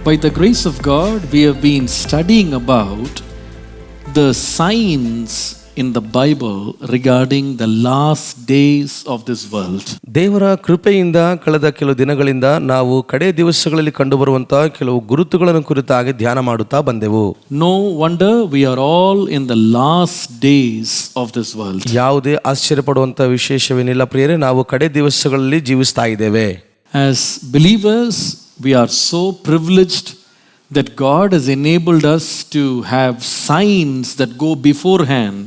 By the grace of God, we have been studying about the signs in the Bible regarding the last days of this world. ದೇವರ ಕೃಪೆಯಿಂದ ಕಳೆದ ಕೆಲವು ದಿನಗಳಿಂದ ನಾವು ಕಡೆ ದಿವಸಗಳಲ್ಲಿ ಕಂಡುಬರುವಂತಹ ಕೆಲವು ಗುರುತುಗಳನ್ನು ಕುರಿತಾಗಿ ಧ್ಯಾನ ಮಾಡುತ್ತಾ ಬಂದೆವು. No wonder we are all in the last days of this world. ಯಾವುದೇ ಆಶ್ಚರ್ಯಪಡುವಂತಹ ವಿಶೇಷವೇನಿಲ್ಲ ಪ್ರಿಯರೇ, ನಾವು ಕಡೆ ದಿವಸಗಳಲ್ಲಿ ಜೀವಿಸ್ತಾ ಇದ್ದೇವೆ. As believers, we are so privileged that God has enabled us to have signs that go beforehand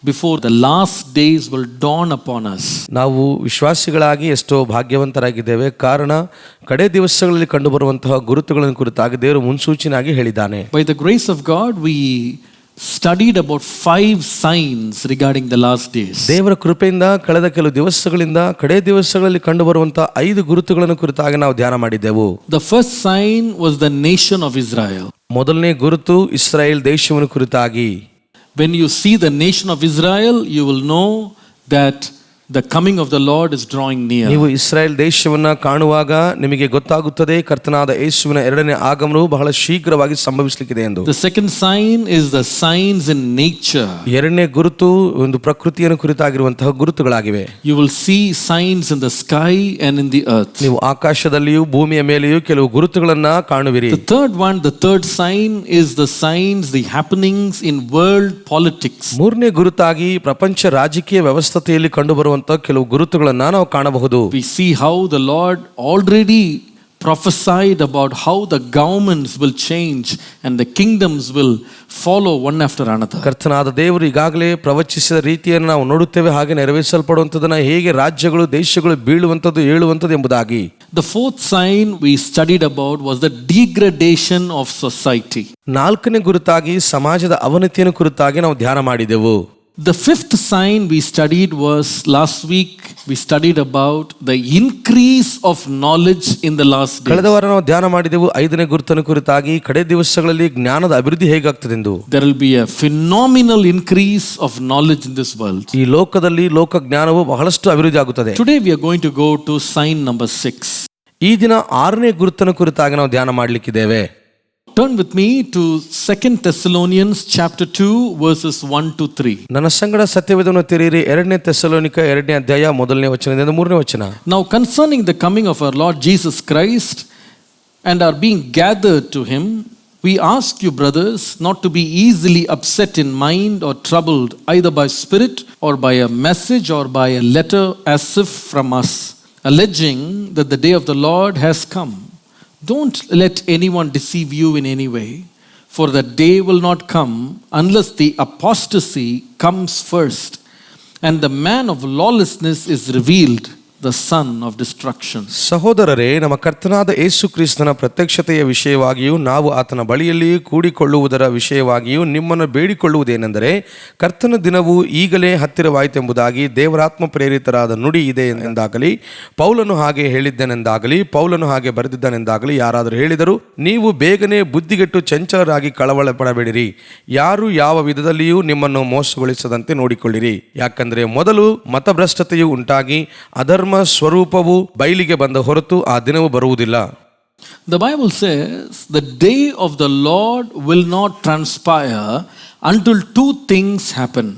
before the last days will dawn upon us. ನಾವು ವಿಶ್ವಾಸಿಗಳಾಗಿ ಎಷ್ಟೋ ಭಾಗ್ಯವಂತರಾಗಿದ್ದೇವೆ, ಕಾರಣ ಕಡೆ ದಿವಸಗಳಲ್ಲಿ ಕಂಡುಬರುವಂತಹ ಗುರುತುಗಳನ್ನು ಕುರಿತಾಗಿ ದೇವರು ಮುನ್ಸೂಚನೆಯಾಗಿ ಹೇಳಿದ್ದಾನೆ. By the grace of God, we studied about 5 signs regarding the last days. ದೇವರ ಕೃಪೆಯಿಂದ ಕಳೆದ ಕೆಲವು ದಿವಸಗಳಿಂದ ಕಡೆ ದಿವಸಗಳಲ್ಲಿ ಕಂಡುಬರುವಂತಹ 5 ಗುರುತುಗಳನ್ನು ಕುರಿತಾಗಿ ನಾವು ಧ್ಯಾನ ಮಾಡಿದ್ದೆವು. The first sign was the nation of Israel. ಮೊದಲನೇ ಗುರುತು ಇಸ್ರಾಯೇಲ್ ದೇಶವನ್ನು ಕುರಿತಾಗಿ. When you see the nation of Israel, you will know that the coming of the Lord is drawing near. ನೀವು ಇಸ್ರಾಯೇಲ್ ದೇಶವನ್ನ ಕಾಣುವಾಗ ನಿಮಗೆ ಗೊತ್ತಾಗುತ್ತದೆ ಕರ್ತನಾದ ಯೇಸುವಿನ ಎರಡನೇ ಆಗಮನವು ಬಹಳ ಶೀಘ್ರವಾಗಿ ಸಂಭವಿಸಲಿಕ್ಕಿದೆ ಎಂದು. The second sign is the signs in nature. ಎರಡನೇ ಗುರುತು ಒಂದು ಪ್ರಕೃತಿಯನ್ನು ಕುರಿತಾಗಿರುವಂತಹ ಗುರುತುಗಳಾಗಿವೆ. You will see signs in the sky and in the earth. ನೀವು ಆಕಾಶದಲ್ಲಿಯೂ ಭೂಮಿಯ ಮೇಲೆಯೂ ಕೆಲವು ಗುರುತುಗಳನ್ನ ಕಾಣುವಿರಿ. The third sign is the signs, the happenings in world politics. ಮೂರನೇ ಗುರುತಾಗಿ ಪ್ರಪಂಚ ರಾಜಕೀಯ ವ್ಯವಸ್ಥೆಯಲ್ಲಿ ಕಂಡುಬರುವ ಕೆಲವು ಗುರುತುಗಳನ್ನು ನಾವು ಕಾಣಬಹುದು. We see how the Lord already prophesied about how the governments will change and the kingdoms will follow one after another. ಕರ್ತನಾದ ದೇವರು ಈಗಾಗಲೇ ಪ್ರವಚಿಸಿದ ರೀತಿಯನ್ನು ನಾವು ನೋಡುತ್ತೇವೆ, ಹಾಗೆ ನೆರವೇರಿಸಲ್ಪಡುವಂಥದ್ದನ್ನ ಹೇಗೆ ರಾಜ್ಯಗಳು ದೇಶಗಳು ಬೀಳುವಂಥದ್ದು ಏಳುವಂಥದ್ದು ಎಂಬುದಾಗಿ. The fourth sign we studied about was the degradation of society. ನಾಲ್ಕನೇ ಗುರುತಾಗಿ ಸಮಾಜದ ಅವನತಿಯನ್ನು ಕುರಿತಾಗಿ ನಾವು ಧ್ಯಾನ ಮಾಡಿದೆವು. The fifth sign we studied was last week. We studied about the increase of knowledge in the last days. ಕಳೆದ ವಾರ ನಾವು ಧ್ಯಾನ ಮಾಡಿದೆವು ಐದನೇ ಗುರುತನ ಕುರಿತಾಗಿ ಕಡೆ ದಿವಸಗಳಲ್ಲಿ ಜ್ಞಾನದ ಅಭಿವೃದ್ಧಿ ಹೇಗಾಗ್ತದೆ ಎಂದು. There will be a phenomenal increase of knowledge in this world. ಈ ಲೋಕದಲ್ಲಿ ಲೋಕ ಜ್ಞಾನವು ಬಹಳಷ್ಟು ಅಭಿವೃದ್ಧಿ ಆಗುತ್ತದೆ. Today we are going to go to sign number 6. ಈ ದಿನ ಆರನೇ ಗುರುತನ ಕುರಿತಾಗಿ ನಾವು ಧ್ಯಾನ ಮಾಡಲಿಕ್ಕಿದ್ದೇವೆ. Turn with me to 2 Thessalonians chapter 2 verses 1 to 3. ನನ್ನ ಸಂಗಡ ಸತ್ಯವೇದವನ್ನು ತೆರೆಯಿರಿ. 2 ಥೆಸಲೋನಿಕ 2ನೇ ಅಧ್ಯಾಯ 1ನೇ ವಚನದಿಂದ 3ನೇ ವಚನ. Now concerning the coming of our Lord Jesus Christ and our being gathered to him, we ask you, brothers, not to be easily upset in mind or troubled either by spirit or by a message or by a letter as if from us, alleging that the day of the Lord has come. Don't let anyone deceive you in any way, for that day will not come unless the apostasy comes first, and the man of lawlessness is revealed, the son of destruction. ಸಹೋದರರೇ, ನಮ್ಮ ಕರ್ತನಾದ ಯೇಸು ಕ್ರಿಸ್ತನ ಪ್ರತ್ಯಕ್ಷತೆಯ ವಿಷಯವಾಗಿಯೂ ನಾವು ಆತನ ಬಳಿಯಲ್ಲಿ ಕೂಡಿಕೊಳ್ಳುವುದರ ವಿಷಯವಾಗಿಯೂ ನಿಮ್ಮನ್ನು ಬೇಡಿಕೊಳ್ಳುವುದೇನೆಂದರೆ, ಕರ್ತನ ದಿನವು ಈಗಲೇ ಹತ್ತಿರವಾಯಿತೆಂಬುದಾಗಿ ದೇವರಾತ್ಮ ಪ್ರೇರಿತರಾದ ನುಡಿ ಇದೆ ಎಂದಾಗಲಿ, ಪೌಲನು ಹಾಗೆ ಹೇಳಿದ್ದನೆಂದಾಗಲಿ, ಪೌಲನು ಹಾಗೆ ಬರೆದಿದ್ದನೆಂದಾಗಲಿ ಯಾರಾದರೂ ಹೇಳಿದರು, ನೀವು ಬೇಗನೆ ಬುದ್ಧಿಗೆಟ್ಟು ಚಂಚಲರಾಗಿ ಕಳವಳ ಪಡಬೇಡಿರಿ. ಯಾರು ಯಾವ ವಿಧದಲ್ಲಿಯೂ ನಿಮ್ಮನ್ನು ಮೋಸಗೊಳಿಸದಂತೆ ನೋಡಿಕೊಳ್ಳಿರಿ. ಯಾಕಂದರೆ ಮೊದಲು ಮತಭ್ರಷ್ಟತೆಯು ಉಂಟಾಗಿ ಅಧರ್ಮ ಸ್ವರೂಪವು ಬಯಲಿಗೆ ಬಂದ ಹೊರತು ಆ ದಿನವು ಬರುವುದಿಲ್ಲ. The Bible says the day of the Lord will not transpire until 2 things happen.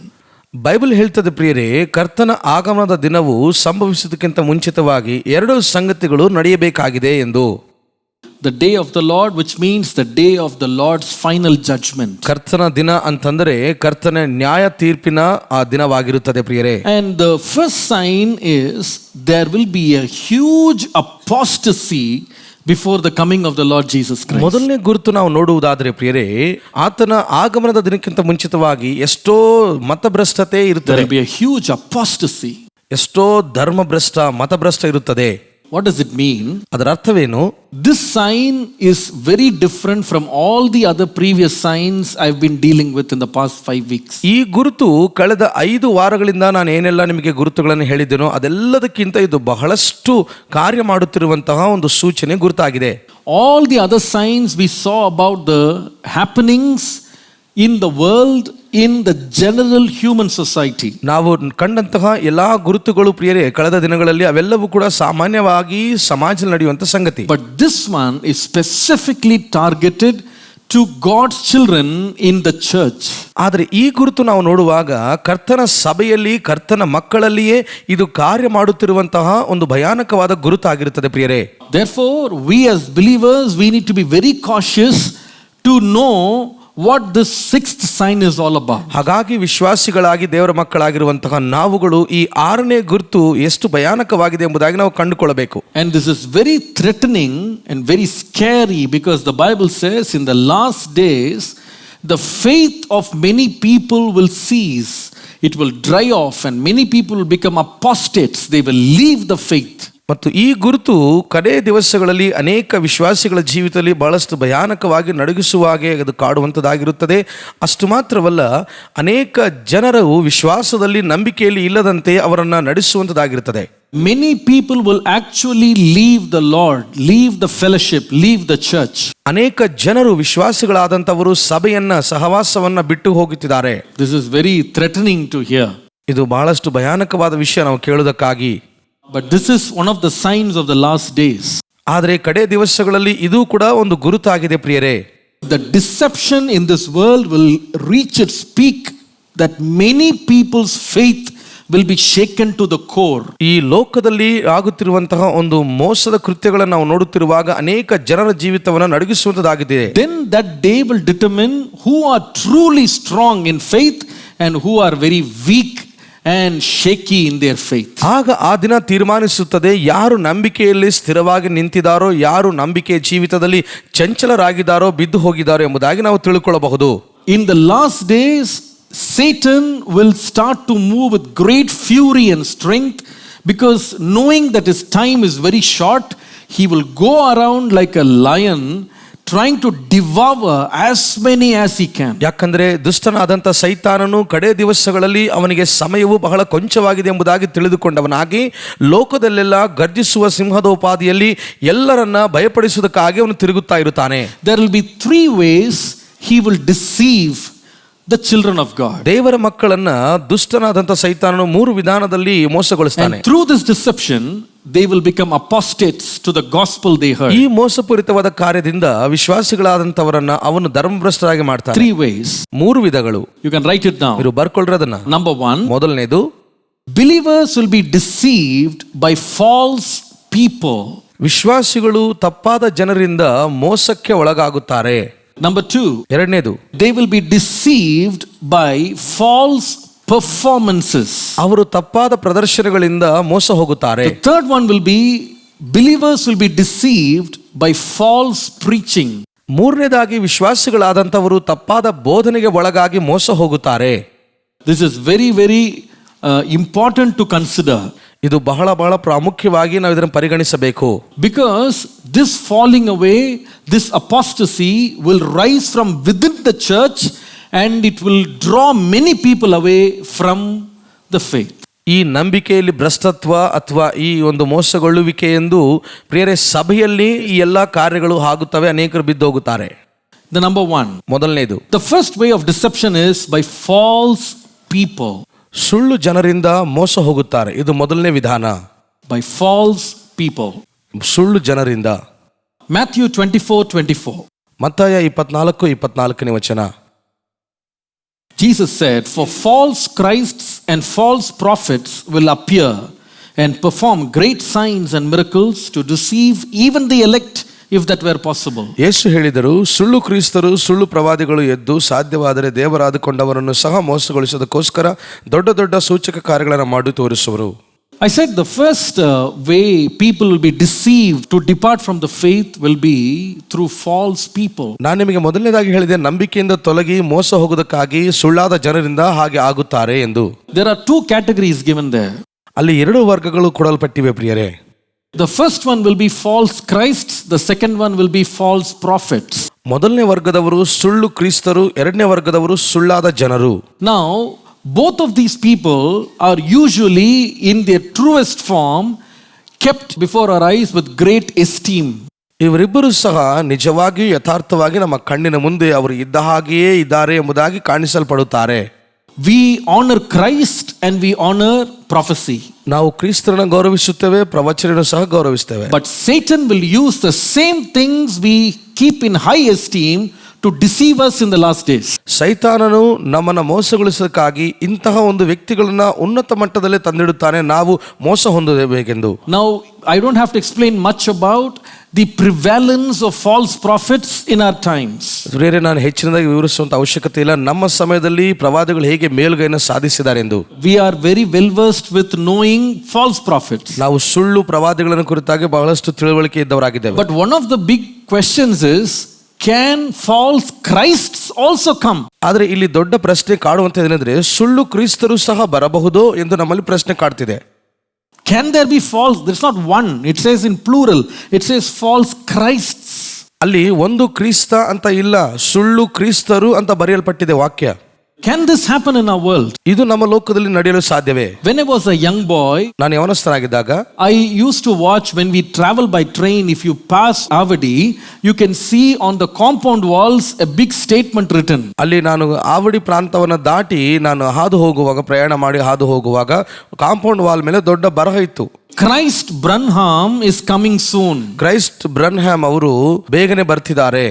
Bible ಹೇಳ್ತದೆ ಪ್ರಿಯರೇ, ಕರ್ತನ ಆಗಮನದ ದಿನವು ಸಂಭವಿಸುವುದಕ್ಕಿಂತ ಮುಂಚಿತವಾಗಿ 2 ಸಂಗತಿಗಳು ನಡೆಯಬೇಕಾಗಿದೆ ಎಂದು. The day of the Lord, which means the day of the Lord's final judgment. ಕರ್ತನ ದಿನ ಅಂತಂದರೆ ಕರ್ತನ ನ್ಯಾಯ ತೀರ್ಪಿನ ಆ ದಿನವಾಗಿರುತ್ತದೆ ಪ್ರಿಯರೇ. And the first sign is there will be a huge apostasy before the coming of the Lord Jesus Christ. ಮೊದಲನೇ ಗುರುತು ನಾವು ನೋಡುವುದಾದರೆ ಪ್ರಿಯರೇ, ಆತನ ಆಗಮನದ ದಿನಕ್ಕಿಂತ ಮುಂಚಿತವಾಗಿ ಎಷ್ಟೋ ಮತಭ್ರಷ್ಟತೆ ಇರುತ್ತದೆ. There will be a huge apostasy. ಎಷ್ಟೋ ಧರ್ಮಭ್ರಷ್ಟ ಮತಭ್ರಷ್ಟ ಇರುತ್ತದೆ. What does it mean? ಅದರ ಅರ್ಥವೇನು? This sign is very different from all the other previous signs I've been dealing with in the past 5 weeks. ಈ ಗುರುತು ಕಳೆದ 5 ವಾರಗಳಿಂದ ನಾನು ಏನೆಲ್ಲ ನಿಮಗೆ ಗುರುತುಗಳನ್ನು ಹೇಳಿದ್ದೇನೋ ಅದೆಲ್ಲದಕ್ಕಿಂತ ಇದು ಬಹಳಷ್ಟು ಕಾರ್ಯ ಮಾಡುತ್ತಿರುವಂತಹ ಒಂದು ಸೂಚನೆ ಗುರುತಾಗಿದೆ. All the other signs we saw about the happenings in the world, in the general human society. ನಾವು ಕಂಡಂತಹ ಎಲ್ಲಾ ಗುರುತುಗಳು ಪ್ರಿಯರೇ ಕಳೆದ ದಿನಗಳಲ್ಲಿ ಅವೆಲ್ಲವೂ ಕೂಡ ಸಾಮಾನ್ಯವಾಗಿ ಸಮಾಜದಲ್ಲಿ ನಡೆಯುವಂತ ಸಂಗತಿ. But this one is specifically targeted to God's children in the church. ಆದರೆ ಈ ಗುರುತು ನಾವು ನೋಡುವಾಗ ಕರ್ತನ ಸಭೆಯಲ್ಲಿ ಕರ್ತನ ಮಕ್ಕಳಲ್ಲಿಯೇ ಇದು ಕಾರ್ಯ ಮಾಡುತ್ತಿರುವಂತಹ ಒಂದು ಭಯಾನಕವಾದ ಗುರುತಾಗಿರುತ್ತದೆ ಪ್ರಿಯರೇ. Therefore, we as believers, we need to be very cautious to know what this sixth sign is all about. ಹಾಗಾಗಿ ವಿಶ್ವಾಸಿಗಳಾಗಿ ದೇವರ ಮಕ್ಕಳಾಗಿರುವಂತಹ ನಾವುಗಳು ಈ ಆರನೇ ಗುರುತು ಎಷ್ಟು ಭಯಾನಕವಾಗಿದೆ ಎಂಬುದಾಗಿ ನಾವು ಕಂಡುಕೊಳ್ಳಬೇಕು. And this is very threatening and very scary because the Bible says in the last days the faith of many people will cease. It will dry off and many people will become apostates. They will leave the faith. ಮತ್ತು ಈ ಗುರುತು ಕಡೆ ದಿವಸಗಳಲ್ಲಿ ಅನೇಕ ವಿಶ್ವಾಸಿಗಳ ಜೀವಿತದಲ್ಲಿ ಬಹಳಷ್ಟು ಭಯಾನಕವಾಗಿ ನಡುಗಿಸುವ ಹಾಗೆ ಅದು ಕಾಡುವಂಥದ್ದಾಗಿರುತ್ತದೆ. ಅಷ್ಟು ಮಾತ್ರವಲ್ಲ, ಅನೇಕ ಜನರು ವಿಶ್ವಾಸದಲ್ಲಿ ನಂಬಿಕೆಯಲ್ಲಿ ಇಲ್ಲದಂತೆ ಅವರನ್ನು ನಡೆಸುವಂಥದ್ದಾಗಿರುತ್ತದೆ. Many people will actually leave the Lord, leave the fellowship, leave the church. ಅನೇಕ ಜನರು ವಿಶ್ವಾಸಿಗಳಾದಂಥವರು ಸಭೆಯನ್ನ ಸಹವಾಸವನ್ನ ಬಿಟ್ಟು ಹೋಗುತ್ತಿದ್ದಾರೆ. This is very threatening to hear. ಇದು ಬಹಳಷ್ಟು ಭಯಾನಕವಾದ ವಿಷಯ ನಾವು ಕೇಳುವುದಕ್ಕಾಗಿ. But this is one of the signs of the last days. ಆದರೆ ಕಡೆ ದಿವಸಗಳಲ್ಲಿ ಇದು ಕೂಡ ಒಂದು ಗುರುತಾಗಿದೆ ಪ್ರಿಯರೇ. The deception in this world will reach its peak that many people's faith will be shaken to the core. ಈ ಲೋಕದಲ್ಲಿ ಆಗುತ್ತಿರುವಂತಹ ಒಂದು ಮೋಸದ ಕೃತ್ಯಗಳನ್ನು ನಾವು ನೋಡುತ್ತಿರುವಾಗ ಅನೇಕ ಜನರ ಜೀವಿತವನ್ನು ನಡುಗಿಸುವಂತದ್ದಾಗಿದೆ. Then that day will determine who are truly strong in faith and who are very weak and shaky in their faith. ಆಗ ಆ ದಿನ ತೀರ್ಮಾನಿಸುತ್ತದೆ ಯಾರು ನಂಬಿಕೆಯಲ್ಲಿ ಸ್ಥಿರವಾಗಿ ನಿಂತಿದ್ದಾರೋ, ಯಾರು ನಂಬಿಕೆಯ ಜೀವಿತದಲ್ಲಿ ಚಂಚಲರಾಗಿದ್ದಾರೋ, ಬಿದ್ದು ಹೋಗಿದ್ದಾರೋ ಎಂಬುದಾಗಿ ನಾವು ತಿಳ್ಕೊಳ್ಳಬಹುದು. In the last days, Satan will start to move with great fury and strength because knowing that his time is very short, he will go around like a lion trying to devour as many as he can. ಯಾಕಂದ್ರೆ ದುಷ್ಟನಾದಂಥ ಸೈತಾನನು ಕಡೆ ದಿವಸಗಳಲ್ಲಿ ಅವನಿಗೆ ಸಮಯವು ಬಹಳ ಕೊಂಚವಾಗಿದೆ ಎಂಬುದಾಗಿ ತಿಳಿದುಕೊಂಡವನಾಗಿ ಲೋಕದಲ್ಲೆಲ್ಲ ಗರ್ಜಿಸುವ ಸಿಂಹದೋಪಾದಿಯಲ್ಲಿ ಎಲ್ಲರನ್ನ ಭಯಪಡಿಸುವುದಕ್ಕಾಗಿ ಅವನು ತಿರುಗುತ್ತಾ ಇರುತ್ತಾನೆ. There will be three ways he will deceive the children of God. ದೇವರ ಮಕ್ಕಳನ್ನ ದುಷ್ಟನಾದಂಥ ಸೈತಾನನು ಮೂರು ವಿಧಾನದಲ್ಲಿ ಮೋಸಗೊಳಿಸ್ತಾನೆ. And through this deception they will become apostates to the gospel they heard. ಈ ಮೋಸಪೂರಿತವಾದ ಕಾರ್ಯದಿಂದ ವಿಶ್ವಾಸಿಗಳಾದಂತವರನ್ನ ಅವನು ಧರ್ಮಭ್ರಷ್ಟರಾಗಿ ಮಾಡ್ತಾನೆ. Three ways. ಮೂರು ವಿಧಗಳು. You can write it down. ನೀವು ಬರ್ಕೊಳ್ಳ್ರಿ ಅದನ್ನ. Number one, ಮೊದಲನೇದು, believers will be deceived by false people. ವಿಶ್ವಾಸಿಗಳು ತಪ್ಪಾದ ಜನರಿಂದ ಮೋಸಕ್ಕೆ ಒಳಗಾಗುತ್ತಾರೆ. Number two, ಎರಡನೇದು, they will be deceived by false performances. ಅವರು ತಪ್ಪಾದ ಪ್ರದರ್ಶನಗಳಿಂದ ಮೋಸ ಹೋಗುತ್ತಾರೆ. The third one will be believers will be deceived by false preaching. ಮೂರನೇದಾಗಿ ವಿಶ್ವಾಸಿಗಳಾದಂತವರು ತಪ್ಪಾದ ಬೋಧನೆಗೆ ಒಳಗಾಗಿ ಮೋಸ ಹೋಗುತ್ತಾರೆ. This is very very important to consider. ಇದು ಬಹಳ ಬಹಳ ಪ್ರಾಮುಖ್ಯವಾಗಿ ನಾವು ಇದನ್ನು ಪರಿಗಣಿಸಬೇಕು. Because this falling away, this apostasy will rise from within the church and it will draw many people away from the faith. ಈ ನಂಬಿಕೆಯಲ್ಲಿ ಭ್ರಷ್ಟತ್ವ ಅಥವಾ ಈ ಒಂದು ಮೋಸಗೊಳ್ಳುವಿಕೆ ಎಂದು ಪ್ರಿಯರೇ ಸಭೆಯಲ್ಲಿ ಈ ಎಲ್ಲ ಕಾರ್ಯಗಳು ಆಗುತ್ತವೆ, ಅನೇಕರು ಬಿದ್ದೋಗುತ್ತಾರೆ. The number one, ಮೊದಲನೇದು, the first way of deception is by false people. ಸುಳ್ಳು ಜನರಿಂದ ಮೋಸ ಹೋಗುತ್ತಾರೆ. ಇದು ಮೊದಲನೇ ವಿಧಾನ. By false people. ಸುಳ್ಳು ಜನರಿಂದ. Matthew 24:24. ಮತ್ತಾಯ 24:24 ವಚನ. Jesus said, for false Christs and false prophets will appear and perform great signs and miracles to deceive even the elect, if that were possible. ಯೇಸು ಹೇಳಿದರು, ಸುಳ್ಳು ಕ್ರಿಸ್ತರು ಸುಳ್ಳು ಪ್ರವಾದಿಗಳು ಎದ್ದು ಸಾಧ್ಯವಾದರೆ ದೇವರಾದುಕೊಂಡವರನ್ನು ಸಹ ಮೋಸಗೊಳಿಸೋದಕ್ಕೋಸ್ಕರ ದೊಡ್ಡ ದೊಡ್ಡ ಸೂಚಕ ಕಾರ್ಯಗಳನ್ನು ಮಾಡಿ ತೋರಿಸುವರು. I said the first way people will be deceived to depart from the faith will be through false people. ನಾನು ನಿಮಗೆ ಮೊದಲನೇದಾಗಿ ಹೇಳಿದೆ, ನಂಬಿಕೆಯಿಂದ ತೊಲಗಿ ಮೋಸ ಹೋಗುವುದಕ್ಕಾಗಿ ಸುಳ್ಳಾದ ಜನರಿಂದ ಹಾಗೆ ಆಗುತ್ತಾರೆ ಎಂದು. There are two categories given there. ಅಲ್ಲಿ ಎರಡು ವರ್ಗಗಳು ಕೊಡಲ್ಪಟ್ಟಿವೆ ಪ್ರಿಯರೇ. The first one will be false Christs, the second one will be false prophets. ಮೊದಲನೇ ವರ್ಗದವರು ಸುಳ್ಳು ಕ್ರಿಸ್ತರು, ಎರಡನೇ ವರ್ಗದವರು ಸುಳ್ಳಾದ ಜನರು. Now both of these people are usually in their truest form kept before our eyes with great esteem. ಇವರಿಬ್ಬರು ಸಹ ನಿಜವಾಗಿಯೂ ಯಥಾರ್ಥವಾಗಿ ನಮ್ಮ ಕಣ್ಣಿನ ಮುಂದೆ ಅವರು ಇದ್ದ ಹಾಗೆಯೇ ಇದ್ದಾರೆ ಎಂಬುದಾಗಿ ಕಾಣಿಸಲ್ಪಡುತ್ತಾರೆ. We honor Christ and we honor prophecy. ನಾವು ಕ್ರಿಸ್ತರನ್ನು ಗೌರವಿಸುತ್ತೇವೆ, ಪ್ರವಚನವನ್ನು ಸಹ ಗೌರವಿಸುತ್ತೇವೆ. But Satan will use the same things we keep in high esteem to deceive us in the last days. ಸೈತಾನನು ನಮ್ಮನ್ನು ಮೋಸಗೊಳಿಸೋದಕ್ಕಾಗಿ ಇಂತಹ ಒಂದು ವ್ಯಕ್ತಿಗಳನ್ನ ಉನ್ನತ ಮಟ್ಟದಲ್ಲಿ ತಂದಿಡುತ್ತಾನೆ, ನಾವು ಮೋಸ ಹೊಂದಬೇಕೆಂದು. Now I don't have to explain much about the prevalence of false prophets in our times. ಬೇರೆ ನಾನು ಹೆಚ್ಚಿನದಾಗಿ ವಿವರಿಸುವಂತ ಅವಶ್ಯಕತೆ ಇಲ್ಲ. ನಮ್ಮ ಸಮಯದಲ್ಲಿ ಪ್ರವಾದಿಗಳು ಹೇಗೆ ಮೇಲುಗೈಯನ್ನು ಸಾಧಿಸಿದ್ದಾರೆ ಎಂದು. We are very well versed with knowing false prophets. ನಾವು ಸುಳ್ಳು ಪ್ರವಾದಿಗಳನ್ನು ಕುರಿತಾಗಿ ಬಹಳಷ್ಟು ತಿಳುವಳಿಕೆ ಇದ್ದವರಾಗಿದ್ದೇವೆ. But one of the big questions is, can false Christs also come? ಆದರೆ ಇಲ್ಲಿ ದೊಡ್ಡ ಪ್ರಶ್ನೆ ಕಾಡುವಂತ ಏನಂದ್ರೆ, ಸುಳ್ಳು ಕ್ರಿಸ್ತರು ಸಹ ಬರಬಹುದೋ ಎಂದು ನಮ್ಮಲ್ಲಿ ಪ್ರಶ್ನೆ ಕಾಡ್ತಿದೆ. Can there be false? There's not one. It says in plural. It says false Christs. ಅಲ್ಲಿ ಒಂದು ಕ್ರಿಸ್ತ ಅಂತ ಇಲ್ಲ, ಸುಳ್ಳು ಕ್ರಿಸ್ತರು ಅಂತ ಬರೆಯಲ್ಪಟ್ಟಿದೆ ವಾಕ್ಯ. Can this happen in our world? ಇದು ನಮ್ಮ ಲೋಕದಲ್ಲಿ ನಡೆಯಲು ಸಾಧ್ಯವೇ? When I was a young boy, ನಾನು ಯವನಸ್ಥನಾಗಿದ್ದಾಗ I used to watch when we travel by train. If you pass Avadi, you can see on the compound walls a big statement written. ಅಲ್ಲಿ ನಾನು ಆವಡಿ ಪ್ರಾಂತವನ್ನು ದಾಟಿ ನಾನು ಹಾದು ಹೋಗುವಾಗ, ಪ್ರಯಾಣ ಮಾಡಿ ಹಾದು ಹೋಗುವಾಗ ಕಾಂಪೌಂಡ್ ವಾಲ್ ಮೇಲೆ ದೊಡ್ಡ ಬರಹ ಇತ್ತು. Christ Branham is coming soon. Christ Branham ಅವರು ಬೇಗನೆ ಬರ್ತಿದ್ದಾರೆ.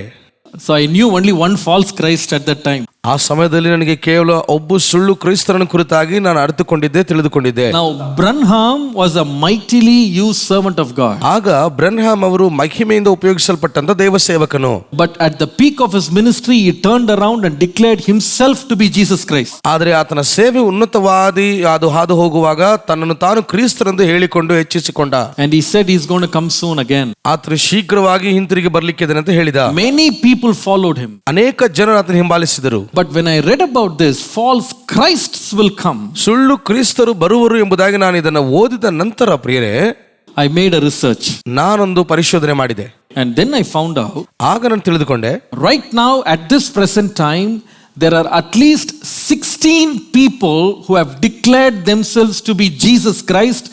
So I knew only one false Christ at that time. ಆ ಸಮಯದಲ್ಲಿ ನನಗೆ ಕೇವಲ ಒಬ್ಬ ಸುಳ್ಳು ಕ್ರೈಸ್ತರನ್ನು ಕುರಿತಾಗಿ ನಾನು ಅರಿತುಕೊಂಡಿದ್ದೆ, ತಿಳಿದುಕೊಂಡಿದ್ದೆ. Now Branham was a mightily used servant of God. ಆಗ ಬ್ರನ್ಹ್ಯಾಮ್ ಅವರು ಮಹಿಮೆಯಿಂದ ಉಪಯೋಗಿಸಲ್ಪಟ್ಟಂತ ದೇವ ಸೇವಕನು. But at the peak of his ministry, he turned around and declared himself to be Jesus Christ. ಆದರೆ ಆತನ ಸೇವೆ ಉನ್ನತವಾದಿ ಅದು ಹಾದು ಹೋಗುವಾಗ ತನ್ನನ್ನು ತಾನು ಕ್ರಿಸ್ತರೆಂದು ಹೇಳಿಕೊಂಡು ಹೆಚ್ಚಿಸಿಕೊಂಡ. And he said he's going to come soon again. ಆತನು ಶೀಘ್ರವಾಗಿ ಹಿಂತಿರುಗಿ ಬರ್ಲಿಕ್ಕಿದ್ದಾನೆ ಅಂತ ಹೇಳಿದ. Many people followed him. ಅನೇಕ ಜನರು ಆತನ ಹಿಂಬಾಲಿಸಿದರು. But when I read about this, false Christs will come. ಸುಳ್ಳು ಕ್ರಿಸ್ತರು ಬರುವರು ಎಂಬುದಾಗಿ ನಾನು ಇದನ್ನು ಓದಿದ ನಂತರ ಪ್ರಿಯರೇ, I made a research. ನಾನೊಂದು ಪರಿಶೋಧನೆ ಮಾಡಿದೆ. And then I found out, ಆಗ ನಾನು ತಿಳಿದುಕೊಂಡೆ, right now at this present time, there are at least 16 people who have declared themselves to be Jesus Christ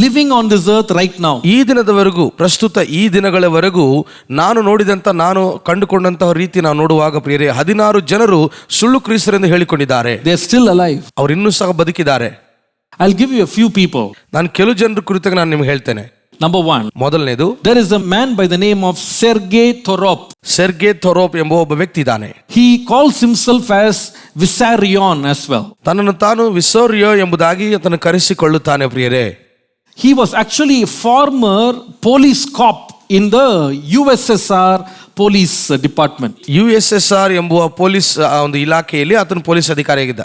living on this earth right now. ಈ ದಿನದವರೆಗೂ, ಪ್ರಸ್ತುತ ಈ ದಿನಗಳವರೆಗೂ ನಾನು ನೋಡಿದಂತ, ನಾನು ಕಂಡುಕೊಂಡಂತಹ ರೀತಿ ನಾವು ನೋಡುವಾಗ ಪ್ರಿಯರೇ, 16 ಜನರು ಸುಳ್ಳು ಕ್ರಿಸ್ತರೆಂದು ಹೇಳಿಕೊಂಡಿದ್ದಾರೆ. They are still alive. ಅವರು ಇನ್ನೂ ಸಹ ಬದುಕಿದ್ದಾರೆ. I'll give you a few people. ನಾನು ಕೆಲವು ಜನರ ಕುರಿತಾಗಿ ನಾನು ನಿಮ್ಗೆ ಹೇಳ್ತೇನೆ. Number one, ಮೊದಲನೇದು, there is a man by the name of Sergei Torop. Sergei Torop ಎಂಬ ಒಬ್ಬ ವ್ಯಕ್ತಿ ಇದ್ದಾನೆ. He calls himself as Vissarion as well. ತನ್ನನ್ನು ತಾನು ವಿಸೋರಿಯೋ ಎಂಬುದಾಗಿ ಆತನು ಕರೆಸಿಕೊಳ್ಳುತ್ತಾನೆ ಪ್ರಿಯರೇ. He was actually a former police cop in the USSR police department. USSR ಎಂಬುವ ಪೊಲೀಸ್ ಒಂದು ಇಲಾಖೆಯಲ್ಲಿ ಆತನು ಪೊಲೀಸ್ ಅಧಿಕಾರಿಯಾಗಿದ್ದ.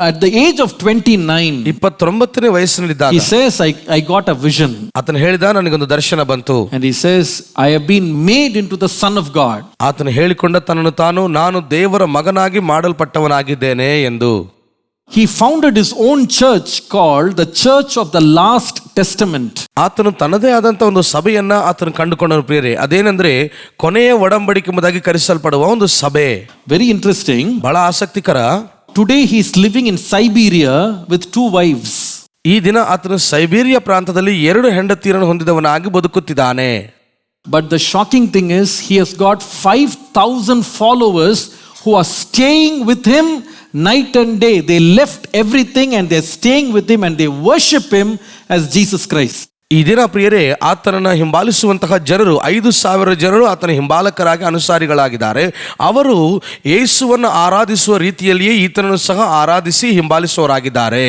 At the age of 29, 29ನೇ ವಯಸ್ಸಿನಲ್ಲಿದ್ದಾಗ he says, I got a vision. ಆತನು ಹೇಳಿದ, ನನಗೊಂದು ದರ್ಶನ ಬಂತು. And he says, I have been made into the Son of God. ಆತನು ಹೇಳಿಕೊಂಡ ತನ್ನನ್ನು ತಾನು, ನಾನು ದೇವರ ಮಗನಾಗಿ ಮಾಡಲ್ಪಟ್ಟವನಾಗಿದ್ದೇನೆ ಎಂದು. He founded his own church called the Church of the Last Testament. ಆತನು ತನ್ನದೇ ಆದಂತ ಒಂದು ಸಭೆಯನ್ನ ಆತನು ಕಂಡುಕೊಂಡನು ಪ್ರಿಯರೇ. ಅದೇನೆಂದ್ರೆ ಕೊನೆಯ ಒಡಂಬಡಿಕೆ ಎಂಬುದಾಗಿ ಕರೆಸಲ್ಪಡುವ ಒಂದು ಸಭೆ. Very interesting. ಬಹಳ ಆಸಕ್ತಿಕರ. Today he is living in Siberia with 2 wives. ಈ ದಿನ ಆತನು ಸೈಬೀರಿಯಾ ಪ್ರಾಂತದಲ್ಲಿ 2 ಹೆಂಡತಿಯರನ್ನು ಹೊಂದಿದವನಾಗಿ ಬದುಕುತ್ತಿದ್ದಾನೆ. But the shocking thing is, he has got 5,000 followers who are staying with him night and day. They left everything and they're staying with him and they worship him as Jesus Christ. ಈ ದಿನ ಪ್ರಿಯರೇ, ಆತನನ್ನು ಹಿಂಬಾಲಿಸುವಂತಹ ಜನರು 5,000 ಜನರು ಆತನ ಹಿಂಬಾಲಕರಾಗಿ ಅನುಸಾರಿಗಳಾಗಿದ್ದಾರೆ. ಅವರು ಯೇಸುವನ್ನು ಆರಾಧಿಸುವ ರೀತಿಯಲ್ಲಿಯೇ ಈತನನ್ನು ಸಹ ಆರಾಧಿಸಿ ಹಿಂಬಾಲಿಸುವವರಾಗಿದ್ದಾರೆ.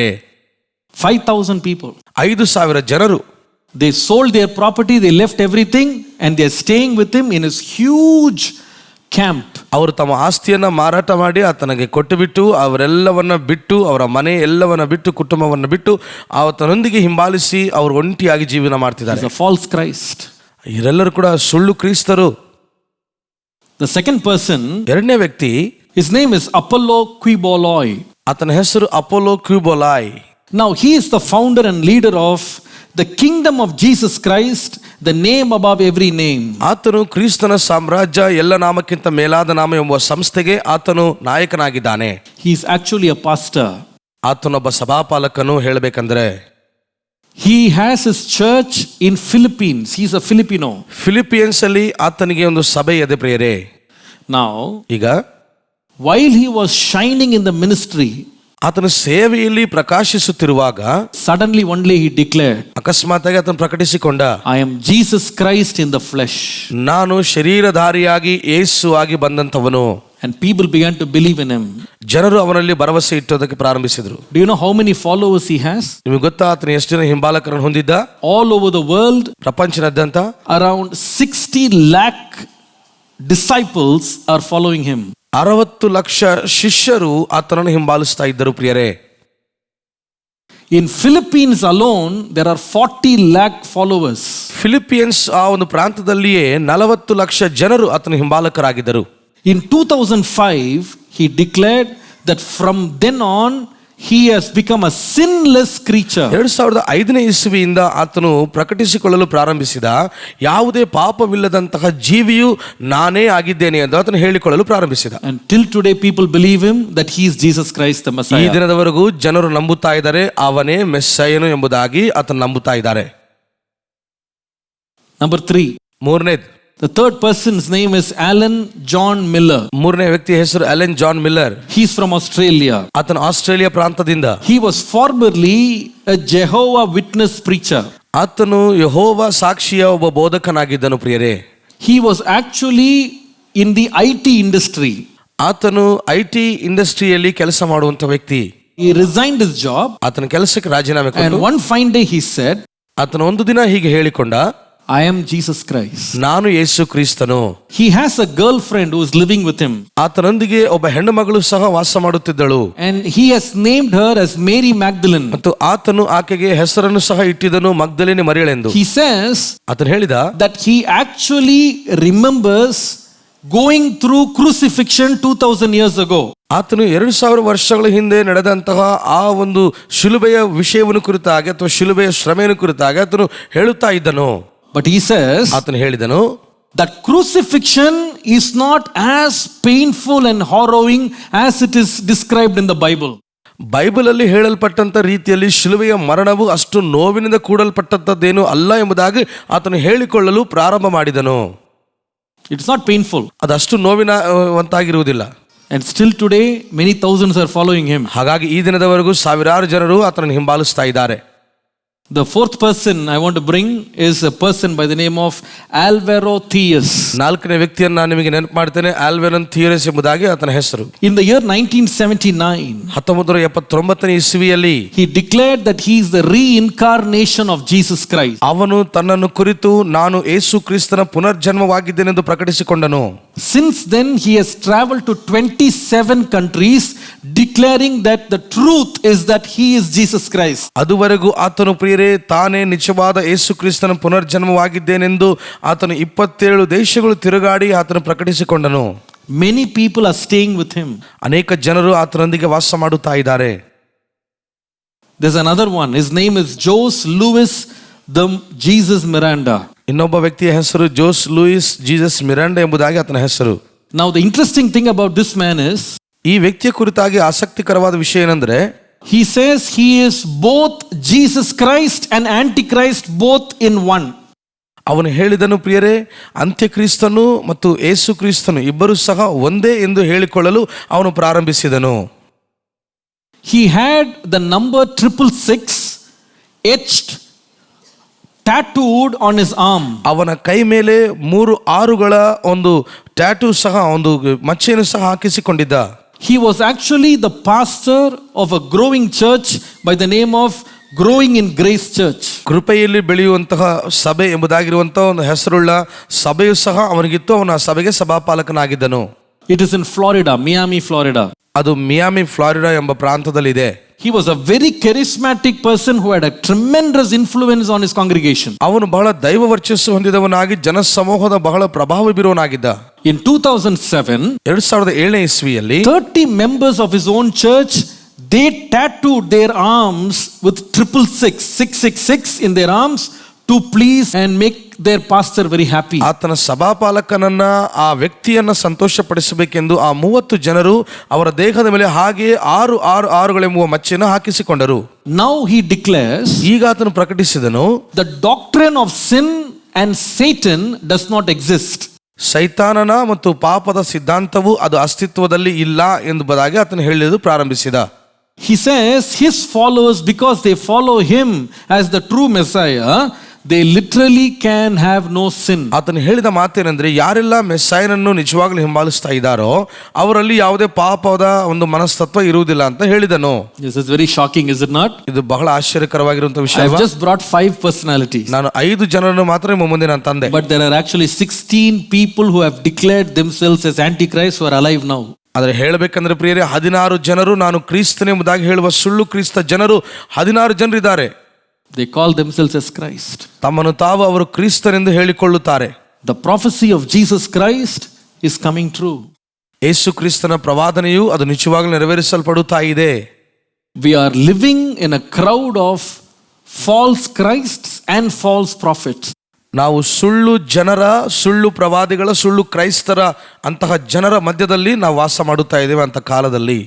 5,000 people. 5,000 ಜನರು. They sold their property, they left everything and they're staying with him in his huge camp. ಅವರು ತಮ್ಮ ಆಸ್ತಿಯನ್ನ ಮಾರಾಟ ಮಾಡಿ ಆತನಿಗೆ ಕೊಟ್ಟು ಬಿಟ್ಟು, ಅವರೆಲ್ಲವನ್ನ ಬಿಟ್ಟು, ಅವರ ಮನೆ ಎಲ್ಲವನ್ನ ಬಿಟ್ಟು, ಕುಟುಂಬವನ್ನು ಬಿಟ್ಟು ಆತನೊಂದಿಗೆ ಹಿಂಬಾಲಿಸಿ ಅವರು ಒಂಟಿಯಾಗಿ ಜೀವನ ಮಾಡ್ತಿದ್ದಾರೆ. He's a false Christ. ಇವರೆಲ್ಲರೂ ಕೂಡ ಸುಳ್ಳು ಕ್ರಿಸ್ತರು. The second person, ಎರಡನೇ ವ್ಯಕ್ತಿ, his name is Apollo Quiboloi. ಆತನ ಹೆಸರು Apollo ಕ್ಯೂಬೋಲಾಯ್. Now he is the founder and leader of the kingdom of Jesus Christ, the name above every name. ಆತನು ಕ್ರಿಸ್ತನ ಸಾಮ್ರಾಜ್ಯ ಎಲ್ಲ ನಾಮಕ್ಕಿಂತ ಮೇಲಾದ ನಾಮ ಎಂಬ ಸಂಸ್ಥೆಗೆ ಆತನು ನಾಯಕನಾಗಿದ್ದಾನೆ. He is actually a pastor. ಆತನೊಬ್ಬ ಸಭಾಪಾಲಕನು ಹೇಳಬೇಕಂದ್ರೆ. He has his church in Philippines. He's a Filipino. Philippians ಅಲ್ಲಿ ಆತನಿಗೆ ಒಂದು ಸಭೆ ಇದೆ ಪ್ರಿಯರೇ. Now, ಈಗ while he was shining in the ministry, ಆತನ ಸೇವೆಯಲ್ಲಿ ಪ್ರಕಾಶಿಸುತ್ತಿರುವಾಗ suddenly one day he declared, ಅಕಸ್ಮಾತ್ತಾಗಿ ಆತನು ಪ್ರಕಟಿಸಿಕೊಂಡ, I am Jesus Christ in the flesh. ನಾನು ಶರೀರಧಾರಿಯಾಗಿ ಯೇಸು ಆಗಿ ಬಂದಂತವನು. And people began to believe in him. ಜನರು ಅವನಲ್ಲಿ ಭರವಸೆ ಇಟ್ಟೋದಕ್ಕೆ ಪ್ರಾರಂಭಿಸಿದರು. Do you know how many followers he has? ನಿಮಗೆ ಗೊತ್ತಾ ಆತನು ಎಷ್ಟು ಜನ ಹಿಂಬಾಲಕರನ್ನು ಹೊಂದಿದ್ದ? All over the world, ಪ್ರಪಂಚದಾದ್ಯಂತ around 60 lakh disciples are following him. 60 lakh ಶಿಷ್ಯರು ಆತನನ್ನು ಹಿಂಬಾಲಿಸ್ತಾ ಇದ್ದರು ಪ್ರಿಯರೇ. In Philippines alone, there are 40 lakh followers. Philippians ಆ ಒಂದು ಪ್ರಾಂತದಲ್ಲಿಯೇ 40 ಲಕ್ಷ ಜನರು ಆತನ ಹಿಂಬಾಲಕರಾಗಿದ್ದರು. In 2005, he declared that from then on, he has become a sinless creature. 2005ನೇ ಇಸ್ವಿಯಿಂದ ಆತನು ಪ್ರಕಟಿಸಿಕೊಳ್ಳಲು ಪ್ರಾರಂಭಿಸಿದ ಯಾವುದೇ ಪಾಪವಿಲ್ಲದಂತಹ ಜೀವಿಯು ನಾನೇ ಆಗಿದ್ದೇನೆ ಎಂದು ಆತನು ಹೇಳಿಕೊಳ್ಳಲು ಪ್ರಾರಂಭಿಸಿದ. And till today, people believe him that he is Jesus Christ, the ಈ Messiah. ದಿನದವರೆಗೂ ಜನರು ನಂಬುತ್ತಾ ಇದ್ದಾರೆ ಅವನೇ ಮೆಸ್ಸಯನು ಎಂಬುದಾಗಿ ಆತನು ನಂಬುತ್ತಾ ಇದ್ದಾರೆ. Number 3. ಮೂರನೇದು, The third person's name is Alan John Miller. ಮೂರನೇ ವ್ಯಕ್ತಿಯ ಹೆಸರು Allen John Miller. He's from Australia. ಆತನು ಆಸ್ಟ್ರೇಲಿಯಾ ಪ್ರಾಂತದಿಂದ. He was formerly a Jehovah Witness preacher. ಆತನು ಯೆಹೋವ ಸಾಕ್ಷಿಯ ಒಬ್ಬ ಬೋಧಕನಾಗಿದ್ದನು ಪ್ರಿಯರೇ. He was actually in the IT industry. ಆತನು IT ಇಂಡಸ್ಟ್ರಿಯಲ್ಲಿ ಕೆಲಸ ಮಾಡುವಂತ ವ್ಯಕ್ತಿ. He resigned his job. ಆತನ ಕೆಲಸಕ್ಕೆ ರಾಜೀನಾಮೆ And ಕೊಟ್ಟು one fine day he said, ಆತನು ಒಂದು ದಿನ ಹೀಗೆ ಹೇಳಿಕೊಂಡ, I am Jesus Christ. ನಾನು ಯೇಸು ಕ್ರಿಸ್ತನು. He has a girlfriend who is living with him. ಆತನೊಂದಿಗೆ ಒಬ್ಬ ಹೆಣ್ಣು ಮಗಳು ಸಹ ವಾಸ ಮಾಡುತ್ತಿದ್ದಳು. And he has named her as Mary Magdalene. ಮತ್ತು ಆತನು ಆಕೆಗೆ ಹೆಸರನ್ನು ಸಹ ಇಟ್ಟಿದನು ಮಗ್ದಲಿನಿ ಮರಿಯಳೆಂದು. He says ಆತನು ಹೇಳಿದ that he actually remembers going through crucifixion 2000 years ago. ಆತನು 2000 ವರ್ಷಗಳ ಹಿಂದೆ ನಡೆದಂತಹ ಆ ಒಂದು ಶಿಲುಬೆಯ ವಿಷಯವನ್ನು ಕುರಿತಾಗಿ ಅಥವಾ ಶಿಲುಬೆಯ ಶ್ರಮೆಯನ್ನು ಕುರಿತಾಗಿ ಆತನು ಹೇಳುತ್ತಾ ಇದ್ದನು. But he says ಆತನು ಹೇಳಿದನು that crucifixion is not as painful and harrowing as it is described in the Bible. Bible ಅಲ್ಲಿ ಹೇಳಲ್ಪಟ್ಟಂತ ರೀತಿಯಲ್ಲಿ ಶಿಲುಬೆಯ ಮರಣವು ಅಷ್ಟು ನೋವಿನಿಂದ ಕೂಡಲ್ಪಟ್ಟದ್ದೇನು ಅಲ್ಲ ಎಂಬುದಾಗಿ ಆತನು ಹೇಳಿಕೊಳ್ಳಲು ಪ್ರಾರಂಭ ಮಾಡಿದನು. It's not painful. ಅದಷ್ಟು ನೋವಿನವಂತಾಗಿರುವುದಿಲ್ಲ. And still today many thousands are following him. ಹಾಗಾಗಿ ಈ ದಿನದವರೆಗೂ ಸಾವಿರಾರು ಜನರು ಆತನನ್ನು ಹಿಂಬಾಲಿಸ್ತಾ ಇದ್ದಾರೆ. The fourth person I want to bring is a person by the name of Alvaro Theus. ನಾಲ್ಕನೇ ವ್ಯಕ್ತಿಯನ್ನು ನಾನು ನಿಮಗೆ ನೆನಪು ಮಾಡ್ತೇನೆ, ಆಲ್ವೆರನ್ ಥಿಯರಸ್ ಎಂಬುದಾಗಿ ಆತನ ಹೆಸರು. In the year 1979, 1979ನೇ ಇಸ್ವಿಯಲ್ಲಿ he declared that he is the reincarnation of Jesus Christ. ಅವನು ತನ್ನನ್ನು ಕುರಿತು ನಾನು ಯೇಸು ಕ್ರಿಸ್ತನ ಪುನರ್ಜನ್ಮವಾಗಿದ್ದೇನೆಂದು ಪ್ರಕಟಿಸಿಕೊಂಡನು. Since then he has traveled to 27 countries declaring that the truth is that he is Jesus Christ. ಅದುವರೆಗೂ ಆತನು ಪ್ರಿಯರೇ ತಾನೇ ನಿಜವಾದ ಯೇಸು ಕ್ರಿಸ್ತನ ಪುನರ್ಜನ್ಮವಾಗಿದ್ದೇನೆಂದು ಆತನು 27 ದೇಶಗಳು ತಿರುಗಾಡಿ ಆತನು ಪ್ರಕಟಿಸಿಕೊಂಡನು. Many people are staying with him. ಅನೇಕ ಜನರು ಆತನೊಂದಿಗೆ ವಾಸ ಮಾಡುತ್ತಾ ಇದ್ದಾರೆ. There's another one. His name is Jose Luis the Jesus Miranda. ಇನ್ನೊಬ್ಬ ವ್ಯಕ್ತಿಯ ಹೆಸರು ಜೋಸ್ ಲೂಯಿಸ್ ಜೀಸಸ್ ಮಿರಾಂಡ ಎಂಬುದಾಗಿ ಆತನ ಹೆಸರು. Now the interesting thing about this man is ಈ ವ್ಯಕ್ತಿಯ ಕುರಿತಾಗಿ ಆಸಕ್ತಿಕರವಾದ ವಿಷಯ ಏನಂದ್ರೆ he says he is both Jesus Christ and Antichrist both in one. ಅವನು ಹೇಳಿದನು ಪ್ರಿಯರೇ, ಅಂತ್ಯಕ್ರಿಸ್ತನು ಮತ್ತು ಯೇಸು ಕ್ರಿಸ್ತನು ಇಬ್ಬರು ಸಹ ಒಂದೇ ಎಂದು ಹೇಳಿಕೊಳ್ಳಲು ಅವನು ಪ್ರಾರಂಭಿಸಿದನು. He had the number 666 etched tattooed on his arm. ಅವನ ಕೈ ಮೇಲೆ 3 6ಗಳ ಒಂದು ಟ್ಯಾಟೂ ಸಹ ಒಂದು ಮಚ್ಚೆಯನ್ನು ಸಹ ಹಾಕಿಸಿಕೊಂಡಿದ್ದ. He was actually the pastor of a growing church by the name of Growing in Grace Church. ಕೃಪೆಯಲ್ಲಿ ಬೆಳೆಯುವಂತಹ ಸಭೆ ಎಂಬುದಾಗಿರುವಂತಹ ಒಂದು ಹೆಸರುಳ್ಳ ಸಭೆಯು ಸಹ ಅವನಿಗಿತ್ತು. ಅವನ ಸಭೆಗೆ ಸಭಾಪಾಲಕನಾಗಿದ್ದನು. It is in Florida, Miami, Florida. ಅದು ಮಿಯಾಮಿ ಫ್ಲಾರಿಡಾ ಎಂಬ ಪ್ರಾಂತದಲ್ಲಿದೆ. He was a very charismatic person who had a tremendous influence on his congregation. ಅವನು ಬಹಳ ದೈವ ವರ್ಚಸ್ಸು ಹೊಂದಿದವನಾಗಿ ಜನ ಸಮೂಹದ ಬಹಳ ಪ್ರಭಾವ ಬೀರುವನಾಗಿದ್ದ. In 2007, 2007ನೇ ಇಸ್ವಿಯಲ್ಲಿ 30 members of his own church, they tattooed their arms with 666 in their arms to please and make their pastor very happy. ಆತನ ಸಭಾಪಾಲಕನನ್ನ ಆ ವ್ಯಕ್ತಿಯನ್ನ ಸಂತೋಷಪಡಿಸಬೇಕೆಂದು ಆ 30 ಜನರು ಅವರ ದೇಹದ ಮೇಲೆ ಹಾಗೆ 6 ಗಳೆಂಬುವ ಮಚ್ಚೆಯನ್ನು ಹಾಕಿಸಿಕೊಂಡರು. Now he declares, ಈಗ ಆತನು ಪ್ರಕಟಿಸಿದನು, the doctrine of sin and Satan does not exist. ಸೈತಾನನ ಮತ್ತು ಪಾಪದ ಸಿದ್ಧಾಂತವು ಅದು ಅಸ್ತಿತ್ವದಲ್ಲಿ ಇಲ್ಲ ಎಂಬುದಾಗಿ ಆತನು ಹೇಳಲು ಪ್ರಾರಂಭಿಸಿದ. He says his followers, because they follow him as the true Messiah, they literally can have no sin. ಆತನು ಹೇಳಿದ ಮಾತೇನೆಂದ್ರೆ, ಯಾರೆಲ್ಲ ಮೆಸ್ಸಾಯನನ್ನು ನಿಜವಾಗ್ಲೂ ಹಿಂಬಾಲಿಸ್ತಾ ಇದ್ದಾರೋ ಅವರಲ್ಲಿ ಯಾವುದೇ ಪಾಪದ ಒಂದು ಮನಸ್ತತ್ವ ಇರುವುದಿಲ್ಲ ಅಂತ ಹೇಳಿದನು. This is very shocking, is it not? ಇದು ಬಹಳ ಆಶ್ಚರ್ಯಕರವಾಗಿರುವಂತಹ I ವಿಷಯ. have just brought 5 personalities. ನಾನು 5 ಜನರನ್ನು ಮಾತ್ರ ನಿಮ್ಮ ಮುಂದೆ ನಾನು ತಂದೆ. But there are actually 16 people who have declared themselves as Antichrist who are alive now. ಆದರೆ ಹೇಳಬೇಕಂದ್ರೆ ಪ್ರಿಯರೇ, 16 ಜನರು ನಾನು ಕ್ರಿಸ್ತನೆಂಬುದಾಗಿ ಹೇಳುವ ಸುಳ್ಳು ಕ್ರಿಸ್ತ ಜನರು 16 ಜನರು ಇದ್ದಾರೆ. They call themselves as Christ. ತಮ್ಮನ್ನು ತಾವು ಅವರು ಕ್ರಿಸ್ತನೆಂದು ಹೇಳಿಕೊಳ್ಳುತ್ತಾರೆ. The prophecy of Jesus Christ is coming true. ಯೇಸು ಕ್ರಿಸ್ತನ ಪ್ರವಾದನೆಯು ಅದು ನಿಜವಾಗಲೂ ನೆರವೇರಿಸಲ್ಪಡುತ್ತಾ ಇದೆ. We are living in a crowd of false Christs and false prophets. ನಾವು ಸುಳ್ಳು ಜನರ, ಸುಳ್ಳು ಪ್ರವಾದಿಗಳ, ಸುಳ್ಳು ಕ್ರೈಸ್ತರ ಅಂತಹ ಜನರ ಮಧ್ಯದಲ್ಲಿ ನಾವು ವಾಸ ಮಾಡುತ್ತಾ ಇದ್ದೇವೆ ಅಂತ ಕಾಲದಲ್ಲಿ.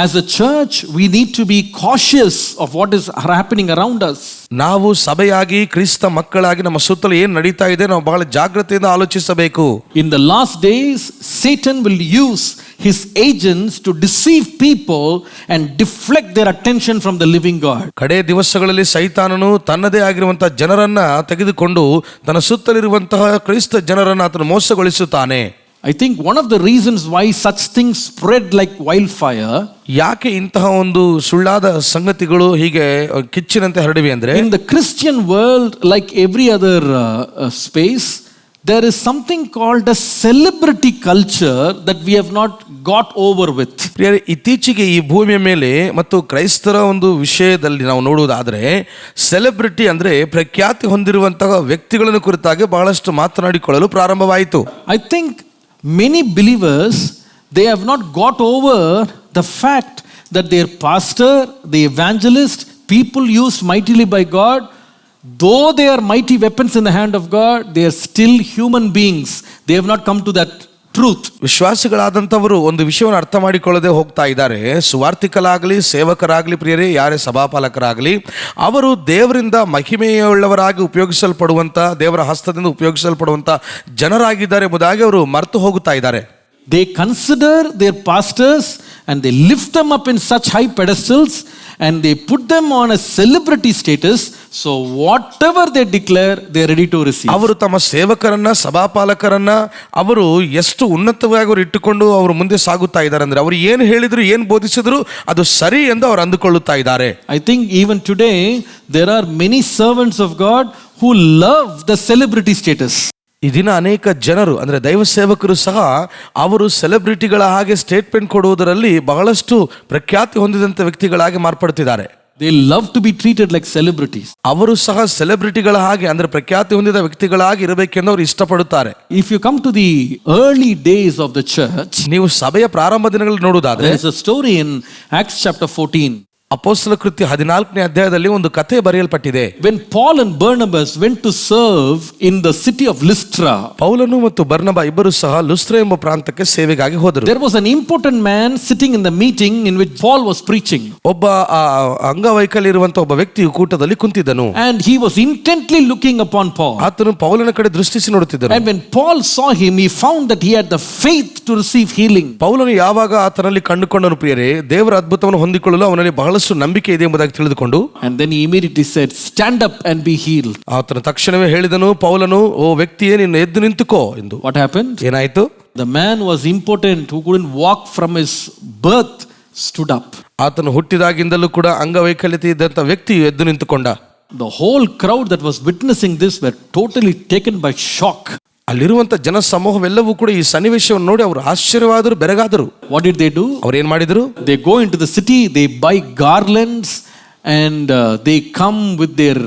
As a church, we need to be cautious of what is happening around us. ನಾವು ಸಭೆಯಾಗಿ ಕ್ರಿಸ್ತ ಮಕ್ಕಳಾಗಿ ನಮ್ಮ ಸುತ್ತಲೂ ಏನು ನಡೀತಾ ಇದೆ ನಾವು ಬಹಳ ಜಾಗೃತಿಯಿಂದ ಆಲೋಚಿಸಬೇಕು. In the last days, Satan will use his agents to deceive people and deflect their attention from the living God. ಕಡೆ ದಿವಸಗಳಲ್ಲಿ ಸೈತಾನನು ತನ್ನದೇ ಆಗಿರುವಂತಹ ಜನರನ್ನ ತೆಗೆದುಕೊಂಡು ತನ್ನ ಸುತ್ತಲಿರುವಂತಹ ಕ್ರಿಸ್ತ ಜನರನ್ನು ಆತನು ಮೋಸಗೊಳಿಸುತ್ತಾನೆ. I think one of the reasons why such things spread like wildfire, ಯಾಕೆ ಇಂತಹ ಒಂದು ಸುಳ್ಳಾದ ಸಂಗತಿಗಳು ಹೀಗೆ ಕಿಚ್ಚಿನಂತೆ ಹರಡಿವೆ ಅಂದ್ರೆ, in the Christian world, like every other space, there is something called a celebrity culture that we have not got over with. ಇತ್ತೀಚೆಗೆ ಈ ಭೂಮಿಯ ಮೇಲೆ ಮತ್ತು ಕ್ರೈಸ್ತರ ಒಂದು ವಿಷಯದಲ್ಲಿ ನಾವು ನೋಡುವುದಾದ್ರೆ, ಸೆಲೆಬ್ರಿಟಿ ಅಂದ್ರೆ ಪ್ರಖ್ಯಾತಿ ಹೊಂದಿರುವಂತಹ ವ್ಯಕ್ತಿಗಳನ್ನು ಕುರಿತಾಗಿ ಬಹಳಷ್ಟು ಮಾತನಾಡಿಕೊಳ್ಳಲು ಪ್ರಾರಂಭವಾಯಿತು. I think many believers, they have not got over the fact that their pastor, the evangelist, people used mightily by God, though they are mighty weapons in the hand of God, they are still human beings. They have not come to that truth. ವಿಶ್ವಾಸಿಗಳಾದಂಥವರು ಒಂದು ವಿಷಯವನ್ನು ಅರ್ಥ ಮಾಡಿಕೊಳ್ಳದೆ ಹೋಗ್ತಾ ಇದ್ದಾರೆ. ಸುವಾರ್ತಿಕಲಾಗಲಿ, ಸೇವಕರಾಗಲಿ, ಪ್ರಿಯರೇ, ಯಾರೇ ಸಭಾಪಾಲಕರಾಗಲಿ, ಅವರು ದೇವರಿಂದ ಮಹಿಮೆಯುಳ್ಳವರಾಗಿ ಉಪಯೋಗಿಸಲ್ಪಡುವಂಥ, ದೇವರ ಹಸ್ತದಿಂದ ಉಪಯೋಗಿಸಲ್ಪಡುವಂಥ ಜನರಾಗಿದ್ದಾರೆ ಎಂಬುದಾಗಿ ಅವರು ಮರೆತು ಹೋಗುತ್ತಾ ಇದ್ದಾರೆ. They consider their pastors and they lift them up in such high pedestals and they put them on a celebrity status, so whatever they declare they are ready to receive. ಅವರು ತಮ್ಮ ಸೇವಕರನ್ನ, ಸಭಾಪಾಲಕರನ್ನ ಅವರು ಎಷ್ಟು ಉನ್ನತವಾಗಿ ಅವರು ಇಟ್ಟುಕೊಂಡು ಅವರು ಮುಂದೆ ಸಾಗುತ್ತಾ ಇದ್ದಾರೆ ಅಂದ್ರೆ, ಅವರು ಏನು ಹೇಳಿದ್ರು, ಏನು ಬೋಧಿಸಿದ್ರು ಅದು ಸರಿ ಎಂದು ಅವರು ಅಂದುಕೊಳ್ಳುತ್ತಾ ಇದ್ದಾರೆ. I think even today there are many servants of God who love the celebrity status. ಈ ದಿನ ಅನೇಕ ಜನರು ಅಂದ್ರೆ ದೈವ ಸೇವಕರು ಸಹ ಅವರು ಸೆಲೆಬ್ರಿಟಿಗಳ ಹಾಗೆ ಸ್ಟೇಟ್ಮೆಂಟ್ ಕೊಡುವುದರಲ್ಲಿ ಬಹಳಷ್ಟು ಪ್ರಖ್ಯಾತಿ ಹೊಂದಿದಂತ ವ್ಯಕ್ತಿಗಳಾಗಿ ಮಾರ್ಪಡ್ತಿದ್ದಾರೆ. They love to be treated like celebrities. ಅವರು ಸಹ ಸೆಲೆಬ್ರಿಟಿಗಳ ಹಾಗೆ ಅಂದ್ರೆ ಪ್ರಖ್ಯಾತಿ ಹೊಂದಿದ ವ್ಯಕ್ತಿಗಳಾಗಿ ಇರಬೇಕೆಂದು ಅವರು ಇಷ್ಟಪಡುತ್ತಾರೆ. If you come to the early days of the church, ನೀವು ಸಭೆಯ ಪ್ರಾರಂಭ ದಿನಗಳಲ್ಲಿ ನೋಡುವುದಾದ್ರೆ, there is a story in Acts chapter 14. ಅಪೊಸ್ತಲ ಕೃತ್ಯ 14ನೇ ಅಧ್ಯಾಯದಲ್ಲಿ ಒಂದು ಕಥೆ ಬರೆಯಲ್ಪಟ್ಟಿದೆ. When Paul and Barnabas went to serve in the city of Lystra, ಪೌಲನು ಮತ್ತು ಬರ್ನಬ ಇಬ್ಬರು ಸಹ ಲುಸ್ತ್ರ ಎಂಬ ಪ್ರಾಂತಕ್ಕೆ ಸೇವೆಗಾಗಿ ಹೋದರು. there was an important man sitting in the meeting in which Paul was preaching. ಒಬ್ಬ ಅಂಗವೈಕಲ್ಯ ಇರುವಂತಹ ಒಬ್ಬ ವ್ಯಕ್ತಿಯು ಕೂಟದಲ್ಲಿ ಕುಂತಿದ್ದನು. And he was intently looking upon Paul. ಆತನು ಪೌಲನ ಕಡೆ ದೃಷ್ಟಿಸಿ ನೋಡುತ್ತಿದ್ದನು. And when Paul saw him, he found that he had the faith to receive healing. ಪೌಲನು ಯಾವಾಗ ಆತನಲ್ಲಿ ಕಂಡುಕೊಂಡನು, ಪ್ರಿಯರೇ, ದೇವರ ಅದ್ಭುತವನ್ನು ಹೊಂದಿಕೊಳ್ಳಲು ಅವನಲ್ಲಿ ಬಹಳಷ್ಟು ನಂಬಿಕೆ ಇದೆ ಎಂಬುದಾಗಿ ತಿಳಿದುಕೊಂಡು, and then he immediately said, stand up and be healed. ಆತನು ತಕ್ಷಣವೇ ಹೇಳಿದನು, ಪೌಲನು, ಓ ವ್ಯಕ್ತಿಯೇ, ನೀನು ಎದ್ದು ನಿಂತುಕೋ ಎಂದು. What happened? ಏನಾಯಿತು? The man was impotent who couldn't walk from his birth stood up. ಆತನು ಹುಟ್ಟಿದಾಗಿಂದಲೂ ಕೂಡ ಅಂಗವೈಕಲ್ಯತೆ ಇದ್ದಂತ ವ್ಯಕ್ತಿಯು ಎದ್ದು ನಿಂತುಕೊಂಡ. The whole crowd that was witnessing this were totally taken by shock. ಅಲ್ಲಿರುವಂತ ಜನ ಸಮೂಹವೆಲ್ಲವೂ ಕೂಡ ಈ ಸನ್ನಿವೇಶವನ್ನು ನೋಡಿ ಅವರು ಆಶ್ಚರ್ಯವಾದರು, ಬೆರಗಾದರು. What did they do? ಅವರು ಏನ್ ಮಾಡಿದ್ರು? They go into the city, they buy garlands and they come with their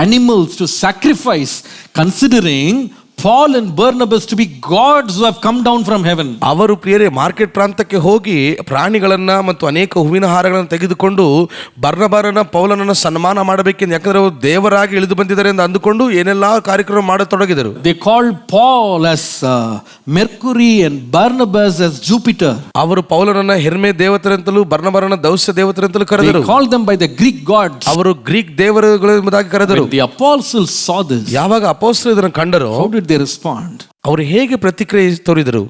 animals to sacrifice, considering Paul and Barnabas to be gods who have come down from heaven. ಅವರು ಪ್ರಿಯರೇ market ಪ್ರಾಂತಕ್ಕೆ ಹೋಗಿ ಪ್ರಾಣಿಗಳನ್ನ ಮತ್ತು ಅನೇಕ ಹೂವಿನ ಹಾರಗಳನ್ನು ತೆಗೆದುಕೊಂಡು ಬರ್ನಬರನ ಪೌಲನನ್ನ ಸನ್ಮಾನ ಮಾಡಬೇಕೆಂದು, ಯಾಕಂದ್ರೆ ಅವರು ದೇವರಾಗಿ ಇಳಿದು ಬಂದಿದ್ದಾರೆ ಎಂದು ಅಂದುಕೊಂಡು ಏನೆಲ್ಲಾ ಕಾರ್ಯಕ್ರಮ ಮಾಡತೊಡಗಿದರು. They called Paul as Mercury and Barnabas as Jupiter. ಅವರು ಪೌಲನನ್ನ ಹೆರ್ಮೆ ದೇವತೆಂತಲೂ ಬರ್ನಬರನ ದೌಸ್ಯ ದೇವತೆಂತಲೂ They ಕರೆದರು. called them by the Greek gods. ಅವರು ಗ್ರೀಕ್ ದೇವರುಗಳು ಎಂಬುದಾಗಿ ಕರೆದರು. When the apostles saw this, ಯಾವಾಗ ಅಪೊಸ್ತಲರು ಇದನ್ನು ಕಂಡರು, how did they respond? ಅವರು ಹೇಗೆ ಪ್ರತಿಕ್ರಿಯೆ ತೋರಿದರು?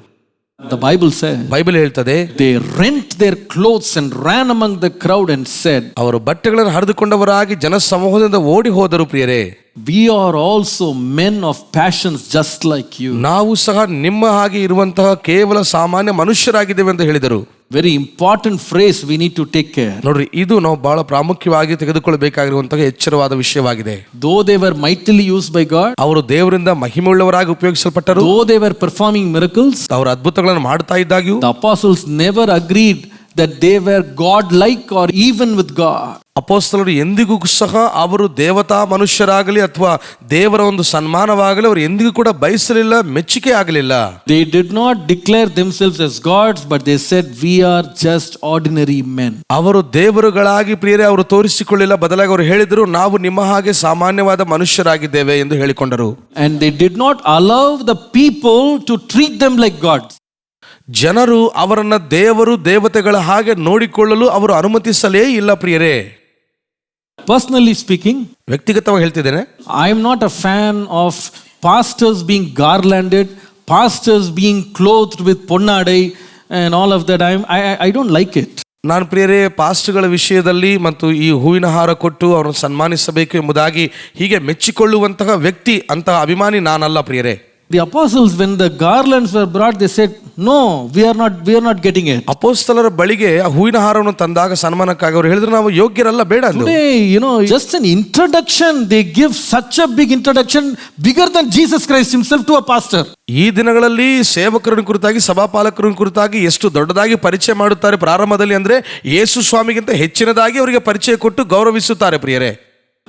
The Bible says ಬೈಬಲ್ ಹೇಳ್ತದೆ, they rent their clothes and ran among the crowd and said, ಅವರು ಬಟ್ಟೆಗಳನ್ನು ಹರಿದುಕೊಂಡವರಾಗಿ ಜನ ಸಮೂಹದಿಂದ ಓಡಿ ಹೋದರು. ಪ್ರಿಯರೇ, we are also men of passions just like you. ನಾವು ಸಹ ನಿಮ್ಮ ಹಾಗೆ ಇರುವಂತಹ ಕೇವಲ ಸಾಮಾನ್ಯ ಮನುಷ್ಯರಾಗಿದ್ದೇವೆ ಅಂತ ಹೇಳಿದರು. Very important phrase, we need to take care. ನೋಡ್ರಿ, ಇದು ನಾವು ಬಹಳ ಪ್ರಾಮುಖ್ಯವಾಗಿ ತೆಗೆದುಕೊಳ್ಳಬೇಕಾಗಿರುವಂತಹ ಎಚ್ಚರವಾದ ವಿಷಯವಾಗಿದೆ. Though they were mightily used by God, ಅವರು ದೇವರಿಂದ ಮಹಿಮೆಯುಳ್ಳವರಾಗಿ ಉಪಯೋಗಿಸಲ್ಪಟ್ಟರು. though they were performing miracles, ಅವರು ಅದ್ಭುತಗಳನ್ನು ಮಾಡ್ತಾ ಇದ್ದಾಗ್ಯೂ the apostles never agreed that they were God-like or even with God. ಅಪೊಸ್ತಲರು ಎಂದಿಗೂ ಸಹ ಅವರು ದೇವತಾ ಮನುಷ್ಯರಾಗಲಿ ಅಥವಾ ದೇವರ ಒಂದು ಸನ್ಮಾನವಾಗಲಿ ಅವರು ಎಂದಿಗೂ ಕೂಡ ಬಯಸಲಿಲ್ಲ, ಮೆಚ್ಚುಗೆ ಆಗಲಿಲ್ಲ. They did not declare themselves as gods, but they said, we are just ordinary men. ಅವರು ದೇವರುಗಳಾಗಿ ಪ್ರಿಯರೇ ಅವರು ತೋರಿಸಿಕೊಳ್ಳಿಲ್ಲ, ಬದಲಾಗಿ ಅವರು ಹೇಳಿದರು, ನಾವು ನಿಮ್ಮ ಹಾಗೆ ಸಾಮಾನ್ಯವಾದ ಮನುಷ್ಯರಾಗಿದ್ದೇವೆ ಎಂದು ಹೇಳಿಕೊಂಡರು. And they did not allow the people to treat them like gods. ಜನರು ಅವರನ್ನ ದೇವರು ದೇವತೆಗಳ ಹಾಗೆ ನೋಡಿಕೊಳ್ಳಲು ಅವರು ಅನುಮತಿಸಲೇ ಇಲ್ಲ. ಪ್ರಿಯರೇ, Personally speaking, ವ್ಯಕ್ತಿಗತವಾಗಿ ಹೇಳ್ತಿದ್ದೇನೆ, I am not a fan of pastors being garlanded, pastors being clothed with ponnadai and all of that. I don't like it. ನಾನು ಪ್ರಿಯರೇ ಪಾಸ್ಟ್ಗಳ ವಿಷಯದಲ್ಲಿ ಮತ್ತು ಈ ಹೂವಿನ ಹಾರ ಕೊಟ್ಟು ಅವರನ್ನು ಸನ್ಮಾನಿಸಬೇಕು ಎಂಬುದಾಗಿ ಹೀಗೆ ಮೆಚ್ಚಿಕೊಳ್ಳುವಂತಹ ವ್ಯಕ್ತಿ, ಅಂತಹ ಅಭಿಮಾನಿ ನಾನಲ್ಲ. ಪ್ರಿಯರೇ, The apostles, when the garlands were brought, they said, no, we are not getting it. ಅಪೊಸ್ತಲರ ಬಳಿಗೆ ಆ ಹೂವಿನ ಹಾರವನ್ನು ತಂದಾಗ ಸನ್ಮಾನಕ್ಕಾಗಿ ಅವರು ಹೇಳಿದ್ರು, ನಾವು ಯೋಗ್ಯರಲ್ಲ, ಬೇಡ ಅಂದ್ರು. Today, just an introduction, they give such a big introduction, bigger than Jesus Christ himself to a pastor. ಈ ದಿನಗಳಲ್ಲಿ ಸೇವಕರನ್ನು ಕುರಿತಾಗಿ, ಸಭಾಪಾಲಕರನ್ನು ಕುರಿತಾಗಿ ಎಷ್ಟು ದೊಡ್ಡದಾಗಿ ಪರಿಚಯ ಮಾಡುತ್ತಾರೆ ಪ್ರಾರಂಭದಲ್ಲಿ, ಅಂದ್ರೆ ಯೇಸು ಸ್ವಾಮಿಗಿಂತ ಹೆಚ್ಚಿನದಾಗಿ ಅವರಿಗೆ ಪರಿಚಯ ಕೊಟ್ಟು ಗೌರವಿಸುತ್ತಾರೆ. ಪ್ರಿಯರೇ,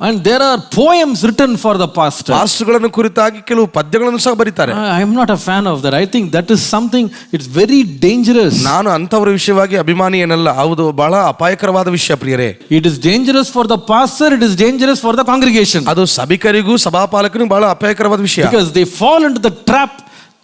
And there are poems written for the pastor. ಪಾಸ್ಟರ್ಗಳನ್ನು ಕುರಿತಾಗಿ ಕೆಲವು ಪದ್ಯಗಳನ್ನು ಸಹ ಬರೀತಾರೆ. I am not a fan of that. I think that is something, it's very dangerous. ನಾನು ಅಂತವರ ವಿಷಯವಾಗಿ ಅಭಿಮಾನಿ ಏನಲ್ಲ, ಹೌದು, ಬಹಳ ಅಪಾಯಕರವಾದ ವಿಷಯ. ಪ್ರಿಯರೇ, It is dangerous for the pastor, it is dangerous for the congregation. ಅದು ಸಭಿಕರಿಗೂ ಸಭಾಪಾಲಕರಿಗೂ ಬಹಳ ಅಪಾಯಕರವಾದ ವಿಷಯ. Because they fall into the trap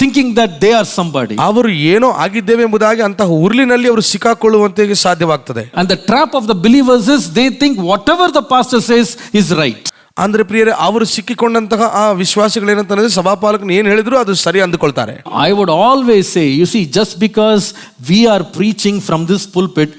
thinking that they are somebody. ಅವರು ಏನೋ ಆಗಿದ್ದೇವೆ ಎಂಬುದಾಗಿ ಅಂತಹ ಉರ್ಲಿನಲ್ಲಿ ಅವರು ಸಿಕ್ಕಾಕೊಳ್ಳುವಂತೆ ಸಾಧ್ಯವಾಗ್ತದೆ. And the trap of the believers is they think whatever the pastor says is right. ಅಂದ್ರೆ ಪ್ರಿಯರೇ, ಅವರು ಸಿಕ್ಕಿಕೊಂಡಂತಹ ಆ ವಿಶ್ವಾಸಿಗಳು ಏನಂತಂದ್ರೆ ಸಭಾಪಾಲಕನು ಏನು ಹೇಳಿದ್ರು ಅದು ಸರಿ ಅಂದುಕೊಳ್ತಾರೆ. I would always say, you see, just because we are preaching from this pulpit,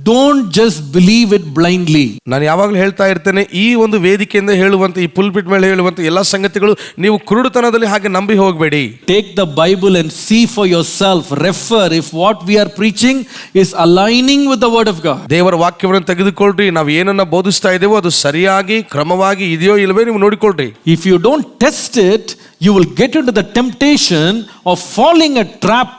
don't just believe it blindly. ನಾನು ಯಾವಾಗಲೂ ಹೇಳ್ತಾ ಇರ್ತೇನೆ, ಈ ಒಂದು ವೇದಿಕೆಯಿಂದ ಹೇಳುವಂತ, ಈ ಪುಲ್ಪಿಟ್ ಮೇಲೆ ಹೇಳುವಂತ ಎಲ್ಲ ಸಂಗತಿಗಳು ನೀವು ಕುರುಡುತನದಲ್ಲಿ ಹಾಗೆ ನಂಬಿ ಹೋಗಬೇಡಿ. Take the Bible and see for yourself, refer if what we are preaching is aligning with the word of God. ದೇವರ ವಾಕ್ಯವನ್ನು ತೆಗೆದುಕೊಳ್ಳ್ರಿ, ನಾವು ಏನನ್ನ ಬೋಧಿಸ್ತಾ ಇದ್ದೇವೋ ಅದು ಸರಿಯಾಗಿ ಕ್ರಮವಾಗಿ ಇದೆಯೋ ಇಲ್ಲವೇ ನೀವು ನೋಡಿಕೊಳ್ಳ್ರಿ. If you don't test it, you will get into the temptation of falling a trap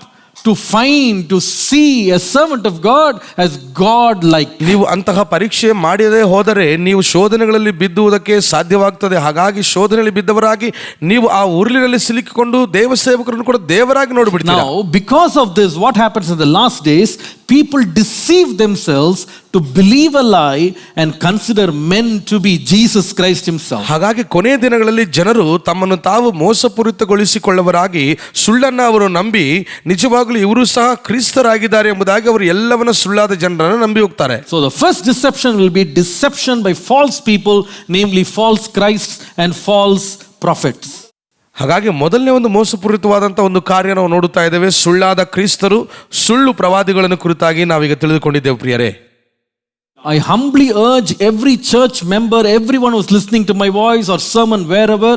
to find, to see a servant of God as God-like. ನೀವು ಅಂತಹ ಪರೀಕ್ಷೆ ಮಾಡದೇ ಹೋದರೆ ನೀವು ಶೋಧನೆಗಳಲ್ಲಿ ಬಿದ್ದುವುದಕ್ಕೆ ಸಾಧ್ಯವಾಗ್ತದೆ. ಹಾಗಾಗಿ ಶೋಧನೆಯಲ್ಲಿ ಬಿದ್ದವರಾಗಿ ನೀವು ಆ ಉರುಳಿನಲ್ಲಿ ಸಿಲುಕಿಕೊಂಡು ದೇವ ಸೇವಕರನ್ನು ಕೂಡ ದೇವರಾಗಿ ನೋಡಿಬಿಡ್ತೀರಾ. Now, because of this, what happens in the last days? People deceive themselves to believe a lie and consider men to be Jesus Christ himself. ಹಾಗಾಗಿ ಕೊನೆಯ ದಿನಗಳಲ್ಲಿ ಜನರು ತಮ್ಮನ್ನು ತಾವು ಮೋಸಪೂರಿತಗೊಳಿಸಿಕೊಳ್ಳುವರಾಗಿ ಸುಳ್ಳನ್ನ ಅವರು ನಂಬಿ ನಿಜವಾಗ್ಲೂ ಇವರು ಸಹ ಕ್ರಿಸ್ತರಾಗಿದ್ದಾರೆ ಎಂಬುದಾಗಿ ಅವರು ಎಲ್ಲವನ್ನ ಸುಳ್ಳಾದ ಜನರನ್ನು ನಂಬಿ ಹೋಗ್ತಾರೆ. So the first deception will be deception by false people, namely false Christs and false prophets. ಹಾಗಾಗಿ ಮೊದಲನೇ ಒಂದು ಮೋಸಪೂರಿತವಾದಂಥ ಒಂದು ಕಾರ್ಯ ನಾವು ನೋಡುತ್ತಾ ಇದ್ದೇವೆ, ಸುಳ್ಳಾದ ಕ್ರಿಸ್ತರು, ಸುಳ್ಳು ಪ್ರವಾದಿಗಳನ್ನು ಕುರಿತಾಗಿ ನಾವೀಗ ತಿಳಿದುಕೊಂಡಿದ್ದೇವೆ. ಪ್ರಿಯರೇ, I humbly urge every church member, everyone who's listening to my voice or sermon wherever,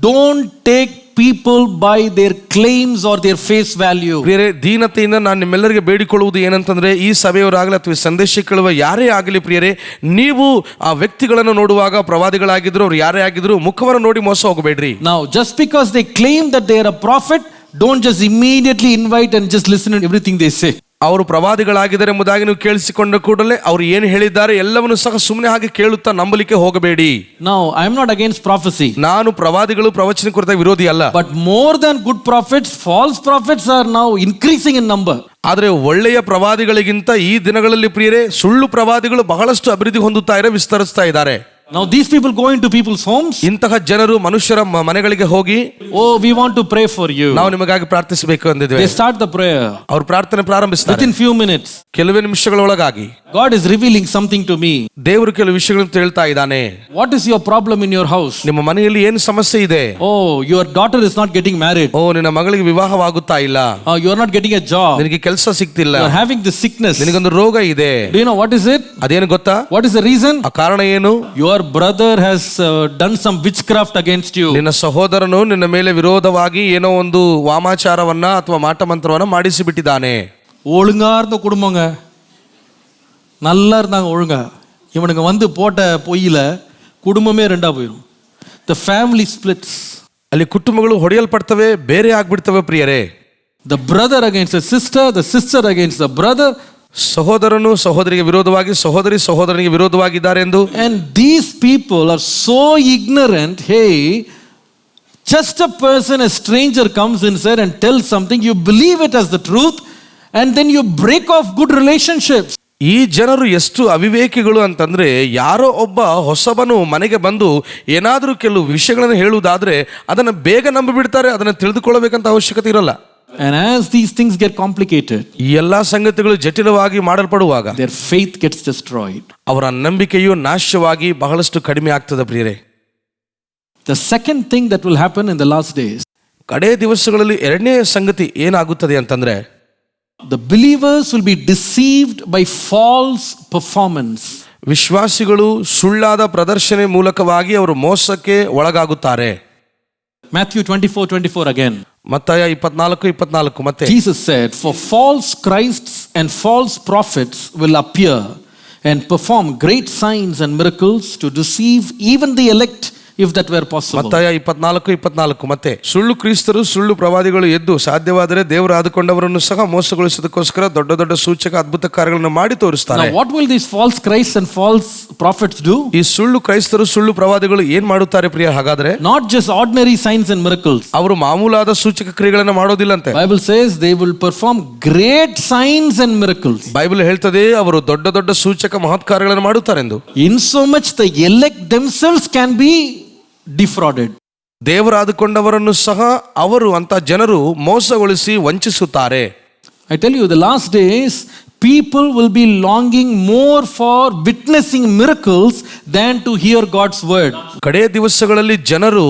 don't take people by their claims or their face value. ಪ್ರಿಯರೇ, ದೀನತೆಯಿಂದ ನಾನು ನಿಮ್ಮೆಲ್ಲರಿಗೆ ಬೇಡಿಕೊಳ್ಳುವುದು ಏನಂತಂದ್ರೆ, ಈ ಸಭೆಯವರಾಗಲಿ ಅಥವಾ ಸಂದೇಶ ಕೇಳುವ ಯಾರೇ ಆಗಲಿ ಪ್ರಿಯರೇ, ನೀವು ಆ ವ್ಯಕ್ತಿಗಳನ್ನು ನೋಡುವಾಗ ಪ್ರವಾದಿಗಳಾಗಿದ್ರು ಅವ್ರು ಯಾರೇ ಆಗಿದ್ರು ಮುಖವನ್ನು ನೋಡಿ ಮೋಸ ಹೋಗಬೇಡ್ರಿ. Now, just because they claim that they are a prophet, don't just immediately invite and just listen to everything they say. ಅವರು ಪ್ರವಾದಿಗಳಾಗಿದ್ದಾರೆ ಎಂಬುದಾಗಿ ನೀವು ಕೇಳಿಸಿಕೊಂಡ ಕೂಡಲೇ ಅವರು ಏನು ಹೇಳಿದ್ದಾರೆ ಎಲ್ಲವನ್ನು ಸಹ ಸುಮ್ಮನೆ ಹಾಗೆ ಕೇಳುತ್ತಾ ನಂಬಲಿಕ್ಕೆ ಹೋಗಬೇಡಿ. Now, I am not against prophecy. ನಾನು ಪ್ರವಾದಿಗಳು ಪ್ರವಚನ ಕುರಿತ ವಿರೋಧಿ ಅಲ್ಲ. But more than good prophets, false prophets are now increasing in number. ಆದರೆ ಒಳ್ಳೆಯ ಪ್ರವಾದಿಗಳಿಗಿಂತ ಈ ದಿನಗಳಲ್ಲಿ ಪ್ರಿಯರೇ ಸುಳ್ಳು ಪ್ರವಾದಿಗಳು ಬಹಳಷ್ಟು ಅಭಿವೃದ್ಧಿ ಹೊಂದುತ್ತಾ ವಿಸ್ತರಿಸ್ತಾ ಇದ್ದಾರೆ. Now these people go into people's homes. ಇಂತಹ ಜನರು ಮನುಷ್ಯರ ಮನೆಗಳಿಗೆ ಹೋಗಿ, oh, we want to pray for you. ನಾವು ನಿಮಗಾಗಿ ಪ್ರಾರ್ಥಿಸಬೇಕು ಅಂದಿದ್ದೇವೆ. They start the prayer. ಅವರು ಪ್ರಾರ್ಥನೆ ಪ್ರಾರಂಭಿಸ್ತಾರೆ. Within few minutes, ಕೆಲವೇ ನಿಮಿಷಗಳೊಳಗಾಗಿ God is revealing something to me. ದೇವರು ಕೆಲವು ವಿಷಯಗಳನ್ನು ಹೇಳ್ತಾ ಇದ್ದಾನೆ. What is your problem in your house? ನಿಮ್ಮ ಮನೆಯಲ್ಲಿ ಏನು ಸಮಸ್ಯೆ ಇದೆ? Oh, your daughter is not getting married. ಓ, ನಿನ್ನ ಮಗಳಿಗೆ ವಿವಾಹವಾಗುತ್ತಾ ಇಲ್ಲ. Oh, you are not getting a job. ನಿನಗೆ ಕೆಲಸ ಸಿಗ್ತಿಲ್ಲ. You are having this sickness. ನಿನಗೊಂದು ರೋಗ ಇದೆ. Do you know what is it? ಅದೇನು ಗೊತ್ತಾ? What is the reason? ಆ ಕಾರಣ ಏನು? Your brother has done some witchcraft against you. ನಿನ್ನ ಸಹೋದರನು ನಿನ್ನ ಮೇಲೆ ವಿರೋಧವಾಗಿ ಏನೋ ಒಂದು ವಾಮಾಚಾರವನ್ನ ಅಥವಾ ಮಾಟಮಂತ್ರವನ್ನ ಮಾಡಿಸಿ ಬಿಟ್ಟಿದ್ದಾನೆ. ஒழுங்கா இருந்த குடும்பங்க, நல்லா இருந்தாங்க ஒழுங்கா, இவனுங்க வந்து போட்ட பொய்யில குடும்பமே ரெண்டா போயிடும். The family splits. ಅಲ್ಲಿ ಕುಟುಂಬಗಳು ಹೊಡೆಯಲ್ಪಡ್ತವೆ, ಬೇರೆ ಆಗ್ಬಿಡ್ತವೆ ಪ್ರಿಯರೇ. The brother against the sister against the brother. ಸಹೋದರನು ಸಹೋದರಿಗೆ ವಿರೋಧವಾಗಿ, ಸಹೋದರಿ ಸಹೋದರನಿಗೆ ವಿರೋಧವಾಗಿದ್ದಾರೆ ಎಂದು. And these people are so ignorant. Hey, just a person, a stranger comes inside and tells something, you believe it as the truth, and then you break off good relationships. ಈ ಜನರು ಎಷ್ಟು ಅವಿವೇಕಿಗಳು ಅಂತಂದ್ರೆ, ಯಾರೋ ಒಬ್ಬ ಹೊಸಬನು ಮನೆಗೆ ಬಂದು ಏನಾದರೂ ಕೆಲವು ವಿಷಯಗಳನ್ನು ಹೇಳುವುದಾದ್ರೆ ಅದನ್ನು ಬೇಗ ನಂಬಿಬಿಡ್ತಾರೆ, ಅದನ್ನು ತಿಳಿದುಕೊಳ್ಳಬೇಕಂತ ಅವಶ್ಯಕತೆ ಇರಲ್ಲ. And as these things get complicated, ಈ ಎಲ್ಲಾ ಸಂಗತಿಗಳು ಜಟಿಲವಾಗಿ ಮಾಡಲ್ಪಡುವಾಗ their faith gets destroyed. ಅವರ ನಂಬಿಕೆಯು ನಾಶವಾಗಿ ಬಹಳಷ್ಟು ಕಡಿಮೆ ಆಗ್ತದೆ ಪ್ರಿಯರೇ. The second thing that will happen in the last days, ಕಡೆ ದಿವಸಗಳಲ್ಲಿ ಎರಡನೇ ಸಂಗತಿ ಏನಾಗುತ್ತದೆ ಅಂತಂದ್ರೆ, the believers will be deceived by false performance. ವಿಶ್ವಾಸಿಗಳು ಸುಳ್ಳಾದ ಪ್ರದರ್ಶನ ಮೂಲಕವಾಗಿ ಅವರು ಮೋಸಕ್ಕೆ ಒಳಗಾಗುತ್ತಾರೆ. Matthew 24:24 again. ಮತ್ತಾಯ 24:24 ಮತ್ತೆ Jesus said, for false Christs and false prophets will appear and perform great signs and miracles to deceive even the elect, if that were possible. ಮತ್ತಾಯ 24:24 ಮತ್ತೆ ಸುಳ್ಳು ಕ್ರಿಸ್ತರು ಸುಳ್ಳು ಪ್ರವಾದಿಗಳು ಎದ್ದು ಸಾಧ್ಯವಾದರೆ ದೇವರು ಆದುಕೊಂಡವರನ್ನು ಸಹ ಮೋಸಗೊಳಿಸೋದಕ್ಕೋಸ್ಕರ ದೊಡ್ಡ ದೊಡ್ಡ ಸೂಚಕ ಅದ್ಭುತ ಕಾರ್ಯಗಳನ್ನು ಮಾಡಿ ತೋರಿಸ್ತಾರೆ. Now what will these false Christs and false prophets do? ಈ ಸುಳ್ಳು ಕ್ರೈಸ್ತರು ಸುಳ್ಳು ಪ್ರವಾದಿಗಳು ಏನ್ ಮಾಡುತ್ತಾರೆ ಪ್ರಿಯ? ಹಾಗಾದ್ರೆ Not just ordinary signs and miracles. ಅವರು ಮಾಮೂಲಾದ ಸೂಚಕ ಕ್ರಿಯೆಗಳನ್ನು ಮಾಡೋದಿಲ್ಲಂತೆ. Bible says they will perform great signs and miracles. Bible ಹೇಳ್ತದೆ ಅವರು ದೊಡ್ಡ ದೊಡ್ಡ ಸೂಚಕ ಮಹತ್ ಕಾರ್ಯಗಳನ್ನು ಮಾಡುತ್ತಾರೆಂದು. In so much the elect themselves can be defrauded. ದೇವರಾದುಕೊಂಡವರನ್ನು ಸಹ ಅವರು ಅಂತ ಜನರು ಮೋಸಗೊಳಿಸಿ ವಂಚಿಸುತ್ತಾರೆ. I tell you, the last days people will be longing more for witnessing miracles than to hear God's word. ಕಡೆ ದಿವಸಗಳಲ್ಲಿ ಜನರು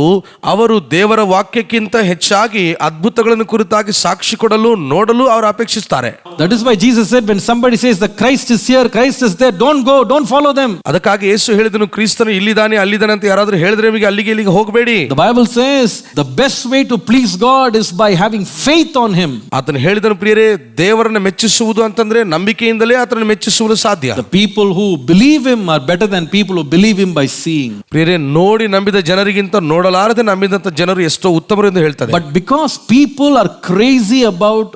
ಅವರು ದೇವರ ವಾಕ್ಯಕ್ಕಿಂತ ಹೆಚ್ಚಾಗಿ ಅದ್ಭುತಗಳನ್ನು ಕುರಿತಾಗಿ ಸಾಕ್ಷಿ ಕೊಡಲು ನೋಡಲು ಅವರು ಅಪೇಕ್ಷಿಸುತ್ತಾರೆ. That is why Jesus said, when somebody says the Christ is here, Christ is there, don't go, don't follow them. ಅದಕ್ಕಾಗಿ ಯೇಸು ಹೇಳಿದನು, ಕ್ರಿಸ್ತನು ಇಲ್ಲಿದ್ದಾನೆ ಅಲ್ಲಿದ್ದಾನೆ ಅಂತ ಯಾರಾದರೂ ಹೇಳಿದ್ರೆ ನಿಮಗೆ ಅಲ್ಲಿಗೆ ಇಲ್ಲಿಗೆ ಹೋಗಬೇಡಿ. The Bible says the best way to please God is by having faith on him. ಆತನು ಹೇಳಿದನು ಪ್ರಿಯರೇ, ದೇವರನ್ನು ಮೆಚ್ಚಿಸುವುದು ಅಂತಂದ್ರೆ ನಂಬಿಕೆಯಿಂದಲೇ ಆತನನ್ನು ಮೆಚ್ಚಿಸುವುದು ಸಾಧ್ಯ. The people who believe him are better than people who believe him by seeing. ಪ್ರಿಯರೇ, ನೋಡಿ ನಂಬಿದ ಜನರಿಗಿಂತ ನೋಡಲಾರದೆ ನಂಬಿದಂತ ಜನರು ಎಷ್ಟೋ ಉತ್ತಮರು ಎಂದು ಹೇಳ್ತಾರೆ. But because people are crazy about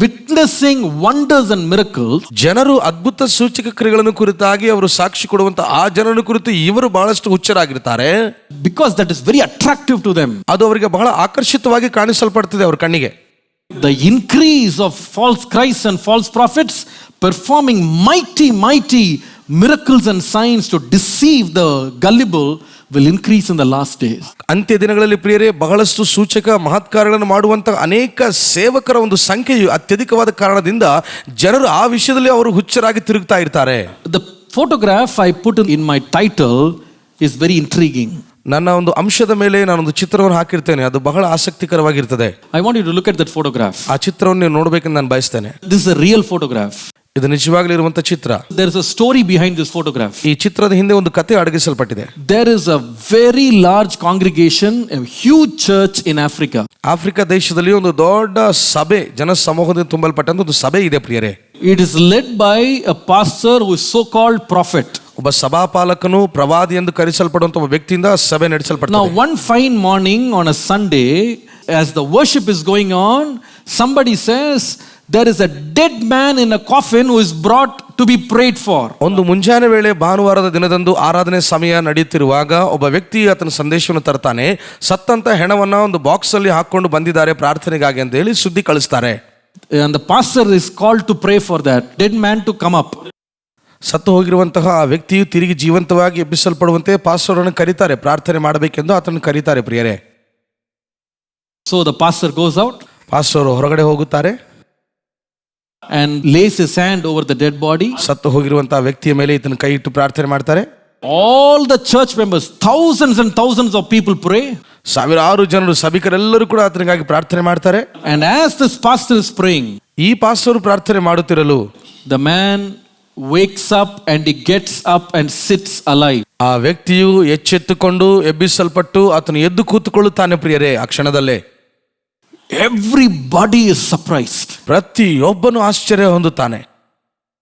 witnessing wonders and miracles, ಜನರು ಅದ್ಭುತ ಸೂಚಕ ಕ್ರಿಯೆಗಳನ್ನು ಕುರಿತಾಗಿ ಅವರು ಸಾಕ್ಷಿ ಕೊಡುವಂತ ಆ ಜನರನ್ನು ಕುರಿತು ಇವರು ಬಹಳಷ್ಟು ಹುಚ್ಚರಾಗಿರ್ತಾರೆ. because that is very attractive to them, ಅದು ಅವರಿಗೆ ಬಹಳ ಆಕರ್ಷಿತವಾಗಿ ಕಾಣಿಸಲ್ಪಡ್ತದೆ ಅವರ ಕಣ್ಣಿಗೆ. the increase of false Christs and false prophets performing mighty miracles and signs to deceive the gullible will increase in the last days. ಅಂತ್ಯ ದಿನಗಳಲ್ಲಿ ಪ್ರಿಯರೇ, ಬಹಳಷ್ಟು ಸೂಚಕ ಮಹತ್ಕಾರ್ಯಗಳನ್ನು ಮಾಡುವಂತ ಅನೇಕ ಸೇವಕರ ಒಂದು ಸಂಖ್ಯೆಯು ಅತ್ಯಧಿಕವಾದ ಕಾರಣದಿಂದ ಜನರು ಆ ವಿಷಯದಲ್ಲಿ ಅವರು ಹುಚ್ಚರಾಗಿ ತಿರುಗ್ತಾ ಇರ್ತಾರೆ. The photograph I put in my title is very intriguing. ನನ್ನ ಒಂದು ಅಂಶದ ಮೇಲೆ ನಾನೊಂದು ಚಿತ್ರವನ್ನು ಹಾಕಿರ್ತೇನೆ, ಅದು ಬಹಳ ಆಸಕ್ತಿಕರವಾಗಿರ್ತದೆ. I want you to look at that photograph. ಆ ಚಿತ್ರವನ್ನು ನೀವು ನೋಡಬೇಕೆಂದು ನಾನು ಬಯಸ್ತೇನೆ. This is a real photograph. ಇದು ನಿಜವಾಗ್ಲೂ ಇರುವಂತ ಚಿತ್ರ. There is a story behind this photograph. ಈ ಚಿತ್ರದ ಹಿಂದೆ ಒಂದು ಕಥೆ ಅಡಗಿಸಲ್ಪಟ್ಟಿದೆ. There is a very large congregation, a huge church in Africa. Africa ದೇಶದಲ್ಲಿ ಒಂದು ದೊಡ್ಡ ಸಭೆ, ಜನ ಸಮೂಹದಿಂದ ತುಂಬಲ್ಪಟ್ಟಂತ ಒಂದು ಸಭೆ ಇದೆ ಪ್ರಿಯರೇ. It is led by a pastor who is so-called prophet. ಒಬ್ಬ ಸಭಾಪಾಲಕನು ಪ್ರವಾದಿ ಎಂದು ಕರೆಸಲ್ಪಡುವಂತ ಒಬ್ಬ ವ್ಯಕ್ತಿಯಿಂದ ಸಭೆ ನಡೆಸಲ್ಪಡುತ್ತದೆ. Now one fine morning on a Sunday, as the worship is going on, somebody says, there is a dead man in a coffin who is brought to be prayed for. ಒಂದು ಮುಂಜಾನೆ ವೇಳೆ ಭಾನುವಾರದ ದಿನದಂದು ಆರಾಧನೆ ಸಮಯ ನಡೆಯುತ್ತಿರುವಾಗ ಒಬ್ಬ ವ್ಯಕ್ತಿ ಆತನ ಸಂದೇಶವನ್ನು ತರ್ತಾನೆ. ಸತ್ತಂತ ಹೆಣವನ್ನ ಒಂದು ಬಾಕ್ಸ್ ಅಲ್ಲಿ ಹಾಕೊಂಡು ಬಂದಿದ್ದಾರೆ ಪ್ರಾರ್ಥನೆಗಾಗಿ ಅಂತ ಹೇಳಿ ಸುದ್ದಿ ಕಳಿಸ್ತಾರೆ. And the pastor is called to pray for that dead man to come up. ಸತ್ತು ಹೋಗಿರುವಂತಹ ಆ ವ್ಯಕ್ತಿಯು ತಿರುಗಿ ಜೀವಂತವಾಗಿ ಎಬ್ಬಿಸಲ್ಪಡುವಂತೆ ಪಾಸ್ಟರನ್ನು ಕರೀತಾರೆ, ಪ್ರಾರ್ಥನೆ ಮಾಡಬೇಕೆಂದು ಆತನನ್ನು ಕರೀತಾರೆ ಪ್ರಿಯರೇ. So the pastor goes out, pastor ಹೊರಗಡೆ ಹೋಗುತ್ತಾರೆ and lays his hand over the dead body. ಸತ್ತು ಹೋಗಿರುವಂತಹ ವ್ಯಕ್ತಿಯ ಮೇಲೆ ಈತನ ಕೈ ಇಟ್ಟು ಪ್ರಾರ್ಥನೆ ಮಾಡ್ತಾರೆ. All the church members, thousands and thousands of people pray. ಸಾವಿರಾರು ಜನರು ಸಭಿಕರೆಲ್ಲರೂ ಕೂಡ ಆತನಿಗಾಗಿ ಪ್ರಾರ್ಥನೆ ಮಾಡ್ತಾರೆ. And as this pastor is praying, ಈ ಪಾಸ್ಟರ್ ಪ್ರಾರ್ಥನೆ ಮಾಡುತ್ತಿರಲು the man wakes up and he gets up and sits alive. ಆ ವ್ಯಕ್ತಿಯು ಎಚ್ಚೆತ್ತುಕೊಂಡು ಎಬ್ಬಿಸಲ್ಪಟ್ಟು ಆತನು ಎದ್ದು ಕೂತುಕೊಳ್ಳುತ್ತಾನೆ ಪ್ರಿಯರೇ. ಆ ಕ್ಷಣದಲ್ಲೇ Everybody is surprised. ಪ್ರತಿಯೊಬ್ಬನು ಆಶ್ಚರ್ಯ ಹೊಂದುತ್ತಾನೆ.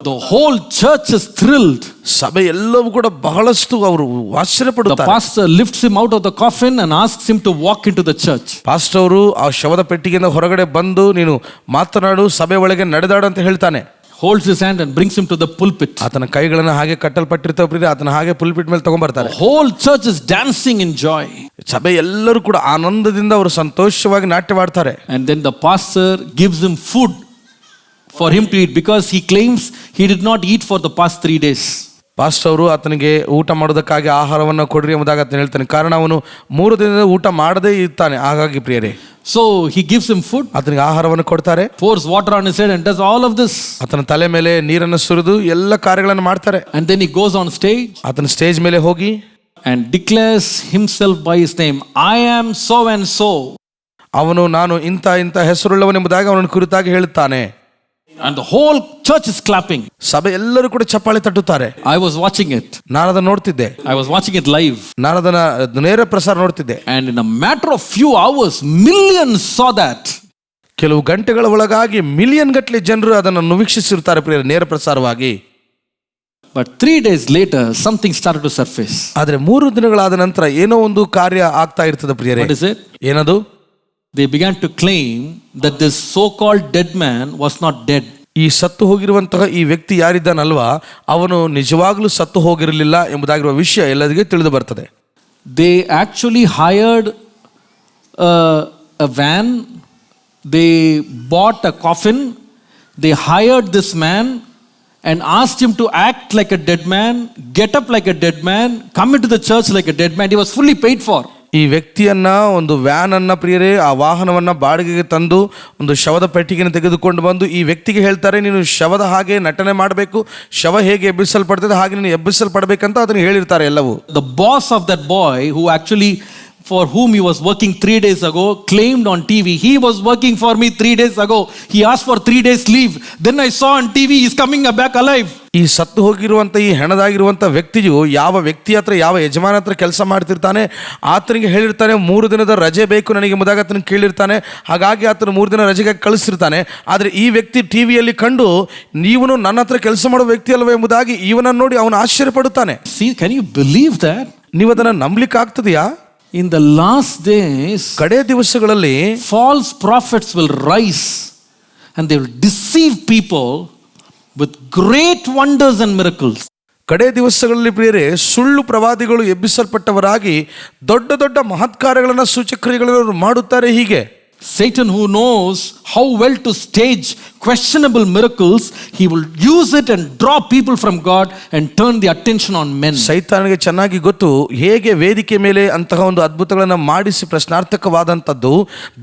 The whole church is thrilled. ಸಭೆ ಎಲ್ಲವೂ ಕೂಡ ಬಹಳಷ್ಟು ಅವರು ಆಶ್ಚರ್ಯ The ಪಡುತ್ತಾರೆ. pastor lifts him out of the coffin and asks him to walk into the church. Pastor ಅವರು ಆ ಶವದ ಪೆಟ್ಟಿಗೆಯಿಂದ ಹೊರಗಡೆ ಬಂದು ನೀನು ಮಾತನಾಡು, ಸಭೆ ಒಳಗೆ ನಡೆದಾಡು ಅಂತ ಹೇಳ್ತಾನೆ. Holds his hand and brings him to the pulpit. ಆತನ ಕೈಗಳನ್ನು ಹಾಗೆ ಕಟ್ಟಲ್ಪಟ್ಟಿರ್ತಾವೆ, ಆತನ ಹಾಗೆ ಪುಲ್ಪಿಟ್ ಮೇಲೆ ತಗೊಂಡ್ಬರ್ತಾರೆ. The whole church is dancing in joy. ಸಭೆ ಎಲ್ಲರೂ ಕೂಡ ಆನಂದದಿಂದ ಅವರು ಸಂತೋಷವಾಗಿ ನಾಟ್ಯವಾಡ್ತಾರೆ. And then the pastor gives him food for him to eat because he claims he did not eat for the past 3 days. Pastor ಅವರು ಆತನಿಗೆ ಊಟ ಮಾಡೋದಕ್ಕಾಗಿ ಆಹಾರವನ್ನು ಕೊಡ್ರಿ ಎಂಬುದಾಗಿ ಆತನು ಹೇಳ್ತಾನೆ. ಕಾರಣ ಅವನು 3 ದಿನದ ಊಟ ಮಾಡದೇ ಇರ್ತಾನೆ. ಹಾಗಾಗಿ ಪ್ರಿಯರೇ, So he gives him food, ಆತನಿಗೆ ಆಹಾರವನ್ನು ಕೊಡ್ತಾರೆ, pours water on his head and does all of this. ಆತನ ತಲೆ ಮೇಲೆ ನೀರನ್ನು ಸುರಿದು ಎಲ್ಲ ಕಾರ್ಯಗಳನ್ನು ಮಾಡ್ತಾರೆ. And then he goes on stage ಆತನ ಸ್ಟೇಜ್ ಮೇಲೆ ಹೋಗಿ and declares himself by his name. I am so and so. ಅವನು ನಾನು ಇಂಥ ಇಂಥ ಹೆಸರುಳ್ಳವನೆಂಬುದಾಗಿ ಅವನನ್ನು ಕುರಿತಾಗಿ ಹೇಳುತ್ತಾನೆ. And the whole church is clapping. ಸಭೆ ಎಲ್ಲರೂ ಕೂಡ ಚಪ್ಪಾಳೆ ತಟ್ಟುತ್ತಾರೆ. I was watching it. ನಾನು ಅದನ್ನು ನೋಡ್ತಿದ್ದೆ. I was watching it live. ನಾನು ಅದನ್ನ ನೇರ ಪ್ರಸಾರ ನೋಡ್ತಿದ್ದೆ. And in a matter of few hours, millions saw that. ಕೆಲವು ಗಂಟೆಗಳ ಒಳಗಾಗಿ ಮಿಲಿಯನ್ ಗಟ್ಟಲೆ ಜನರು ಅದನ್ನು ವೀಕ್ಷಿಸಿರ್ತಾರೆ ಪ್ರಿಯರೇ, ನೇರ ಪ್ರಸಾರವಾಗಿ. But 3 days later, something started to surface. ಆದ್ರೆ 3 ದಿನಗಳಾದ ನಂತರ ಏನೋ ಒಂದು ಕಾರ್ಯ ಆಗ್ತಾ ಇರ್ತದೆ ಪ್ರಿಯರೇ. What is it? ಏನದು? They began to claim that this so-called dead man was not dead. ಈ ಸತ್ತು ಹೋಗಿರುವಂತಹ ಈ ವ್ಯಕ್ತಿ ಯಾರಿದ್ದಾನಲ್ವಾ, ಅವನು ನಿಜವಾಗ್ಲೂ ಸತ್ತು ಹೋಗಿರಲಿಲ್ಲ ಎಂಬುದಾಗಿರುವ ವಿಷಯ ಎಲ್ಲರಿಗೆ ತಿಳಿದು ಬರ್ತದೆ. They actually hired a van. They bought a coffin. They hired this man and asked him to act like a dead man, get up like a dead man, come into the church like a dead man. He was fully paid for. ಈ ವ್ಯಕ್ತಿಯನ್ನ ಒಂದು van ಅನ್ನ ಪ್ರಿಯರೇ, ಆ ವಾಹನವನ್ನ ಬಾಡಿಗೆಗೆ ತಂದು ಒಂದು ಶವದ ಪೆಟ್ಟಿಗೆಯನ್ನು ತೆಗೆದುಕೊಂಡು ಬಂದು ಈ ವ್ಯಕ್ತಿಗೆ ಹೇಳ್ತಾರೆ, ನೀನು ಶವದ ಹಾಗೆ ನಟನೆ ಮಾಡಬೇಕು, ಶವ ಹೇಗೆ ಎಬ್ಬಿಸಲ್ಪಡ್ತದೆ ಹಾಗೆ ನೀನು ಎಬ್ಬಿಸಲ್ಪಡಬೇಕಂತ ಅದನ್ನು ಹೇಳಿರ್ತಾರೆ ಎಲ್ಲವೂ. The boss of that boy, who actually for whom he was working 3 days ago, claimed on TV, he was working for me 3 days ago. He asked for 3 days leave. Then I saw on TV he's coming back alive. ಈ ಸತ್ತು ಹೋಗಿರುವಂಥ ಈ ಹೆಣದಾಗಿರುವಂಥ ವ್ಯಕ್ತಿಯು ಯಾವ ವ್ಯಕ್ತಿ ಹತ್ರ, ಯಾವ ಯಜಮಾನ ಹತ್ರ ಕೆಲಸ ಮಾಡ್ತಿರ್ತಾನೆ, ಆತನಿಗೆ ಹೇಳಿರ್ತಾನೆ 3 ದಿನದ ರಜೆ ಬೇಕು ನನಗೆ ಎಂಬುದಾಗಿ ಆತನ ಕೇಳಿರ್ತಾನೆ. ಹಾಗಾಗಿ ಆತನು 3 ದಿನ ರಜೆಗೆ ಕಳಿಸಿರ್ತಾನೆ. ಆದರೆ ಈ ವ್ಯಕ್ತಿ ಟಿವಿಯಲ್ಲಿ ಕಂಡು, ನೀವನು ನನ್ನ ಹತ್ರ ಕೆಲಸ ಮಾಡೋ ವ್ಯಕ್ತಿ ಅಲ್ವೇ ಎಂಬುದಾಗಿ ಇವನನ್ನು ನೋಡಿ ಅವನು ಆಶ್ಚರ್ಯಪಡುತ್ತಾನೆ. See, can you believe that? ನೀವು ಅದನ್ನು ನಂಬಲಿಕ್ಕೆ ಆಗ್ತದೆಯಾ? In the last days, ಕಡೆ ದಿವಸಗಳಲ್ಲಿ false prophets will rise and they will deceive people with great wonders and miracles. ಕಡೆ ದಿವಸಗಳಲ್ಲಿ ಪ್ರಿಯರೇ, ಸುಳ್ಳು ಪ್ರವಾದಿಗಳು ಎಬ್ಬಿಸಲ್ಪಟ್ಟವರಾಗಿ ದೊಡ್ಡ ದೊಡ್ಡ ಮಹತ್ಕಾರ್ಯಗಳನ್ನು, ಸೂಚಕ್ರಿಯೆಗಳನ್ನು ಮಾಡುತ್ತಾರೆ. ಹೀಗೆ Satan, who knows how well to stage questionable miracles, he will use it and draw people from God and turn the attention on men. ಸೈತಾನನಿಗೆ ಚೆನ್ನಾಗಿ ಗೊತ್ತು ಹೇಗೆ ವೇದಿಕೆ ಮೇಲೆ ಅಂತಹ ಒಂದು ಅದ್ಭುತಗಳನ್ನು ಮಾಡಿಸಿ ಪ್ರಶ್ನಾರ್ಥಕವಾದಂಥದ್ದು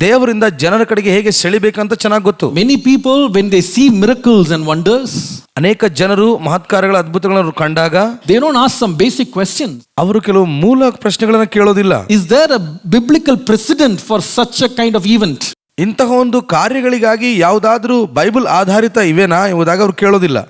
ದೇವರಿಂದ ಜನರ ಕಡೆಗೆ ಹೇಗೆ ಸೆಳಿಬೇಕಂತ ಚೆನ್ನಾಗಿ ಗೊತ್ತು. Many people, when they see miracles and wonders, ಅನೇಕ ಜನರು ಮಹತ್ಕಾರ್ಯಗಳ ಅದ್ಭುತಗಳನ್ನು ಕಂಡಾಗ they don't ask some basic questions. ಅವರು ಕೆಲವು ಮೂಲ ಪ್ರಶ್ನೆಗಳನ್ನು ಕೇಳೋದಿಲ್ಲ. Is there a biblical precedent for such a kind of event? ಇಂತಹ ಒಂದು ಕಾರ್ಯಗಳಿಗಾಗಿ ಯಾವುದಾದ್ರೂ ಬೈಬಲ್ ಆಧಾರಿತ ಇವೇನಾ ಎಂಬುದಾಗಿ ಅವರು ಕೇಳೋದಿಲ್ಲ.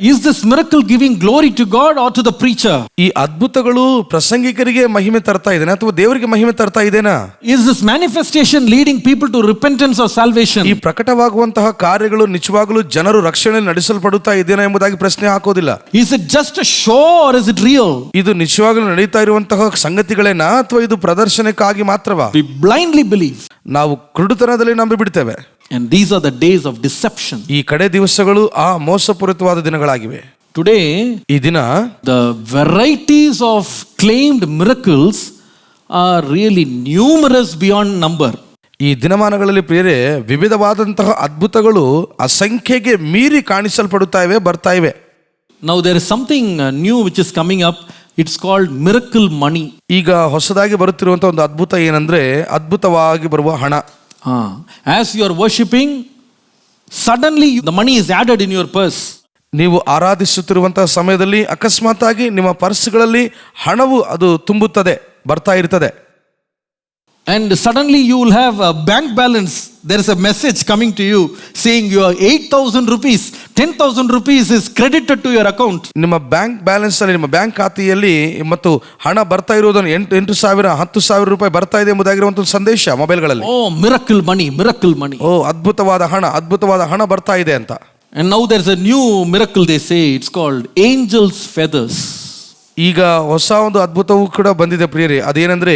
Is this miracle giving glory to God or to the preacher? ಈ ಅದ್ಭುತಗಳು ಪ್ರಸಂಗಿಕರಿಗೆ ಮಹಿಮೆ ತರ್ತಾ ಇದೇನಾ ಅಥವಾ ದೇವರಿಗೆ ಮಹಿಮೆ ತರ್ತಾ ಇದೇನಾ? Is this manifestation leading people to repentance or salvation? ಈ ಪ್ರಕಟವಾಗುವಂತಹ ಕಾರ್ಯಗಳು ನಿಜವಾಗಲೂ ಜನರು ರಕ್ಷಣೆ ನಡೆಸಲ್ಪಡುತ್ತಾ ಇದೇನಾ ಎಂಬುದಾಗಿ ಪ್ರಶ್ನೆ ಹಾಕೋದಿಲ್ಲ. Is it just a show or is it real? ಇದು ನಿಜವಾಗಲೂ ನಡೀತಾ ಇರುವಂತಹ ಸಂಗತಿಗಳೇನಾ ಅಥವಾ ಇದು ಪ್ರದರ್ಶನಕ್ಕಾಗಿ ಮಾತ್ರವಾ? We blindly believe. ನಾವು ಕುರುಡುತನದಲ್ಲಿ ನಂಬಿ ಬಿಡ್ತೇವೆ. And these are the days of deception. ಈ ಕಡೆ ದಿವಸಗಳು ಆ ಮೋಸಪೂರಿತವಾದ ದಿನಗಳಾಗಿವೆ. Today, ಈ ದಿನ the varieties of claimed miracles are really numerous beyond number. ಈ ದಿನಮಾನಗಳಲ್ಲಿ ಪ್ರಿಯರೇ, ವಿವಿಧವಾದಂತಹ ಅದ್ಭುತಗಳು ಅಸಂಖ್ಯೆಗೆ ಮೀರಿ ಕಾಣಿಸಲ್ಪಡುತ್ತಾ ಇವೆ, ಬರ್ತಾ ಇವೆ. Now there is something new which is coming up. It's called miracle money. ಈಗ ಹೊಸದಾಗಿ ಬರುತ್ತಿರುವಂತಹ ಒಂದು ಅದ್ಭುತ ಏನಂದ್ರೆ ಅದ್ಭುತವಾಗಿ ಬರುವ ಹಣ. As you are worshiping, suddenly the money is added in your purse. ನೀವು ಆರಾಧಿಸುತ್ತಿರುವಂತಹ ಸಮಯದಲ್ಲಿ ಅಕಸ್ಮಾತ್ತಾಗಿ ನಿಮ್ಮ ಪರ್ಸ್ಗಳಲ್ಲಿ ಹಣವು ಅದು ತುಂಬುತ್ತದೆ, ಬರ್ತಾ ಇರ್ತದೆ. And suddenly you will have a bank balance. There is a message coming to you saying your 8,000 rupees, 10,000 rupees is credited to your account. ನಿಮ್ಮ bank balance ಅಲ್ಲಿ, ನಿಮ್ಮ ಬ್ಯಾಂಕ್ ಖಾತೆಯಲ್ಲಿ ಮತ್ತು ಹಣ ಬರ್ತಾ ಇರುವುದನ್ನು 8,000 10,000 ರೂಪಾಯಿ ಬರ್ತಾ ಇದೆ ಎಂಬುದಾಗಿರುವಂತಹ ಸಂದೇಶ ಮೊಬೈಲ್ಗಳಲ್ಲಿ. Oh, miracle money, miracle money. ಓ, ಅದ್ಭುತವಾದ ಹಣ ಬರ್ತಾ ಇದೆ ಅಂತ. And now there is a new miracle they say. It's called angel's feathers. ಈಗ ಹೊಸ ಒಂದು ಅದ್ಭುತವೂ ಕೂಡ ಬಂದಿದೆ ಪ್ರಿಯರೇ. ಅದೇನೆಂದ್ರೆ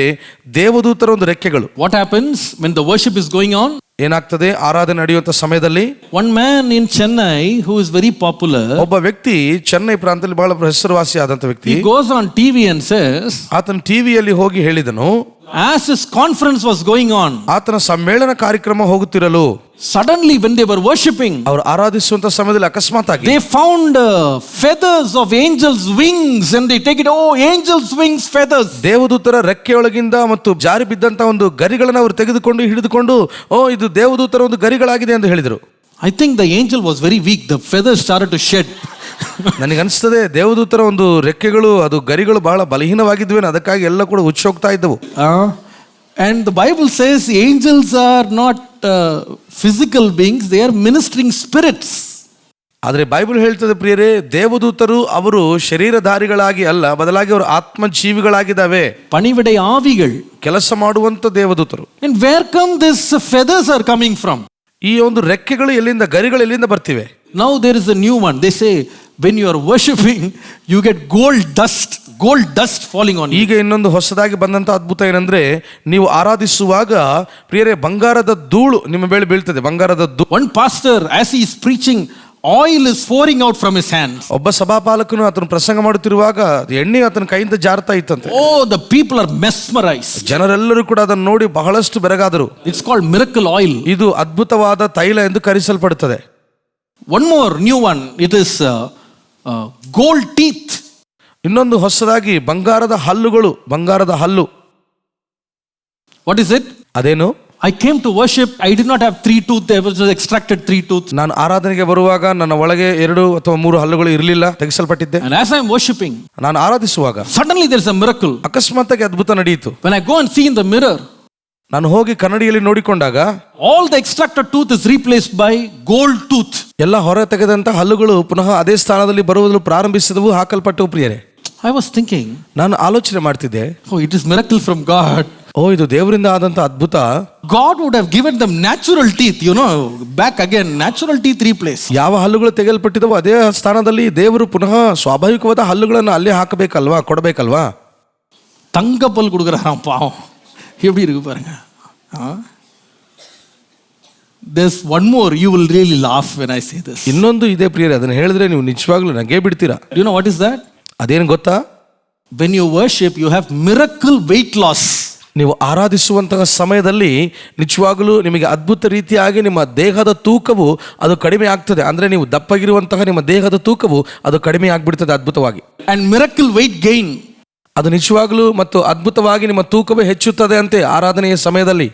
ದೇವದೂತರ ಒಂದು ರೆಕ್ಕೆಗಳು. What happens when the worship is going on? ಏನಾಗ್ತದೆ, ಆರಾಧನೆ ನಡೆಯುವಂತ ಸಮಯದಲ್ಲಿ One man in Chennai who is very popular, ಒಬ್ಬ ವ್ಯಕ್ತಿ ಚೆನ್ನೈ ಪ್ರಾಂತದಲ್ಲಿ ಬಹಳ ಹೆಸರುವಾಸಿ ಆದಂತ ವ್ಯಕ್ತಿ, he goes on TV and says, ಆತನ ಟಿವಿಯಲ್ಲಿ ಹೋಗಿ ಹೇಳಿದನು, as his conference was going on, ಆತನ ಸಮ್ಮೇಳನ ಕಾರ್ಯಕ್ರಮ ಹೋಗುತ್ತಿರಲು, suddenly when they were worshiping, ಅವರು ಆರಾಧಿಸುವಂತ ಸಮಯದಲ್ಲಿ ಅಕಸ್ಮಾತ್ ಆಗಿ they found feathers of angels' wings and they take it, oh, angels' wings feathers. ದೇವದೂತರ ರೆಕ್ಕೆಯೊಳಗಿಂದ ಮತ್ತು ಜಾರಿ ಬಿದ್ದಂತ ಒಂದು ಗರಿಗಳನ್ನು ಅವರು ತೆಗೆದುಕೊಂಡು ಹಿಡಿದುಕೊಂಡು, ಓ, ಇದು ದೇವದೂತರ ಒಂದು ಗರಿಗಳಾಗಿದೆ ಎಂದು ಹೇಳಿದರು. I think the angel was very weak. The feathers started to shed. ನನಗನ್ಸ್ತದೆ ದೇವದೂತರ ಒಂದು ರೆಕ್ಕೆಗಳು, ಅದು ಗರಿಗಳು ಬಹಳ ಬಲಹೀನವಾಗಿದ್ವೇನು, ಅದಕ್ಕಾಗಿ ಎಲ್ಲ ಕೂಡ ಉಚ್ಚೋಗ್ತಾ ಇದ್ದವು. And the Bible says angels are not physical beings, they are ministering spirits. ಆದರೆ ಬೈಬಲ್ ಹೇಳ್ತದೆ ಪ್ರಿಯರೇ, ದೇವದೂತರು ಅವರು ಶರೀರಧಾರಿಗಳಾಗಿ ಅಲ್ಲ, ಬದಲಾಗಿ ಅವರು ಆತ್ಮಜೀವಿಗಳಾಗಿದ್ದಾವೆ, ಪಣಿವಿಡೈ ಆವಿಗಳು, ಕೆಲಸ ಮಾಡುವಂತ ದೇವದೂತರು. And where come these feathers are coming from? ಈ ಒಂದು ರೆಕ್ಕೆಗಳು ಎಲ್ಲಿಂದ, ಗರಿಗಳು ಎಲ್ಲಿಂದ ಬರ್ತಿವೆ? Now there is a new one. They say when you are worshiping, you get gold dust falling on you. ಈಗ ಇನ್ನೊಂದು ಹೊಸದಾಗಿ ಬಂದಂತ ಅದ್ಭುತ ಏನಂದ್ರೆ, ನೀವು ಆರಾಧಿಸುವಾಗ ಪ್ರಿಯರೇ ಬಂಗಾರದ ಧೂಳು ನಿಮ್ಮ ಮೇಲೆ ಬೀಳ್ತದೆ, ಬಂಗಾರದ ಧೂಳು. One pastor, as he is preaching, oil is pouring out from his hands. ಒಬ್ಬ ಸಭಾಪಾಲಕನು ಆತನು ಪ್ರಸಂಗ ಮಾಡುತ್ತಿರುವಾಗ ಎಣ್ಣೆ ಆತನ ಕೈಯಿಂದ ಜಾರ್ತಾ ಇತ್ತಂತೆ. Oh, the people are mesmerized. ಜನರೆಲ್ಲರೂ ಕೂಡ ಅದನ್ನು ನೋಡಿ ಬಹಳಷ್ಟು ಬೆರಗಾದರು. It's called miracle oil. ಇದು ಅದ್ಭುತವಾದ ತೈಲ ಎಂದು ಕರೆಸಲ್ಪಡುತ್ತದೆ. One more new one. It is gold teeth. ಇನ್ನೊಂದು ಹೊಸದಾಗಿ ಬಂಗಾರದ ಹಲ್ಲುಗಳು, ಬಂಗಾರದ ಹಲ್ಲು. What is it? ಅದೇನು? I came to worship. I did not have 3 teeth. I was extracted 3 teeth. ನಾನು ಆರಾಧನೆಗೆ ಬರುವಾಗ ನನ್ನ ಒಳಗೆ 2 ಅಥವಾ 3 ಹಲ್ಲುಗಳು ಇರಲಿಲ್ಲ, ತೆಗೆಸಲ್ಪಟ್ಟಿದ್ದೆ. And as I am worshiping, ನಾನು ಆರಾಧಿಸುವಾಗ suddenly there is a miracle. ಅಕಸ್ಮಾತ್ತಾಗಿ ಅದ್ಭುತ ನಡೆಯಿತು. When I go and see in the mirror, ನಾನು ಹೋಗಿ ಕನ್ನಡಿಯಲ್ಲಿ ನೋಡಿಕೊಂಡಾಗ all the extracted tooth is replaced by gold tooth. ಎಲ್ಲ ಹೊರ ತೆಗೆದಂತ ಹಲ್ಲುಗಳು ಪುನಃ ಅದೇ ಸ್ಥಾನದಲ್ಲಿ ಬರುವುದನ್ನು ಪ್ರಾರಂಭಿಸಿದವು, ಹಾಕಲ್ಪಟ್ಟವು. ಪ್ರಿಯರೇ, I was thinking, ನಾನು ಆಲೋಚನೆ ಮಾಡ್ತಿದ್ದೆ, oh, it is miracle from God. ಓ, ಇದು ದೇವರಿಂದ ಆದಂತ ಅದ್ಭುತ. God would have given them natural teeth, back again, natural teeth replaced. ಯಾವ ಹಲ್ಲುಗಳು ತೆಗೆಯಲ್ಪಟ್ಟಿದವು ಅದೇ ಸ್ಥಾನದಲ್ಲಿ ದೇವರು ಪುನಃ ಸ್ವಾಭಾವಿಕವಾದ ಹಲ್ಲುಗಳನ್ನು ಅಲ್ಲೇ ಹಾಕಬೇಕಲ್ವಾ, ಕೊಡಬೇಕಲ್ವಾ. தங்கப்பல் கொடுக்குறாராம் பாவம், எப்படி இருக்கு பாருங்க. There's one more, you will really laugh when I say this. ಇನ್ನೊಂದು ಇದೆ ಪ್ರಿಯರೇ, ಅದನ್ನ ಹೇಳಿದ್ರೆ ನೀವು ನಿಜವಾಗ್ಲೂ ನಗೆ ಬಿಡ್ತೀರಾ. Do you know what is that? ಅದೇನು ಗೊತ್ತಾ? When you worship, you have miracle weight loss. ನೀವು ಆರಾಧಿಸುವಂತಹ ಸಮಯದಲ್ಲಿ ನಿಜವಾಗಲೂ ನಿಮಗೆ ಅದ್ಭುತ ರೀತಿಯಾಗಿ ನಿಮ್ಮ ದೇಹದ ತೂಕವು ಅದು ಕಡಿಮೆ ಆಗ್ತದೆ. ಅಂದ್ರೆ ನೀವು ದಪ್ಪಗಿರುವಂತಹ ನಿಮ್ಮ ದೇಹದ ತೂಕವು ಅದು ಕಡಿಮೆ ಆಗ್ಬಿಡ್ತದೆ ಅದ್ಭುತವಾಗಿ. And miracle weight gain. ಅದು ನಿಜವಾಗಲೂ ಮತ್ತು ಅದ್ಭುತವಾಗಿ ನಿಮ್ಮ ತೂಕವೇ ಹೆಚ್ಚುತ್ತದೆ ಅಂತೆ ಆರಾಧನೆಯ ಸಮಯದಲ್ಲಿ.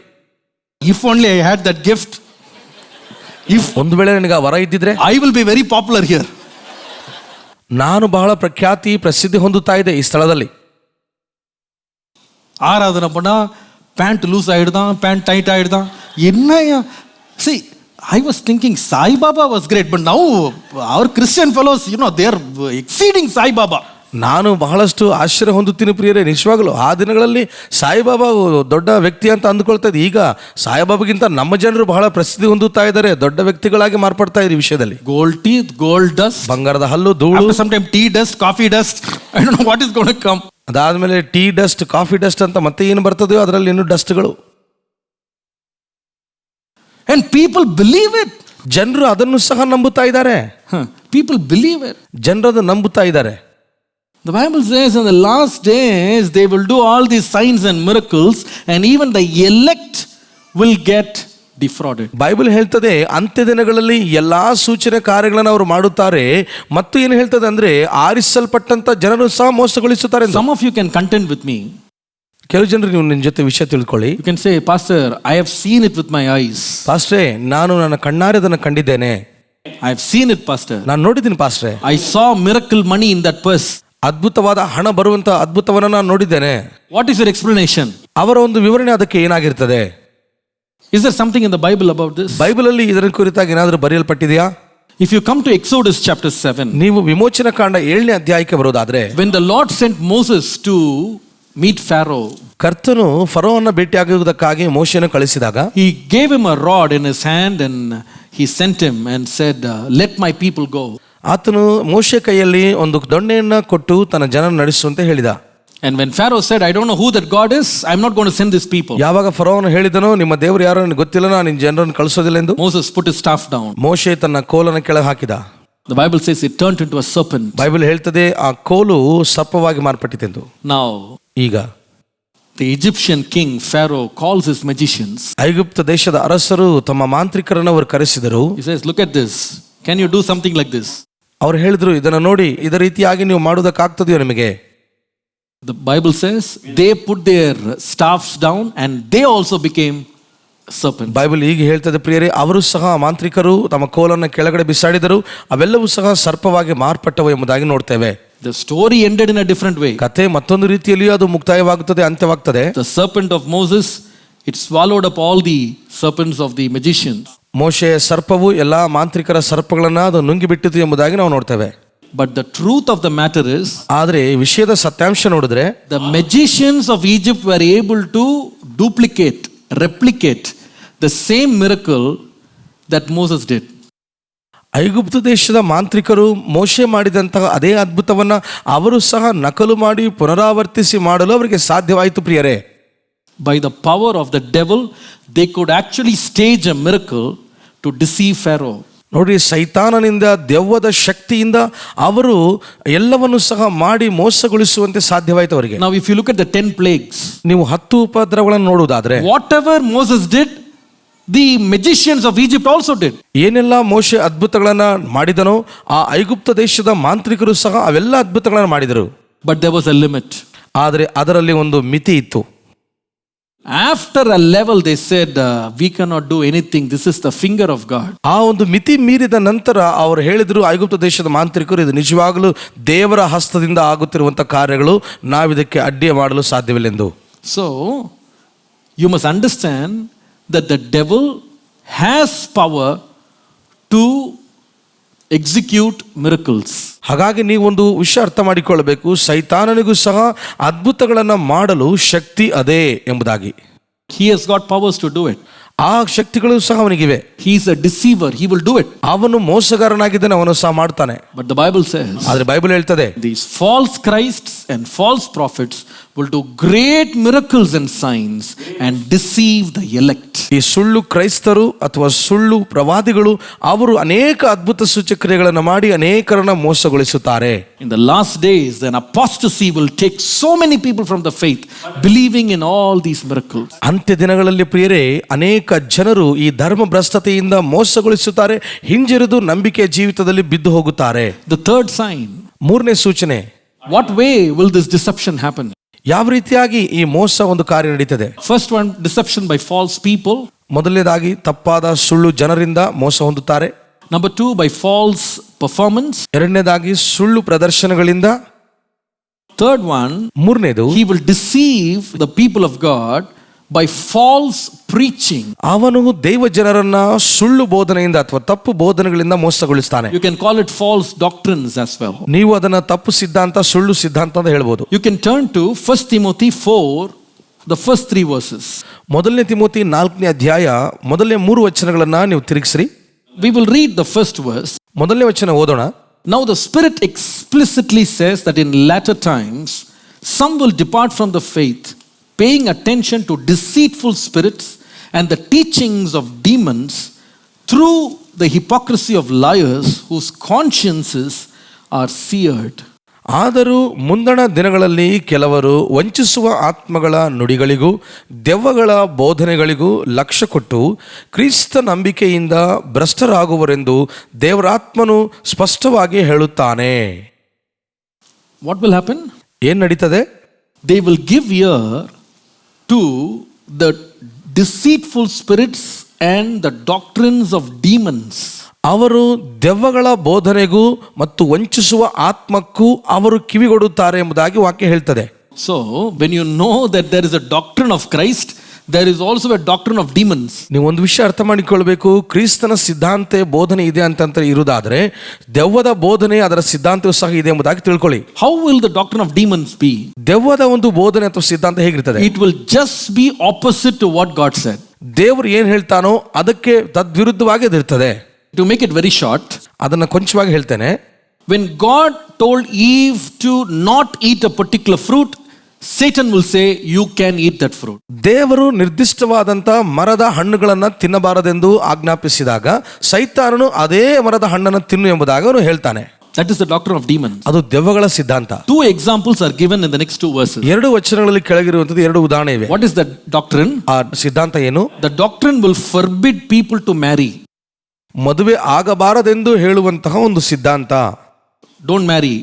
If only I had that gift. If ಒಂದು ವೇಳೆ ನನಗೆ ಆ ವರ ಇದ್ದಿದ್ರೆ, I will be very popular here. ನಾನು ಬಹಳ ಪ್ರಸಿದ್ಧಿ ಹೊಂದುತ್ತಾ ಇದೆ ಈ ಸ್ಥಳದಲ್ಲಿ. ஆராதனை பண்ணா பேண்ட் லூஸ் ஆயிடுதான், பேண்ட் டைட் ஆயிடுதான். என்னையா? See, I was thinking Sai Baba was great, but now our Christian fellows, they are exceeding Sai Baba. ನಾನು ಬಹಳಷ್ಟು ಆಶ್ಚರ್ಯ ಹೊಂದುತ್ತೀನಿ ಪ್ರಿಯರೇ. ನಿಜವಾಗಲೂ ಆ ದಿನಗಳಲ್ಲಿ ಸಾಯಿಬಾಬಾ ದೊಡ್ಡ ವ್ಯಕ್ತಿ ಅಂತ ಅಂದುಕೊಳ್ತಾ ಇದ್ದೆ. ಈಗ ಸಾಯಿಬಾಬಾಗಿಂತ ನಮ್ಮ ಜನರು ಬಹಳ ಪ್ರಸಿದ್ಧಿ ಹೊಂದುತ್ತಾ ಇದ್ದಾರೆ, ದೊಡ್ಡ ವ್ಯಕ್ತಿಗಳಾಗಿ ಮಾರ್ಪಡ್ತಾ ಇದ್ದಾರೆ. ವಿಷಯದಲ್ಲಿ ಗೋಲ್ಡ್ ಟೀತ್, ಗೋಲ್ಡ್ ಡಸ್ಟ್, ಬಂಗಾರದ ಹಲ್ಲು, ಧೂಳು, sometimes tea dust, coffee dust. I don't know what is going to come. ಅದಾದ್ಮೇಲೆ ಟೀ ಡಸ್ಟ್, ಕಾಫಿ ಡಸ್ಟ್ ಅಂತ ಮತ್ತೆ ಏನು ಬರ್ತದೆಯೋ ಅದರಲ್ಲಿ ಇನ್ನೂ ಡಸ್ಟ್ಗಳು. And people believe it. ಜನರು ಅದನ್ನು ಸಹ ನಂಬುತ್ತಾ ಇದ್ದಾರೆ. People believe it. ಜನರು ಅದನ್ನು ನಂಬುತ್ತಾ ಇದ್ದಾರೆ. The Bible says in the last days they will do all these signs and miracles, and even the elect will get defrauded. Bible ಹೇಳ್ತದೆ ಅಂತ್ಯ ದಿನಗಳಲ್ಲಿ ಎಲ್ಲಾ ಸೂಚನೆ ಕಾರ್ಯಗಳನ್ನು ಅವರು ಮಾಡುತ್ತಾರೆ, ಮತ್ತು ಏನು ಹೇಳ್ತದೆ ಅಂದ್ರೆ ಆರಿಸಲ್ಪಟ್ಟಂತ ಜನರು ಸಹ ಮೋಸಗೊಳಿಸುತ್ತಾರೆ. Some of you can contend with me. ಕೆಲವು ಜನರು ನೀವು ನಿನ್ನ ಜೊತೆ ವಿಷಯ ತಿಳ್ಕೊಳ್ಳಿ. You can say, Pastor, I have seen it with my eyes. ಪಾಸ್ಟ್ರೇ, ನಾನು ನನ್ನ ಕಣ್ಣಾರೆ ಅದನ್ನು ಕಂಡಿದ್ದೇನೆ. I have seen it, Pastor. ನಾನು ನೋಡಿದ್ದೀನಿ ಪಾಸ್ಟ್ರೇ. I saw miracle money in that purse. ಅದ್ಭುತವಾದ ಹಣ ಬರುವಂತ ಅದ್ಭುತವನ್ನ ನಾನು ನೋಡಿದ್ದೇನೆ. What is your explanation? ಅವರ ಒಂದು ವಿವರಣೆ ಅದಕ್ಕೆ ಏನಾಗಿರ್ತದೆ? Is there something in the Bible about this? Bible ಅಲ್ಲಿ ಇದರ ಕುರಿತಾಗಿ ಏನಾದರೂ ಬರೆಯಲ್ಪಟ್ಟಿದೆಯಾ? If you come to Exodus chapter 7, ನೀವು ವಿಮೋಚನಾ ಕಾಂಡ 7ನೇ ಅಧ್ಯಾಯಕ್ಕೆ ಬರೋದಾದ್ರೆ, when the Lord sent Moses to meet Pharaoh, ಕರ್ತನು ಫರೋವನ್ನ ಭೇಟಿಯಾಗುವುದಕ್ಕಾಗಿ ಮೋಶೆಯನ್ನು ಕಳಿಸಿದಾಗ, he gave him a rod in his hand and he sent him and said, let my people go. ಆತನು ಮೋಶೆ ಕೈಯಲ್ಲಿ ಒಂದು ದೊಣ್ಣೆಯನ್ನ ಕೊಟ್ಟು ತನ್ನ ಜನ ನಡೆಸುವಂತೆ ಹೇಳಿದ. And when Pharaoh said, I don't know who that God is, I'm not going to send these people. ಯಾವಾಗ ಫರೋವನು ಹೇಳಿದನೋ, ನಿಮ್ಮ ದೇವರು ಯಾರೋ ನನಗೆ ಗೊತ್ತಿಲ್ಲ, ನಾನು ನಿನ್ನ ಜನರನ್ನು ಕಳಿಸೋದಿಲ್ಲ ಎಂದು, Moses put his staff down. ಮೋಶೆ ತನ್ನ ಕೋಲನ್ನು ಕೆಳಗೆ ಹಾಕಿದ. The Bible says it turned into a serpent. Bible ಹೇಳ್ತದೆ ಆ ಕೋಲು ಸರ್ಪವಾಗಿ ಮಾರ್ಪಟ್ಟಿತೆಂದು. Now, ಈಗ the Egyptian king Pharaoh calls his magicians. ಐಗುಪ್ತ ದೇಶದ ಅರಸರು ತಮ್ಮ ಮಾಂತ್ರಿಕರನ್ನು ಅವರು ಕರೆಸಿದರು. He says, look at this. Can you do something like this? ಅವರು ಹೇಳಿದ್ರು, ಇದನ್ನ ನೋಡಿ, ಇದರ ರೀತಿಯಾಗಿ ನೀವು ಮಾಡುವುದಕ್ಕಾಗ್ತದೆಯೋ ನಿಮಗೆ? The Bible says they put their staffs down and they also became serpents. Bible ಈಗ ಹೇಳ್ತದೆ ಪ್ರಿಯರೇ, ಅವರು ಸಹ ಮಾಂತ್ರಿಕರು ತಮ್ಮ ಕೋಲನ್ನು ಕೆಳಗಡೆ ಬಿಸಾಡಿದರು, ಅವೆಲ್ಲವೂ ಸಹ ಸರ್ಪವಾಗಿ ಮಾರ್ಪಟ್ಟವು ಎಂಬುದಾಗಿ ನೋಡ್ತೇವೆ. The story ended in a different way. ಕತೆ ಮತ್ತೊಂದು ರೀತಿಯಲ್ಲಿ ಅದು ಮುಕ್ತಾಯವಾಗುತ್ತದೆ, ಅಂತ್ಯವಾಗ್ತದೆ. The serpent of Moses, it swallowed up all the serpents of the magicians. ಮೋಶೆಯ ಸರ್ಪವು ಎಲ್ಲಾ ಮಾಂತ್ರಿಕರ ಸರ್ಪಗಳನ್ನ ಅದು ನುಂಗಿಬಿಟ್ಟಿತು ಎಂಬುದಾಗಿ ನಾವು ನೋಡ್ತೇವೆ. But the truth of the matter is, ಆದರೆ ವಿಷಯದ ಸತ್ಯಾಂಶ ನೋಡಿದ್ರೆ, the magicians of Egypt were able to replicate the same miracle that Moses did. ಐಗುಪ್ತ ದೇಶದ ಮಾಂತ್ರಿಕರು ಮೋಶೆ ಮಾಡಿದಂತಹ ಅದೇ ಅದ್ಭುತವನ್ನ ಅವರು ಸಹ ನಕಲು ಮಾಡಿ ಪುನರಾವರ್ತಿಸಿ ಮಾಡಲು ಅವರಿಗೆ ಸಾಧ್ಯವಾಯಿತು ಪ್ರಿಯರೇ. By the power of the devil, they could actually stage a miracle to deceive Pharaoh. ನೋಡಿ, ಸೈತಾನನಿಂದ, ದೆವ್ವದ ಶಕ್ತಿಯಿಂದ ಅವರು ಎಲ್ಲವನ್ನು ಸಹ ಮಾಡಿ ಮೋಸಗೊಳಿಸುವಂತೆ ಸಾಧ್ಯವಾಯಿತು ಅವರಿಗೆ. Now if you look at the 10 plagues, ನೀವು 10 ಉಪದ್ರವಗಳನ್ನು ನೋಡುವುದಾದ್ರೆ, whatever Moses did, the magicians of Egypt also did. ಏನೆಲ್ಲ ಮೋಶೆ ಅದ್ಭುತಗಳನ್ನ ಮಾಡಿದನೋ, ಆ ಐಗುಪ್ತ ದೇಶದ ಮಾಂತ್ರಿಕರು ಸಹ ಅವೆಲ್ಲ ಅದ್ಭುತಗಳನ್ನು ಮಾಡಿದರು. But there was a limit. ಆದರೆ ಅದರಲ್ಲಿ ಒಂದು ಮಿತಿ ಇತ್ತು. After a level they said, we cannot do anything, this is the finger of God. ಆ ಒಂದು ಮಿತಿ ಮೀರಿದ ನಂತರ ಅವರು ಹೇಳಿದ್ರು, ಐಗುಪ್ತ ದೇಶದ ಮಾಂತ್ರಿಕರು, ಇದು ನಿಜವಾಗಲೂ ದೇವರ ಹಸ್ತದಿಂದ ಆಗುತ್ತಿರುವಂತಹ ಕಾರ್ಯಗಳು, ನಾವಿದಕ್ಕೆ ಅಡ್ಡಿ ಮಾಡಲು ಸಾಧ್ಯವಿಲ್ಲೆಂದು. So you must understand that the devil has power to execute miracles. ಹಾಗಾಗಿ ನೀವೊಂದು ವಿಷಯ ಅರ್ಥ ಮಾಡಿಕೊಳ್ಳಬೇಕು, ಸೈತಾನನಿಗೂ ಸಹ ಅದ್ಭುತಗಳನ್ನು ಮಾಡಲು ಶಕ್ತಿ ಅದೇ ಎಂಬುದಾಗಿ. He has got powers to do it. ಆ ಶಕ್ತಿಗಳು ಸಹ ಅವನಿಗಿವೆ. He is a deceiver, he will do it. ಅವನು ಮೋಸಗಾರನಾಗಿದ್ದಾನೆ, ಅವನು ಸಹ ಮಾಡ್ತಾನೆ. But the Bible says, ಆದ್ರೆ ಬೈಬಲ್ ಹೇಳ್ತದೆ, these false Christs and false prophets will do great miracles and signs and deceive the elect. ಈ ಸುಳ್ಳು ಕ್ರೈಸ್ತರು ಅಥವಾ ಸುಳ್ಳು ಪ್ರವಾದಿಗಳು ಅವರು ಅನೇಕ ಅದ್ಭುತ ಸೂಚಕ್ರಿಯೆಗಳನ್ನು ಮಾಡಿ ಅನೇಕರನ್ನ ಮೋಸಗೊಳಿಸುತ್ತಾರೆ. In the last days, an apostasy will take so many people from the faith, believing in all these miracles. ಅಂತ್ಯ ದಿನಗಳಲ್ಲಿ ಪ್ರಿಯರೇ, ಅನೇಕ ಜನರು ಈ ಧರ್ಮ ಭ್ರಷ್ಟತೆಯಿಂದ ಮೋಸಗೊಳಿಸುತ್ತಾರೆ, ಹಿಂಜರಿದು ನಂಬಿಕೆಯ ಜೀವಿತದಲ್ಲಿ ಬಿದ್ದು ಹೋಗುತ್ತಾರೆ. The third sign, ಮೂರನೇ ಸೂಚನೆ, what way will this deception happen? ಯಾವ ರೀತಿಯಾಗಿ ಈ ಮೋಸ ಒಂದು ಕಾರ್ಯ ನಡೀತದೆ? First one, deception by false people. ಮೊದಲನೇದಾಗಿ ತಪ್ಪಾದ ಸುಳ್ಳು ಜನರಿಂದ ಮೋಸ ಹೊಂದುತ್ತಾರೆ. Number 2, by false performance. ಎರಡನೇದಾಗಿ ಸುಳ್ಳು ಪ್ರದರ್ಶನಗಳಿಂದ. Third one, ಮೂರನೇದು, he will deceive the people of God by false preaching. ಅವನು ದೇವ ಜನರನ್ನ ಸುಳ್ಳು ಬೋಧನೆಯಿಂದ ಅಥವಾ ತಪ್ಪು ಬೋಧನೆಗಳಿಂದ ಮೋಸಗೊಳಿಸ್ತಾನೆ. You can call it false doctrines as well. ನೀವು ಅದನ್ನ ತಪ್ಪು ಸಿದ್ಧಾಂತ, ಸುಳ್ಳು ಸಿದ್ಧಾಂತ ಅಂತ ಹೇಳ್ಬೋದು. You can turn to 1 Timothy 4, the first 3 verses. ಮೊದಲನೇ ತಿಮೋಥಿ 4ನೇ ಅಧ್ಯಾಯ ಮೊದಲನೇ 3 ವಚನಗಳನ್ನ ನೀವು ತಿರುಗಿಸ್ರಿ. We will read the first verse. ಮೊದಲನೇ ವಚನ ಓದೋಣ. Now the Spirit explicitly says that in latter times some will depart from the faith, paying attention to deceitful spirits and the teachings of demons through the hypocrisy of liars whose consciences are seared. ಆದರೂ ಮುಂದಣ ದಿನಗಳಲ್ಲಿ ಕೆಲವರು ವಂಚಿಸುವ ಆತ್ಮಗಳ ನುಡಿಗಳಿಗೂ ದೆವ್ವಗಳ ಬೋಧನೆಗಳಿಗೂ ಲಕ್ಷ್ಯ ಕೊಟ್ಟು ಕ್ರಿಸ್ತ ನಂಬಿಕೆಯಿಂದ ಭ್ರಷ್ಟರಾಗುವರೆಂದು ದೇವರಾತ್ಮನು ಸ್ಪಷ್ಟವಾಗಿ ಹೇಳುತ್ತಾನೆ. What will happen? ಏನು ನಡೀತದೆ? They will give ear to the deceitful spirits and the doctrines of demons. ಅವರು ದೆವ್ವಗಳ ಬೋಧನೆಗೂ ಮತ್ತು ವಂಚಿಸುವ ಆತ್ಮಕ್ಕೂ ಅವರು ಕಿವಿಗೊಡುತ್ತಾರೆ ಎಂಬುದಾಗಿ ವಾಕ್ಯ ಹೇಳ್ತದೆ. So when you know that there is a doctrine of Christ, there is also a doctrine of demons. ನೀವು ಒಂದು ವಿಷಯ ಅರ್ಥ ಮಾಡಿಕೊಳ್ಬೇಕು, ಕ್ರಿಸ್ತನ ಸಿದ್ಧಾಂತ ಬೋಧನೆ ಇದೆ ಅಂತ ಇರುವುದಾದ್ರೆ ದೆವ್ವದ ಬೋಧನೆ ಅದರ ಸಿದ್ಧಾಂತವೂ ಸಹ ಇದೆ ಎಂಬುದಾಗಿ ತಿಳ್ಕೊಳ್ಳಿ. How will the doctrine of demons be? ದೆವ್ವದ ಒಂದು ಬೋಧನೆ ಅಥವಾ ಸಿದ್ಧಾಂತ ಹೇಗಿರ್ತದೆ? It will just be opposite to what God said. ದೇವರು ಏನು ಹೇಳ್ತಾನೋ ಅದಕ್ಕೆ ತದ್ವಿರುದ್ಧವಾಗಿ ಅದಿರ್ತದೆ. To make it very short, ಅದನ್ನ ಕೊಂಚವಾಗಿ ಹೇಳ್ತೇನೆ. when God told Eve to not eat a particular fruit, Satan will say you can eat that fruit. ದೇವರು ನಿರ್ದಿಷ್ಟವಾದಂತ ಮರದ ಹಣ್ಣುಗಳನ್ನ ತಿನ್ನಬಾರದೆಂದು ಆಜ್ಞಾಪಿಸಿದಾಗ ಸೈತಾನನು ಅದೇ ಮರದ ಹಣ್ಣನ್ನು ತಿನ್ನು ಎಂಬುದಾಗಿ ಅವನು ಹೇಳ್ತಾನೆ. That is the doctrine of demons. ಅದು ದೆವ್ವಗಳ ಸಿದ್ಧಾಂತ. Two examples are given in the next two verses. ಎರಡು ವಚನಗಳಲ್ಲಿ ಕೆಳಗಿರುವಂತದ್ದು ಎರಡು ಉದಾಹರಣೆ ಇವೆ. What is the doctrine? ಆ ಸಿದ್ಧಾಂತ ಏನು? The doctrine will forbid people to marry. ಮದುವೆ ಆಗಬಾರದೆಂದು ಹೇಳುವಂತಹ ಒಂದು ಸಿದ್ಧಾಂತ. Don't marry.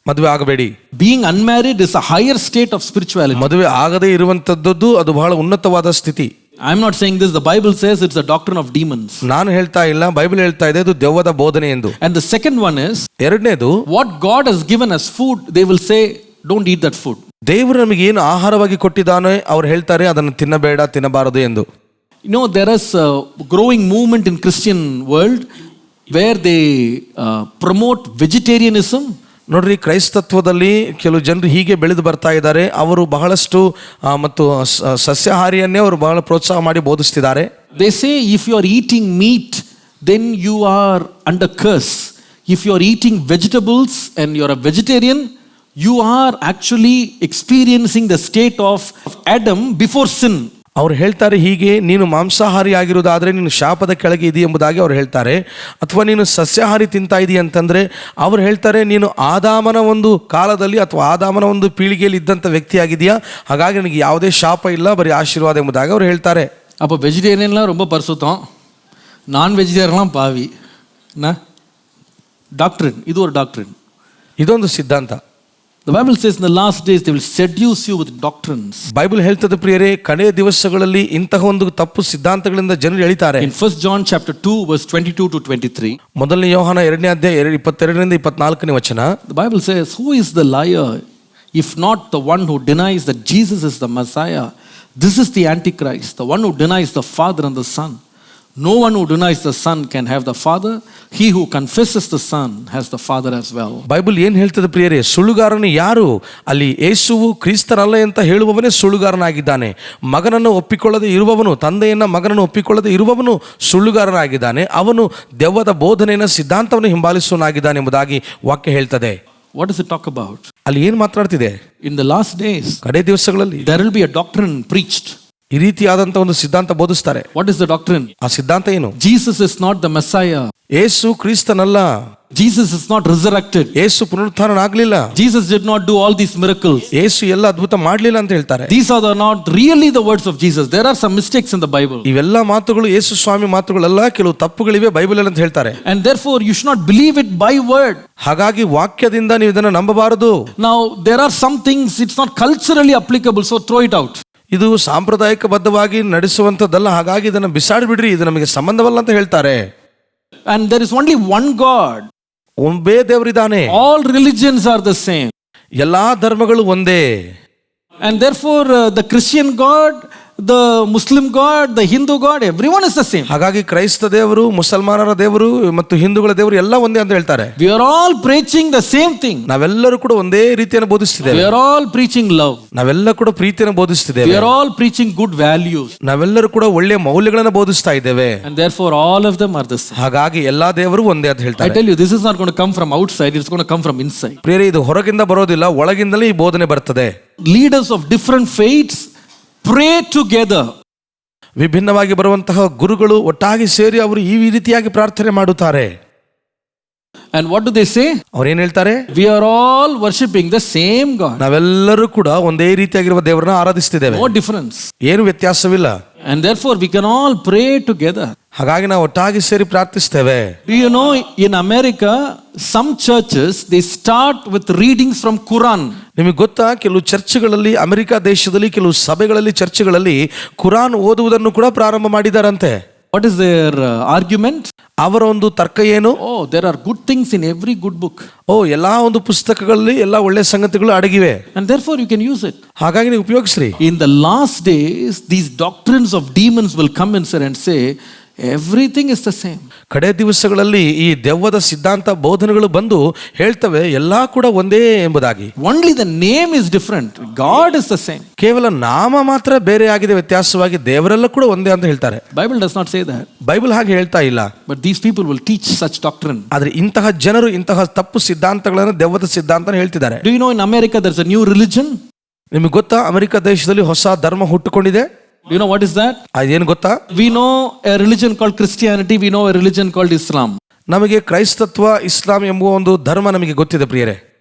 ಮದುವೆ ಆಗಬೇಡಿ. Being unmarried is a higher state of spirituality. ಮದುವೆ ಆಗದೇ ಇರುವಂತದ್ದು ಅದು ಬಹಳ ಉನ್ನತವಾದ ಸ್ಥಿತಿ. I'm not saying this, the Bible says it's a doctrine of demons. ನಾನು ಹೇಳ್ತಾ ಇಲ್ಲ, ಬೈಬಲ್ ಹೇಳ್ತಾ ಇದೆ ಅದು ದೆವ್ವದ ಬೋಧನೆ ಎಂದು. And the second one is, ಎರಡನೇದು, what God has given as food, they will say don't eat that food. ದೇವರು ನಮಗೆ ಏನು ಆಹಾರವಾಗಿ ಕೊಟ್ಟಿದ್ದಾನೆ ಅವ್ರು ಹೇಳ್ತಾರೆ ಅದನ್ನು ತಿನ್ನಬೇಡ, ತಿನ್ನಬಾರದು ಎಂದು. You know, there is a growing movement in Christian world where they promote vegetarianism. ನೋಡ್ರಿ, ಕ್ರೈಸ್ತತ್ವದಲ್ಲಿ ಕೆಲವು ಜನರು ಹೀಗೆ ಬೆಳೆದು ಬರ್ತಾ ಇದ್ದಾರೆ. ಅವರು ಬಹಳಷ್ಟು ಮತ್ತು ಸಸ್ಯಾಹಾರಿಯನ್ನೇ ಅವರು ಬಹಳ ಪ್ರೋತ್ಸಾಹ ಮಾಡಿ ಬೋಧಿಸ್ತಿದ್ದಾರೆ. They say if you are eating meat, then you are under curse. If you are eating vegetables and you are a vegetarian, you are actually experiencing the state of Adam before sin. ಅವ್ರು ಹೇಳ್ತಾರೆ ಹೀಗೆ, ನೀನು ಮಾಂಸಾಹಾರಿ ಆಗಿರೋದಾದ್ರೆ ನೀನು ಶಾಪದ ಕೆಳಗೆ ಇದೆಯಾ ಎಂಬುದಾಗಿ ಅವ್ರು ಹೇಳ್ತಾರೆ. ಅಥವಾ ನೀನು ಸಸ್ಯಾಹಾರಿ ತಿಂತಾ ಇದೀಯ ಅಂತಂದ್ರೆ ಅವ್ರು ಹೇಳ್ತಾರೆ ನೀನು ಆದಾಮನ ಒಂದು ಕಾಲದಲ್ಲಿ ಅಥವಾ ಆದಾಮನ ಒಂದು ಪೀಳಿಗೆಯಲ್ಲಿ ಇದ್ದಂಥ ವ್ಯಕ್ತಿ ಆಗಿದೆಯಾ, ಹಾಗಾಗಿ ನನಗೆ ಯಾವುದೇ ಶಾಪ ಇಲ್ಲ, ಬರೀ ಆಶೀರ್ವಾದ ಎಂಬುದಾಗಿ ಅವ್ರು ಹೇಳ್ತಾರೆ. அப்போ வெஜிடேரியன்லாம் ரொம்ப பரிசுத்தம், நான் வெஜிடேரியன்லாம் பாவி. டாக்டரின், இது ஒரு டாக்டரின், ಇದೊಂದು ಸಿದ್ಧಾಂತ. The Bible says in the last days they will seduce you with doctrines. Bible ಹೇಳ್ತದೆ ಪ್ರಿಯರೇ, ಕಡೆಯ ದಿವಸಗಳಲ್ಲಿ ಇಂತಹ ಒಂದು ತಪ್ಪು ಸಿದ್ಧಾಂತಗಳಿಂದ ಜನರು ಎಳಿತಾರೆ. In 1 John chapter 2 verse 22 to 23, ಮೊದಲನೇ ಯೋಹಾನ 2ನೇ ಅಧ್ಯಾಯ 22ರಿಂದ 24ನೇ ವಚನ, the Bible says, who is the liar if not the one who denies that Jesus is the Messiah? This is the Antichrist, the one who denies the Father and the Son. No one who denies the Son can have the Father. He who confesses the Son has the Father as well. Bible ಏನು ಹೇಳ್ತದೆ ಪ್ರಿಯರೇ? ಸುಳ್ಳುಗಾರನು ಯಾರು? ಅಲ್ಲಿ ಯೇಸುವು ಕ್ರಿಸ್ತನಲ್ಲ ಅಂತ ಹೇಳುವವನೇ ಸುಳ್ಳುಗಾರನಾಗಿದ್ದಾನೆ. ಮಗನನ್ನು ಒಪ್ಪಿಕೊಳ್ಳದೆ ಇರುವವನು, ತಂದೆಯನ್ನ ಮಗನನ್ನು ಒಪ್ಪಿಕೊಳ್ಳದೆ ಇರುವವನು ಸುಳ್ಳುಗಾರನಾಗಿದ್ದಾನೆ. ಅವನು ದೆವ್ವದ ಬೋಧನೆಯ ಸಿದ್ಧಾಂತವನ್ನು ಹಿಂಬಾಲಿಸುವನಾಗಿದ್ದಾನೆ ಎಂಬುದಾಗಿ ವಾಕ್ಯ ಹೇಳ್ತದೆ. What does it talk about? ಅಲ್ಲಿ ಏನು ಮಾತನಾಡ್ತಿದೆ? In the last days, ಕಡೆ ದಿವಸಗಳಲ್ಲಿ there will be a doctrine preached. ಈ ರೀತಿಯಾದಂತ ಒಂದು ಸಿದ್ಧಾಂತ ಬೋಧಿಸ್ತಾರೆ. What is the doctrine? ಆ ಸಿದ್ಧಾಂತ ಏನು? Jesus is not the Messiah. Yesu ಕ್ರಿಸ್ತನಲ್ಲ. Jesus is not resurrected. Yesu ಪುನರುತ್ಥಾನನಾಗಲಿಲ್ಲ. Jesus did not do all these miracles. ಯೇಸು ಎಲ್ಲ ಅದ್ಭುತ ಮಾಡಲಿಲ್ಲ ಅಂತ ಹೇಳ್ತಾರೆ. These are not really the words of Jesus. There are some mistakes in the Bible. ಇವೆಲ್ಲ ಮಾತುಗಳು ಯೇಸು ಸ್ವಾಮಿ ಮಾತುಗಳಲ್ಲ, ಕೆಲವು ತಪ್ಪುಗಳಿವೆ Bible ಅಲ್ಲಿ ಅಂತ ಹೇಳ್ತಾರೆ. And therefore you should not believe it by word. ಹಾಗಾಗಿ ವಾಕ್ಯದಿಂದ ನೀವು ಇದನ್ನು ನಂಬಬಾರದು. Now there are some things it's not culturally applicable, so throw it out. ಇದು ಸಾಂಪ್ರದಾಯಿಕ ಬದ್ಧವಾಗಿ ನಡೆಸುವಂತದ್ದಲ್ಲ, ಹಾಗಾಗಿ ಇದನ್ನು ಬಿಸಾಡಿಬಿಡ್ರಿ, ಇದು ನಮಗೆ ಸಂಬಂಧವಲ್ಲ ಅಂತ ಹೇಳ್ತಾರೆ. And there is only one God. ಒಬ್ಬೇ ದೇವರಿದ್ದಾನೆ. All religions are the same. ಎಲ್ಲಾ ಧರ್ಮಗಳು ಒಂದೇ. And therefore the Christian God, the Muslim God, the Hindu God, everyone is the same. ಹಾಗಾಗಿ ಕ್ರೈಸ್ತ ದೇವರು, ಮುಸಲ್ಮಾನರ ದೇವರು ಮತ್ತು ಹಿಂದೂಗಳ ದೇವರು ಎಲ್ಲ ಒಂದೇ ಅಂತ ಹೇಳ್ತಾರೆ. We are all preaching the same thing. ನಾವೆಲ್ಲರೂ ಕೂಡ ಒಂದೇ ರೀತಿಯನ್ನು ಬೋಧಿಸ್ತಿದ್ದೇವೆ. We are all preaching love. ನಾವೆಲ್ಲ ಕೂಡ ಪ್ರೀತಿಯನ್ನು ಬೋಧಿಸ್ತಿದ್ದೇವೆ. We are all preaching good values. ನಾವೆಲ್ಲರೂ ಕೂಡ ಒಳ್ಳೆಯ ಮೌಲ್ಯಗಳನ್ನು ಬೋಧಿಸ್ತಾ ಇದ್ದೇವೆ. And therefore all of them are the same. ಹಾಗಾಗಿ ಎಲ್ಲಾ ದೇವರು ಒಂದೇ ಅಂತ ಹೇಳ್ತಾರೆ. I tell you, this is not going to come from outside, it's going to come from inside. ಪ್ರಿಯರೇ, ಇದು ಹೊರಗಿಂದ ಬರೋದಿಲ್ಲ, ಒಳಗಿಂದಲೇ ಈ ಬೋಧನೆ ಬರ್ತದೆ. Leaders of different faiths pray together. ವಿಭಿನ್ನವಾಗಿ ಬರುವಂತಹ ಗುರುಗಳು ಒಟ್ಟಾಗಿ ಸೇರಿ ಅವರು ಈ ರೀತಿಯಾಗಿ ಪ್ರಾರ್ಥನೆ ಮಾಡುತ್ತಾರೆ. And what do they say? ಅವ್ರು ಏನ್ ಹೇಳ್ತಾರೆ? We are all worshipping the same God. ನಾವೆಲ್ಲರೂ ಕೂಡ ಒಂದೇ ರೀತಿಯಾಗಿರುವ ದೇವರನ್ನ ಆರಾಧಿಸ್ತಿದ್ದೇವೆ. No difference. ಏನು ವ್ಯತ್ಯಾಸವಿಲ್ಲ. And therefore we can all pray together. ಹಾಗಾಗಿ ನಾವು ಒಟ್ಟಾಗಿ ಸೇರಿ ಪ್ರಾರ್ಥಿಸ್ತೇವೆ. Do you know, in America some churches they start with readings from Quran. ನಿಮಗೆ ಗೊತ್ತಾ, ಕೆಲವು ಚರ್ಚ್ಗಳಲ್ಲಿ, ಅಮೆರಿಕ ದೇಶದಲ್ಲಿ ಕೆಲವು ಸಭೆಗಳಲ್ಲಿ, ಚರ್ಚ್ಗಳಲ್ಲಿ ಕುರಾನ್ ಓದುವುದನ್ನು ಕೂಡ ಪ್ರಾರಂಭ ಮಾಡಿದಾರಂತೆ. What is their argument? ಅವರ ಒಂದು ತರ್ಕ ಏನು? Oh, there are good things in every good book. ಎಲ್ಲಾ ಒಂದು ಪುಸ್ತಕಗಳಲ್ಲಿ ಎಲ್ಲಾ ಒಳ್ಳೆ ಸಂಗತಿಗಳು ಅಡಗಿವೆ. And therefore you can use it. ಹಾಗಾಗಿ ನೀವು ಉಪಯೋಗಿಸ್ರಿ. In the last days these doctrines of demons will come in, sir, and say everything is the same. ಕಡೆ ದಿವಸಗಳಲ್ಲಿ ಈ ದೆವ್ವದ ಸಿದ್ಧಾಂತ ಬೋಧನೆಗಳು ಬಂದು ಹೇಳ್ತವೆ ಎಲ್ಲಾ ಕೂಡ ಒಂದೇ ಎಂಬುದಾಗಿ. Only the name is different. God is the same. ಕೇವಲ ನಾಮ ಮಾತ್ರ ಬೇರೆ ಆಗಿದೆ, ವ್ಯತ್ಯಾಸವಾಗಿ ದೇವರೆಲ್ಲ ಕೂಡ ಒಂದೇ ಅಂತ ಹೇಳ್ತಾರೆ. Bible does not say that. Bible ಹಾಗೆ ಹೇಳ್ತಾ ಇಲ್ಲ. But these people will teach such doctrine. ಆದ್ರೆ ಇಂತಹ ಜನರು ಇಂತಹ ತಪ್ಪು ಸಿದ್ಧಾಂತಗಳನ್ನು ದೆವ್ವದ ಸಿದ್ಧಾಂತ ಹೇಳ್ತಿದ್ದಾರೆ. Do you know, in America there's a new religion? ನಿಮಗೆ ಗೊತ್ತಾ, ಅಮೆರಿಕ ದೇಶದಲ್ಲಿ ಹೊಸ ಧರ್ಮ ಹುಟ್ಟುಕೊಂಡಿದೆ. Do you know what is that? ಅದೇನು ಗೊತ್ತಾ? We know a religion called Christianity, we know a religion called Islam. ನಮಗೆ ಕ್ರೈಸ್ತತ್ವ, ಇಸ್ಲಾಂ ಎಂಬುವ ಒಂದು ಧರ್ಮ ನಮಗೆ ಗೊತ್ತಿದೆ ಪ್ರಿಯರೇ.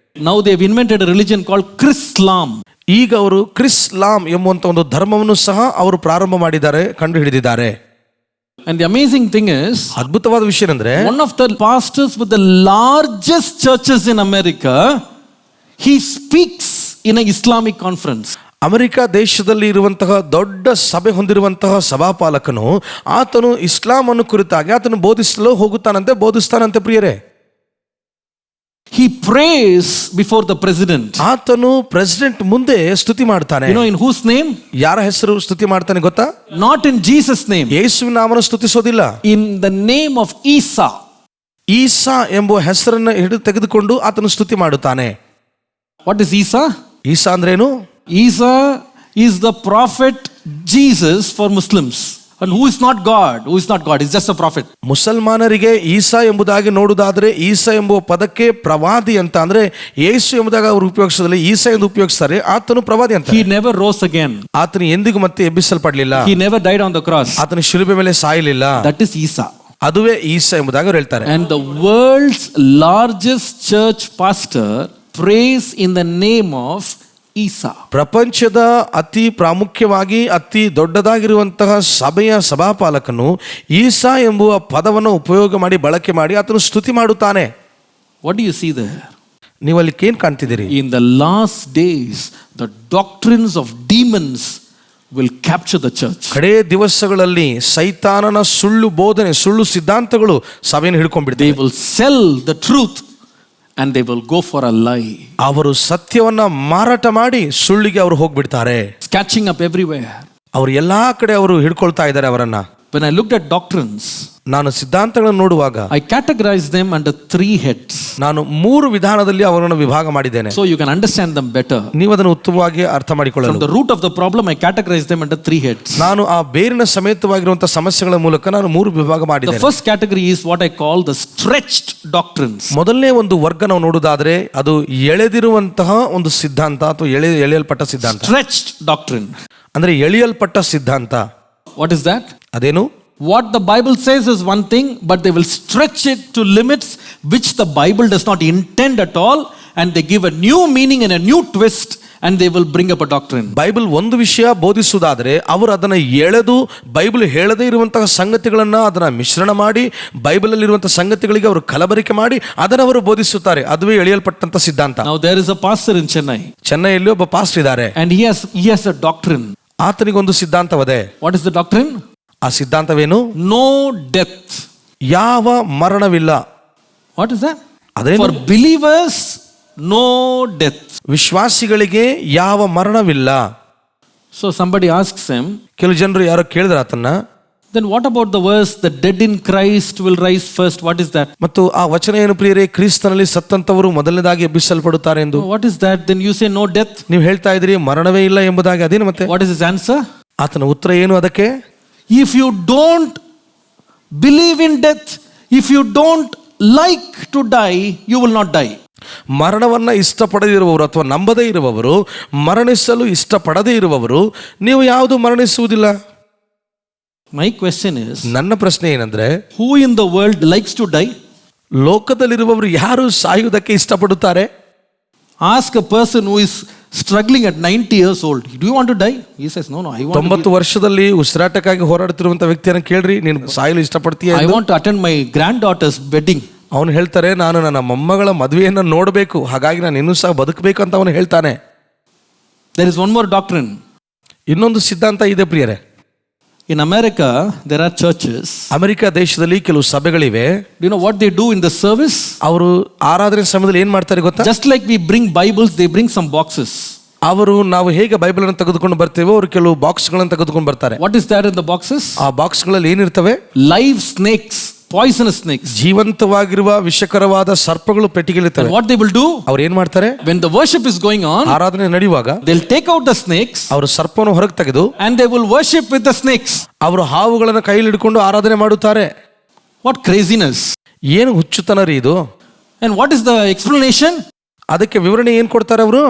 Now they have invented a religion called Chrislam. ಈಗ ಅವರು ಕ್ರಿಸ್ಲಾಮ್ ಎಂಬುವಂತ ಒಂದು ಧರ್ಮವನ್ನು ಸಹ ಅವರು ಪ್ರಾರಂಭ ಮಾಡಿದ್ದಾರೆ, ಕಂಡು ಹಿಡಿದಿದ್ದಾರೆ. And the amazing thing is, ಅದ್ಭುತವಾದ ವಿಷಯ ಅಂದ್ರೆ, one of the pastors with the largest churches in America, he speaks in an Islamic conference. America ದೇಶದಲ್ಲಿ ಇರುವಂತಹ ದೊಡ್ಡ ಸಭೆ ಹೊಂದಿರುವಂತಹ ಸಭಾಪಾಲಕನು ಆತನು ಇಸ್ಲಾಂ ಅನ್ನು ಕುರಿತಾಗಿ ಆತನು ಬೋಧಿಸಲು ಬೋಧಿಸ್ತಾನಂತೆ ಪ್ರಿಯರೇ. He prays before the president. ಆತನು ಪ್ರೆಸಿಡೆಂಟ್ ಮುಂದೆ ಸ್ತುತಿ ಮಾಡ್ತಾನೆ. You know in whose name? ಯಾರ ಹೆಸರು ಸ್ತುತಿ ಮಾಡ್ತಾನೆ ಗೊತ್ತಾ? Not in Jesus' name. ಯೇಸುವಿನ ನಾಮವನ್ನು ಸ್ತುತಿಸೋದಿಲ್ಲ. In the name of Isa. Isa ಎಂಬ ಹೆಸರನ್ನು ಹಿಡಿದು ತೆಗೆದುಕೊಂಡು ಆತನು ಸ್ತುತಿ ಮಾಡುತ್ತಾನೆ. What is Isa? ಈಸಾ ಅಂದ್ರೇನು? Isa is the prophet Jesus for Muslims. And who is not God? Who is not God? He's just a prophet. ಮುಸಲ್ಮಾನರಿಗೆ Isa ಎಂಬುದಾಗಿ ನೋಡುವುದಾದ್ರೆ ಈಸಾ ಎಂಬುವ ಪದಕ್ಕೆ ಪ್ರವಾದಿ ಅಂತ, ಅಂದ್ರೆ ಯೇಸು ಎಂಬುದಾಗಿ ಅವರು ಉಪಯೋಗಿಸೋದಿಲ್ಲ, ಈಸಾ ಎಂದು ಉಪಯೋಗಿಸ್ತಾರೆ. ಆತನು ಪ್ರವಾದಿ ಅಂತ. He never rose again. ಆತನು ಎಂದಿಗೂ ಮತ್ತೆ ಎಬ್ಬಿಸಲ್ಪಡಲಿಲ್ಲ. He never died on the cross. ಆತನು ಶಿಲುಬೆ ಮೇಲೆ ಸಾಯಲಿಲ್ಲ. That is Isa. ಅದುವೇ ಈಸಾ ಎಂಬುದಾಗಿ ಅವರು ಹೇಳ್ತಾರೆ. And the world's largest church pastor prays in the name of Isa. ಪ್ರಪಂಚದ ಅತಿ ಪ್ರಾಮುಖ್ಯವಾಗಿ ಅತಿ ದೊಡ್ಡದಾಗಿರುವಂತಹ ಸಭೆಯ ಸಭಾಪಾಲಕನು ಈಸಾ ಎಂಬುವ ಪದವನ್ನು ಉಪಯೋಗ ಮಾಡಿ ಬಳಕೆ ಮಾಡಿ ಆತನು ಸ್ತುತಿ ಮಾಡುತ್ತಾನೆ. What do you see there? ನೀವು ಅಲ್ಲಿ ಏನ್ ಕಾಣ್ತಿದ್ದೀರಿ? In the last days the doctrines of demons will capture the church. ಕಡೆ ದಿವಸಗಳಲ್ಲಿ ಸೈತಾನನ ಸುಳ್ಳು ಬೋಧನೆ, ಸುಳ್ಳು ಸಿದ್ಧಾಂತಗಳು ಸಭೆಯನ್ನು ಹಿಡ್ಕೊಂಡ್ಬಿಡ್ತವೆ. They will sell the truth and they will go for a lie. ಅವರು ಸತ್ಯವನ್ನ ಮಾರಾಟ ಮಾಡಿ ಸುಳ್ಳಿಗೆ ಅವರು ಹೋಗ್ಬಿಡ್ತಾರೆ. It's catching up everywhere. ಅವರು ಎಲ್ಲಾ ಕಡೆ ಅವರು ಹಿಡ್ಕೊಳ್ತಾ ಇದ್ದಾರೆ ಅವರನ್ನ. When I looked at doctrines, ನಾನು ಸಿದ್ಧಾಂತಗಳನ್ನು ನೋಡುವಾಗ I categorized them under 3 heads. ನಾನು 3 ವಿಧಾನದಲ್ಲಿ ಅವರನ್ನು ವಿಭಾಗ ಮಾಡಿದ್ದೇನೆ. So you can understand them better. ನೀವು ಅದನ್ನು ಉತ್ತಮವಾಗಿ ಅರ್ಥ ಮಾಡಿಕೊಳ್ಳಲು. From the root of the problem I categorized them under 3 heads. ನಾನು ಆ ಬೇರಿನ ಸಮೇತವಾಗಿರುವಂತಹ ಸಮಸ್ಯೆಗಳ ಮೂಲಕ ನಾನು 3 ವಿಭಾಗ ಮಾಡಿದ್ದೇನೆ. The first category is what I call the stretched doctrines. ಮೊದಲನೇ ಒಂದು ವರ್ಗ ನಾವು ನೋಡುವುದಾದ್ರೆ ಅದು ಎಳೆದಿರುವಂತಹ ಒಂದು ಸಿದ್ಧಾಂತ ಅಥವಾ ಎಳೆಯಲ್ಪಟ್ಟ ಸಿದ್ಧಾಂತ. Stretched doctrine. ಅಂದ್ರೆ ಎಳೆಯಲ್ಪಟ್ಟ ಸಿದ್ಧಾಂತ. What is that? ಅದೇನು? What the Bible says is one thing, but they will stretch it to limits which the Bible does not intend at all, and they give a new meaning and a new twist, and they will bring up a doctrine. Bible ಒಂದು ವಿಷಯ ಬೋಧಿಸುವುದಾದ್ರೆ ಅವರು ಅದನ್ನ ಎಳೆದು Bible ಹೇಳದೇ ಇರುವಂತಹ ಸಂಗತಿಗಳನ್ನ ಅದನ್ನ ಮಿಶ್ರಣ ಮಾಡಿ ಬೈಬಲ್ ಅಲ್ಲಿ ಇರುವಂತಹ ಸಂಗತಿಗಳಿಗೆ ಅವರು ಕಲಬರಿಕೆ ಮಾಡಿ ಅದನ್ನ ಅವರು ಬೋಧಿಸುತ್ತಾರೆ. ಅದುವೇ ಎಳೆಯಲ್ಪಟ್ಟಂತ ಸಿದ್ಧಾಂತ. Now there is a pastor in Chennai. ಚೆನ್ನೈಯಲ್ಲಿ ಒಬ್ಬ ಪಾಸ್ಟರ್ ಇದ್ದಾರೆ. And he has a doctrine. ಆತನಿಗೊಂದು ಸಿದ್ಧಾಂತವಿದೆ. What is the doctrine? ಆ ಸಿದ್ಧಾಂತವೇನು? No death. ಯಾವ ಮರಣವಿಲ್ಲ. What is that? ಅದೇನು? For believers no death. ವಿಶ್ವಾಸಿಗಳಿಗೆ ಯಾವ ಮರಣವಿಲ್ಲ. So somebody asks him, ಕೆಲವು ಜನರು ಯಾರೋ ಕೇಳಿದ್ರು ಆತನ್ನ, then what about the verse the dead in Christ will rise first? What is that? ಮತ್ತು ಆ ವಚನ ಏನು ಪ್ರಿಯರೇ? ಕ್ರಿಸ್ತನಲ್ಲಿ ಸತ್ತಂತವರು ಮೊದಲನೇದಾಗಿ ಎಬ್ಬಿಸಲ್ಪಡುತ್ತಾರೆ ಎಂದು. What is that? Then you say no death. ನೀವು ಹೇಳ್ತಾ ಇದ್ರಿ ಮರಣವೇ ಇಲ್ಲ ಎಂಬುದಾಗಿ. ಅದೇನು ಮತ್ತೆ? What is his answer? ಆತನ ಉತ್ತರ ಏನು ಅದಕ್ಕೆ? If you don't believe in death, if you don't like to die, you will not die. ಮರಣವನ್ನ ಇಷ್ಟಪಡದಿರುವವರು ಅಥವಾ ನಂಬದೇ ಇರುವವರು, ಮರಣಿಸಲು ಇಷ್ಟಪಡದೇ ಇರುವವರು, ನೀವು ಯಾವುದು ಮರಣಿಸುವುದಿಲ್ಲ. My question is, ನನ್ನ ಪ್ರಶ್ನೆ ಏನಂದ್ರೆ, who in the world likes to die? ಲೋಕದಲ್ಲಿರುವವರು ಯಾರು ಸಾಯುವುದಕ್ಕೆ ಇಷ್ಟಪಡುತ್ತಾರೆ? Ask a person who is struggling at 90 years old, do you want to die? He says, no, I want 90 ವರ್ಷದಲ್ಲಿ ಉಸಿರಾಟಕ್ಕಾಗಿ ಹೋರಾಡುತ್ತಿರುವಂತ ವ್ಯಕ್ತಿಯನ್ನು ಕೇಳ್ರಿ, ನೀನು ಸಾಯಲು ಇಷ್ಟಪಡ್ತೀಯ? I want to attend my granddaughter's wedding. ಅವನು ಹೇಳ್ತಾರೆ, ನಾನು ನನ್ನ ಮೊಮ್ಮಗಳ ಮದುವೆಯನ್ನು ನೋಡಬೇಕು, ಹಾಗಾಗಿ ನಾನು ಇನ್ನೂ ಸಹ ಬದುಕಬೇಕು ಅಂತ ಅವನು ಹೇಳ್ತಾನೆ. There is one more doctrine. ಇನ್ನೊಂದು ಸಿದ್ಧಾಂತ ಇದೆ ಪ್ರಿಯರೇ. In America, there are churches. America ದೇಶದಲ್ಲಿ ಕೆಲವು ಸಭೆಗಳಿವೆ. Do you know what they do in the service? ಅವರು ಆರಾಧನೆ ಸಮಯದಲ್ಲಿ ಏನ್ ಮಾಡ್ತಾರೆ ಗೊತ್ತಾ? Just like we bring Bibles, they bring some boxes. ಅವರು ನಾವು ಹೇಗೆ ಬೈಬಲ್ ಅನ್ನು ತೆಗೆದುಕೊಂಡು ಬರ್ತೇವೋ ಅವರು ಕೆಲವು ಬಾಕ್ಸ್ ಗಳನ್ನು ತೆಗೆದುಕೊಂಡು ಬರ್ತಾರೆ. What is there in the boxes? ಆ ಬಾಕ್ಸ್ ಗಳಲ್ಲಿ ಏನಿರ್ತವೆ? Live snakes, poisonous snakes. ಜೀವಂತವಾಗಿರುವ ವಿಷಕರವಾದ ಸರ್ಪಗಳು ಪೆಟ್ಟಿಗೆಲಿರ್ತವೆ. And what they will do? ಅವರು ಏನ್ ಮಾಡ್ತಾರೆ? When the worship is going on, ಆರಾಧನೆ ನಡೆಯುವಾಗ they'll take out the snakes. ಅವರು ಸರ್ಪವನ್ನು ಹೊರಗೆ ತೆಗೆದು And they will worship with the snakes. ಅವರು ಹಾವುಗಳನ್ನು ಕೈಯಲ್ಲಿ ಹಿಡ್ಕೊಂಡು ಆರಾಧನೆ ಮಾಡುತ್ತಾರೆ. What craziness! ಏನು ಹುಚ್ಚುತನ ರೀ ಇದು. And what is the explanation? ಅದಕ್ಕೆ ವಿವರಣೆ ಏನ್ ಕೊಡ್ತಾರೆ ಅವರು?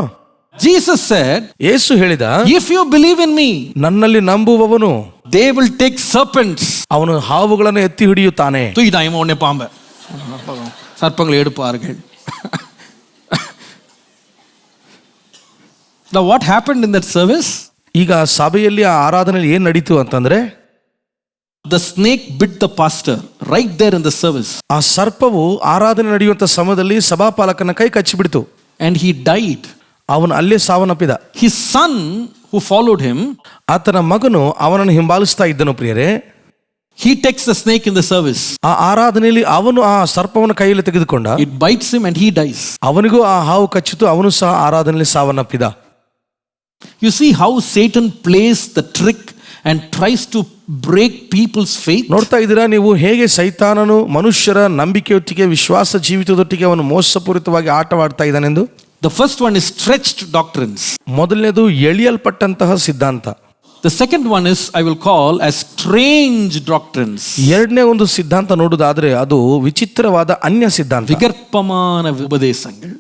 Jesus said, ಯೇಸು ಹೇಳಿದ, if you believe in me, ನನ್ನಲ್ಲಿ ನಂಬುವವನು they will take serpents. ಅವನು ಹಾವುಗಳನ್ನು ಎತ್ತಿ ಹಿಡಿಯುತ್ತಾನೆ. தூக்கிட்டாங்க உடனே பாம்பை, சர்ப்பங்களை எடுப்பார்கள். Now what happened in that service? ಈಗ ಸಭೆಯಲ್ಲಿ ಆ ಆರಾಧನೆಯಲ್ಲಿ ಏನ್ ನಡೀತು ಅಂತಂದ್ರೆ, the snake bit the pastor right there in the service. ಆ ಸರ್ಪವು ಆರಾಧನೆ ನಡೆಯುವಂತ ಸಮಯದಲ್ಲಿ ಸಭಾಪಾಲಕನ ಕೈ ಕಚ್ಚಿಬಿಡ್ತು. And he died. ಅವನು ಅಲ್ಲೇ ಸಾವನ್ನಪ್ಪಿದ. His son who followed him, ಆತನ ಮಗನು ಅವನನ್ನು ಹಿಂಬಾಲಿಸ್ತಾ ಇದ್ದನು ಪ್ರಿಯರೇ. he takes the snake in the service. ಆ ಆರಾಧನೆಯಲ್ಲಿ ಅವನು ಆ ಸರ್ಪವನ್ನು ಕೈಯಲ್ಲಿ ತೆಗೆದುಕೊಂಡ. It bites him and he dies. ಅವನಿಗೂ ಆ ಹಾವು ಕಚ್ಚಿತು, ಅವನು ಸಹ ಆರಾಧನೆಯಲ್ಲಿ ಸಾವನ್ನಪ್ಪಿದ. You see how Satan plays the trick and tries to break people's faith. ನೋಡ್ತಾ ಇದ್ದೀರಾ ನೀವು ಹೇಗೆ ಸೈತಾನನು ಮನುಷ್ಯರ ನಂಬಿಕೆಯೊಟ್ಟಿಗೆ ವಿಶ್ವಾಸ ಜೀವಿತದೊಟ್ಟಿಗೆ ಅವನು ಮೋಸಪೂರಿತವಾಗಿ ಆಟವಾಡ್ತಾ ಇದ್ದಾನೆಂದು. The first one is stretched doctrines. ಮೊದಲನೇದು ಎಳೆಯಲ್ಪಟ್ಟಂತಹ ಸಿದ್ಧಾಂತ. The second one is I will call as strange doctrines. ಎರಡನೇ ಒಂದು ಸಿದ್ಧಾಂತ ನೋಡುವುದಾದ್ರೆ ಅದು ವಿಚಿತ್ರವಾದ ಅನ್ಯ ಸಿದ್ಧಾಂತ. ವಿಗರ್ಪಮಾನ ಉಪದೇಶಗಳು.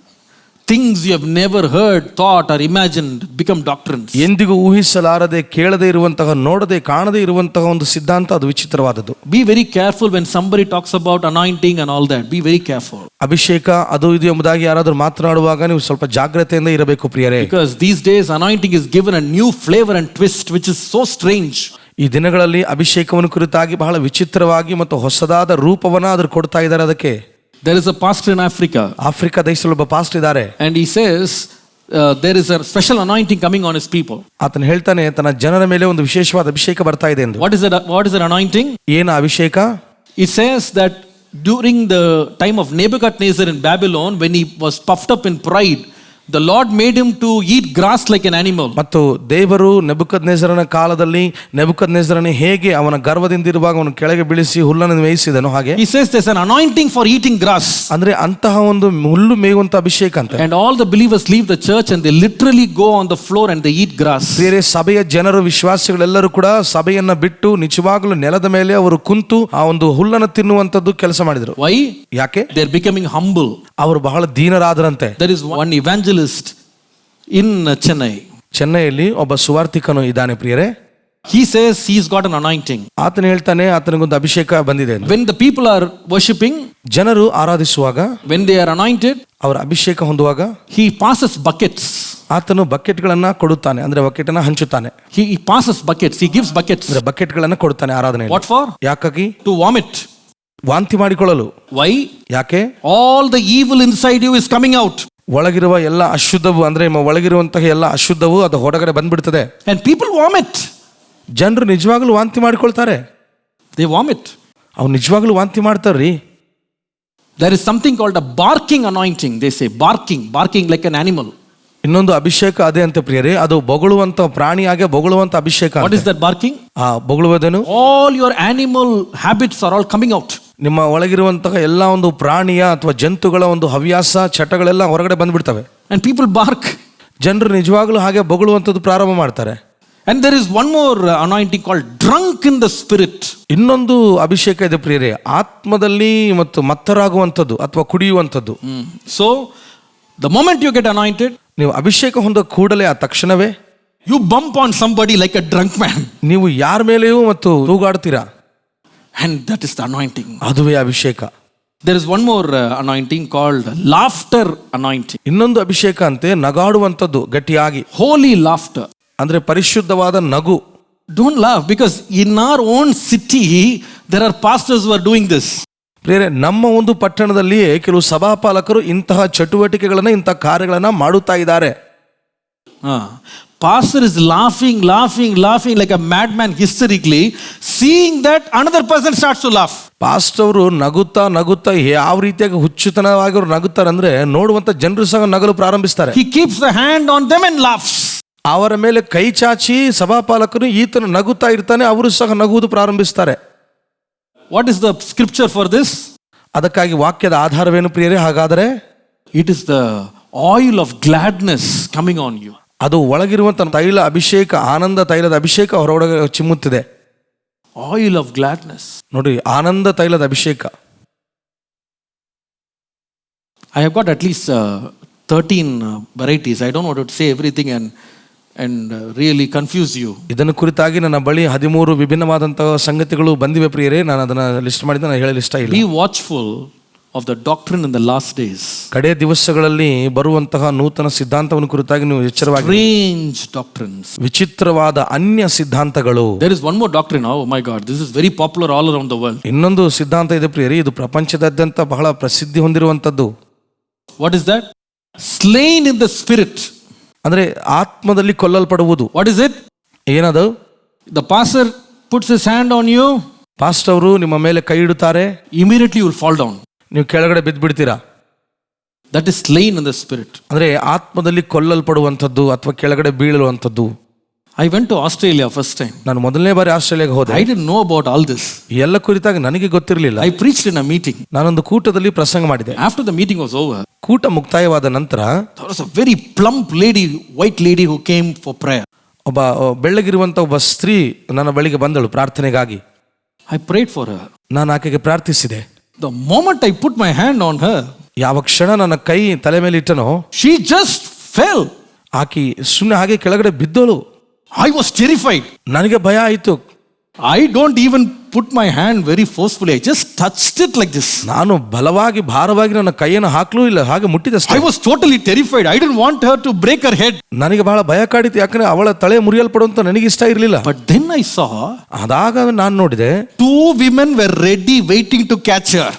Things you have never heard, thought or imagined become doctrines. ಎಂದಿಗೂ ಊಹಿಸಲಾರದೆ, ಕೇಳದೆ ಇರುವಂತಹ, ನೋಡದೆ ಕಾಣದೆ ಇರುವಂತಹ ಒಂದು ಸಿದ್ಧಾಂತ, ಅದು ವಿಚಿತ್ರವಾದದ್ದು. Be very careful when somebody talks about anointing and all that. Be very careful. ಅಭಿಷೇಕ ಅದು ಇದು ಎಂಬುದಾಗಿ ಯಾರಾದರೂ ಮಾತನಾಡುವಾಗ ನೀವು ಸ್ವಲ್ಪ ಜಾಗ್ರತೆಯಿಂದ ಇರಬೇಕು ಪ್ರಿಯರೇ. Because these days anointing is given a new flavor and twist which is so strange. ಈ ದಿನಗಳಲ್ಲಿ ಅಭಿಷೇಕವನ್ನು ಕುರಿತಾಗಿ ಬಹಳ ವಿಚಿತ್ರವಾಗಿ ಮತ್ತು ಹೊಸದಾದ ರೂಪವನ್ನ ಅದ್ರ ಕೊಡ್ತಾ ಇದ್ದಾರೆ. ಅದಕ್ಕೆ There is a pastor in Africa. Africa ದೇಶದಲ್ಲಿ ಒಬ್ಬ ಪಾಸ್ಟರ್ ಇದ್ದಾರೆ. And he says there is a special anointing coming on his people. ಆತನು ಹೇಳ್ತಾನೆ ತನ್ನ ಜನರ ಮೇಲೆ ಒಂದು ವಿಶೇಷವಾದ ಅಭಿಷೇಕ ಬರ್ತಾ ಇದೆ ಎಂದು. What is that anointing? ಏನು ಅಭಿಷೇಕ? It says that during the time of Nebuchadnezzar in Babylon, when he was puffed up in pride, the Lord made him to eat grass like an animal. ಮತ್ತು ದೇವರು ನೆಬೂಕದ್ನೆಚ್ಚರನ ಕಾಲದಲ್ಲಿ ನೆಬೂಕದ್ನೆಚ್ಚರನೇ ಹೇಗೆ ಅವನ ಗರ್ವದಿಂದ ಇರುವಾಗ ಅವನು ಕೆಳಗೆ ಬೀಳಿಸಿ ಹುಲ್ಲನ್ನು ಮೇಯಿಸಿದನು ಹಾಗೆ. He says there's an anointing for eating grass. ಅಂದ್ರೆ ಅಂತಹ ಒಂದು ಹುಲ್ಲು ಮೇಯುವಂತ ಅಭಿಷೇಕ ಅಂತ. And all the believers leave the church and they literally go on the floor and they eat grass. ಬೇರೆ ಸಭೆಯ ಜನರು ವಿಶ್ವಾಸಿಗಳೆಲ್ಲರೂ ಕೂಡ ಸಭೆಯನ್ನ ಬಿಟ್ಟು ನಿಜವಾಗಲೂ ನೆಲದ ಮೇಲೆ ಅವರು ಕುಂತು ಆ ಒಂದು ಹುಲ್ಲನ್ನು ತಿನ್ನುವಂತದ್ದು ಕೆಲಸ ಮಾಡಿದರು. Why? ಯಾಕೆ? They are becoming humble. ಅವರು ಬಹಳ ದೀನರಾದರಂತೆ. There is one evangelist in Chennai. ಚೆನ್ನೈಯಲ್ಲಿ ಒಬ್ಬ ಸುವಾರ್ತಿಕನು ಇದ್ದಾನೆ ಪ್ರಿಯರೇ. He says he's got an anointing. ಆತನು ಹೇಳ್ತಾನೆ ಆತನಿಗೊಂದು ಅಭಿಷೇಕ ಬಂದಿದೆ. When the people are worshipping, ಜನರು ಆರಾಧಿಸುವಾಗ, when they are anointed, ಅವರ ಅಭಿಷೇಕ ಹೊಂದುವಾಗ, he passes buckets. ಆತನು ಬಕೆಟ್ಗಳನ್ನ ಕೊಡುತ್ತಾನೆ, ಅಂದ್ರೆ ಬಕೆಟ್ ಅನ್ನ ಹಂಚುತ್ತಾನೆ. He passes buckets. He gives buckets. ಅಂದ್ರೆ ಬಕೆಟ್ಗಳನ್ನ ಕೊಡುತ್ತಾನೆ ಆರಾಧನೆ. What for? ಯಾಕಾಗಿ? To vomit. ವಾಂತಿ ಮಾಡಿಕೊಳ್ಳಲು. Why? ಯಾಕೆ? All the evil inside you is coming out. ಒಳಗಿರುವ ಎಲ್ಲ ಅಶುದ್ಧವು, ಅಂದ್ರೆ ಒಳಗಿರುವಂತಹ ಎಲ್ಲ ಅಶುದ್ಧವು ಅದು ಹೊರಗಡೆ ಬಂದ್ಬಿಡ್ತದೆ. And people vomit. ಜನರು ನಿಜವಾಗ್ಲೂ ವಾಂತಿ ಮಾಡಿಕೊಳ್ತಾರೆ. They vomit. ಅವ್ರು ನಿಜವಾಗ್ಲೂ ವಾಂತಿ ಮಾಡ್ತಾರ್ರಿ. There is something called a barking anointing. They say barking like an animal. ಇನ್ನೊಂದು ಅಭಿಷೇಕ ಅದೇ ಅಂತ ಪ್ರಿಯರೇ, ಅದು ಬೊಗಳುವಂತ ಪ್ರಾಣಿಯಾಗೆ ಬೊಗಳುವಂತ ಅಭಿಷೇಕ. What is that barking? ಬೊಗಳುವುದೇನು? All your animal habits are all coming out. ನಿಮ್ಮ ಒಳಗಿರುವಂತಹ ಎಲ್ಲ ಒಂದು ಪ್ರಾಣಿಯ ಅಥವಾ ಜಂತುಗಳ ಒಂದು ಹವ್ಯಾಸ ಚಟಗಳೆಲ್ಲ ಹೊರಗಡೆ ಬಂದ್ಬಿಡ್ತವೆ. And people bark. ಜನರು ನಿಜವಾಗ್ಲೂ ಹಾಗೆ ಬೊಗಳುವಂಥದ್ದು ಪ್ರಾರಂಭ ಮಾಡ್ತಾರೆ. And there is one more anointing called drunk in the spirit. ಇನ್ನೊಂದು ಅಭಿಷೇಕ ಇದೆ ಪ್ರಿಯರೇ, ಆತ್ಮದಲ್ಲಿ ಮತ್ತು ಮತ್ತರಾಗುವಂಥದ್ದು ಅಥವಾ ಕುಡಿಯುವಂಥದ್ದು. So the moment you get anointed, ನೀವು ಅಭಿಷೇಕ ಹೊಂದ ಕೂಡಲೇ ಆ ತಕ್ಷಣವೇ You bump on somebody like a drunk man. ನೀವು ಯಾರ ಮೇಲೆಯೂ ಮತ್ತು ತೂಗಾಡ್ತೀರಾ, And that is the anointing. ಅದುವೇ ಅಭಿಷೇಕ. There is one more anointing called laughter anointing. ಇನ್ನೊಂದು ಅಭಿಷೇಕ ಅಂತೆ ನಗಾಡುವಂಥದ್ದು ಗಟ್ಟಿಯಾಗಿ, Holy laughter. ಅಂದ್ರೆ ಪರಿಶುದ್ಧವಾದ ನಗು. Don't laugh, because in our own city there are pastors who are doing this. ಪ್ರಿಯರೇ, ನಮ್ಮ ಒಂದು ಪಟ್ಟಣದಲ್ಲಿಯೇ ಕೆಲವು ಸಭಾಪಾಲಕರು ಇಂತಹ ಚಟುವಟಿಕೆಗಳನ್ನ, ಇಂತಹ ಕಾರ್ಯಗಳನ್ನ ಮಾಡುತ್ತಾ ಇದ್ದಾರೆ. Pastor is laughing like a madman hysterically, seeing that another person starts to laugh. Pastor ಅವರು ನಗುತ್ತಾ ಯಾವ ರೀತಿಯಾಗಿ ಹುಚ್ಚುತನವಾಗಿ ಅವರು ನಗುತ್ತಾರೆ ಅಂದ್ರೆ ನೋಡುವಂತ ಜನರು ಸಹ ನಗಲು ಪ್ರಾರಂಭಿಸ್ತಾರೆ. He keeps the hand on them and laughs. ಅವರ ಮೇಲೆ ಕೈ ಚಾಚಿ ಸಭಾಪಾಲಕರು ಈತನ ನಗುತ್ತಾ ಇರ್ತಾನೆ, ಅವರು ಸಹ ನಗುವುದು ಪ್ರಾರಂಭಿಸ್ತಾರೆ. What is the scripture for this? ಅದಕ್ಕಾಗಿ ವಾಕ್ಯದ ಆಧಾರವೇನು ಪ್ರಿಯರೇ? ಹಾಗಾದರೆ It is the oil of gladness coming on you. ಅದು ಒಳಗಿರುವಂತ ತೈಲ ಅಭಿಷೇಕ, ಆನಂದ ತೈಲದ ಅಭಿಷೇಕ ಹೊರಗಡೆ ಚಿಮ್ಮುತ್ತಿದೆ. Oil of gladness. ನೋಡಿ, ಆನಂದ ತೈಲದ ಅಭಿಷೇಕ. I have got at least 13 varieties. I don't want to say everything and really confuse you. ಇದನ್ನು ಕುರಿತಾಗಿ ನನ್ನ ಬಳಿ 13 ವಿಭಿನ್ನವಾದಂತಹ ಸಂಗತಿಗಳು ಬಂದಿವೆ ಪ್ರಿಯರೇ. ನಾನು ಅದನ್ನ ಲಿಸ್ಟ್ ಮಾಡಿದ್ದೆ, ನಾನು ಹೇಳಲು ಇಷ್ಟ ಇಲ್ಲ. Be watchful of the doctrine in the last days. ಕಡೆ ದಿವಸಗಳಲ್ಲಿ ಬರುವಂತಹ ನೂತನ ಸಿದ್ಧಾಂತವನ್ನು ಕುರಿತಾಗಿ ನೀವು ಎಚ್ಚರವಾಗಿ. Strange doctrines. ವಿಚಿತ್ರವಾದ ಅನ್ಯ ಸಿದ್ಧಾಂತಗಳು. There is one more doctrine. Oh my God, this is very popular all around the world. ಇನ್ನೊಂದು ಸಿದ್ಧಾಂತ ಇದೆ ಪ್ರಿಯರೇ, ಇದು ಪ್ರಪಂಚದಾದ್ಯಂತ ಬಹಳ ಪ್ರಸಿದ್ಧಿ ಹೊಂದಿರುವಂತದ್ದು. What is that? Slain in the spirit. ಅಂದ್ರೆ ಆತ್ಮದಲ್ಲಿ ಕೊಲ್ಲಲ್ಪಡುವುದು. What is it? ಏನದು? The pastor puts his hand on you. Pastor ಅವರು ನಿಮ್ಮ ಮೇಲೆ ಕೈ ಇಡುತ್ತಾರೆ, Immediately you will fall down. ನೀವು ಕೆಳಗಡೆ ಬಿದ್ದು ಬಿಡ್ತೀರಾ. That is slain in the spirit. ಅಂದ್ರೆ ಆತ್ಮದಲ್ಲಿ ಕೊಲ್ಲಲ್ಪಡುವಂಥದ್ದು ಅಥವಾ ಕೆಳಗಡೆ ಬೀಳುವಂಥದ್ದು. I went to Australia first time. ನಾನು ಮೊದಲನೇ ಬಾರಿ ಆಸ್ಟ್ರೇಲಿಯಾಗೆ ಹೋದೆ. I didn't know about all this. ಎಲ್ಲ ಕುರಿತಾಗಿ ನನಗೆ ಗೊತ್ತಿರಲಿಲ್ಲ. I preached in a meeting. ನಾನೊಂದು ಕೂಟದಲ್ಲಿ ಪ್ರಸಂಗ ಮಾಡಿದೆ. After the meeting was over, ಕೂಟ ಮುಕ್ತಾಯವಾದ ನಂತರ there was a very plump lady, white lady who came for prayer. ಒಬ್ಬ ಬೆಳ್ಳಗಿರುವಂತ ಒಬ್ಬ ಸ್ತ್ರೀ ನನ್ನ ಬಳಿಗೆ ಬಂದಳು ಪ್ರಾರ್ಥನೆಗಾಗಿ. I prayed for her. ನಾನು ಆಕೆಗೆ ಪ್ರಾರ್ಥಿಸಿದೆ. The moment I put my hand on her, ಯಾವ ಕ್ಷಣ ನನ್ನ ಕೈ ತಲೆ ಮೇಲೆ ಇಟ್ಟನೋ, she just fell. ಆಕಿ ಸುಮ್ಮನೆ ಹಾಗೆ ಕೆಳಗಡೆ ಬಿದ್ದಳು. I was terrified. ನನಗೆ ಭಯ ಆಯಿತು. I don't even put my hand very forcefully. I just touched it like this. ನಾನು ಬಲವಾಗಿ ಭಾರವಾಗಿ ನನ್ನ ಕೈಯನ್ನು ಹಾಕಲೂ ಇಲ್ಲ, ಹಾಗೆ ಮುಟ್ಟಿದಷ್ಟೇ. I was totally terrified. I didn't want her to break her head. ನನಗೆ ಬಹಳ ಭಯ ಕಾಡಿತು, ಯಾಕಂದ್ರೆ ಅವಳ ತಲೆ ಮುರಿಯಲ್ಪಡುವಂತ ನನಗೆ ಇಷ್ಟ ಇರಲಿಲ್ಲ. But then I saw, ಅದಾಗ ನಾನು ನೋಡಿದೆ, 2 women were ready waiting to catch her.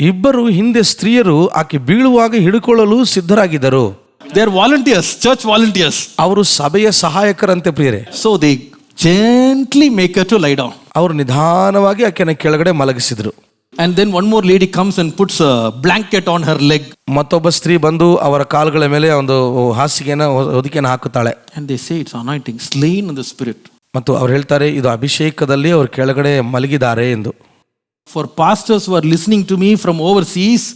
ಇಬ್ಬರು ಹಿಂದೆ ಸ್ತ್ರೀಯರು ಆಕೆ ಬೀಳುವಾಗ ಹಿಡಿಕೊಳ್ಳಲು ಸಿದ್ಧರಾಗಿದ್ದರು. They are volunteers, church volunteers. ಅವರು ಸಭೆಯ ಸಹಾಯಕರಂತೆ ಪ್ರಿಯರೇ. So they gently make her to lie down. ಅವರು ನಿಧಾನವಾಗಿ ಆಕೆನ ಕೆಳಗಡೆ ಮಲಗಿಸಿದ್ರು. And then one more lady comes and puts a blanket on her leg. ಮತ್ತೊಬ್ಬ ಸ್ತ್ರೀ ಬಂದು ಅವರ ಕಾಲುಗಳ ಮೇಲೆ ಒಂದು ಹಾಸಿಗೆನ ಹೊದಿಕೆನ ಹಾಕುತ್ತಾಳೆ. And they say it's anointing, slain in the spirit. ಮತ್ತು ಅವ್ರು ಹೇಳ್ತಾರೆ, ಇದು ಅಭಿಷೇಕದಲ್ಲಿ ಅವರು ಕೆಳಗಡೆ ಮಲಗಿದ್ದಾರೆ ಎಂದು. For pastors who are listening to me from overseas,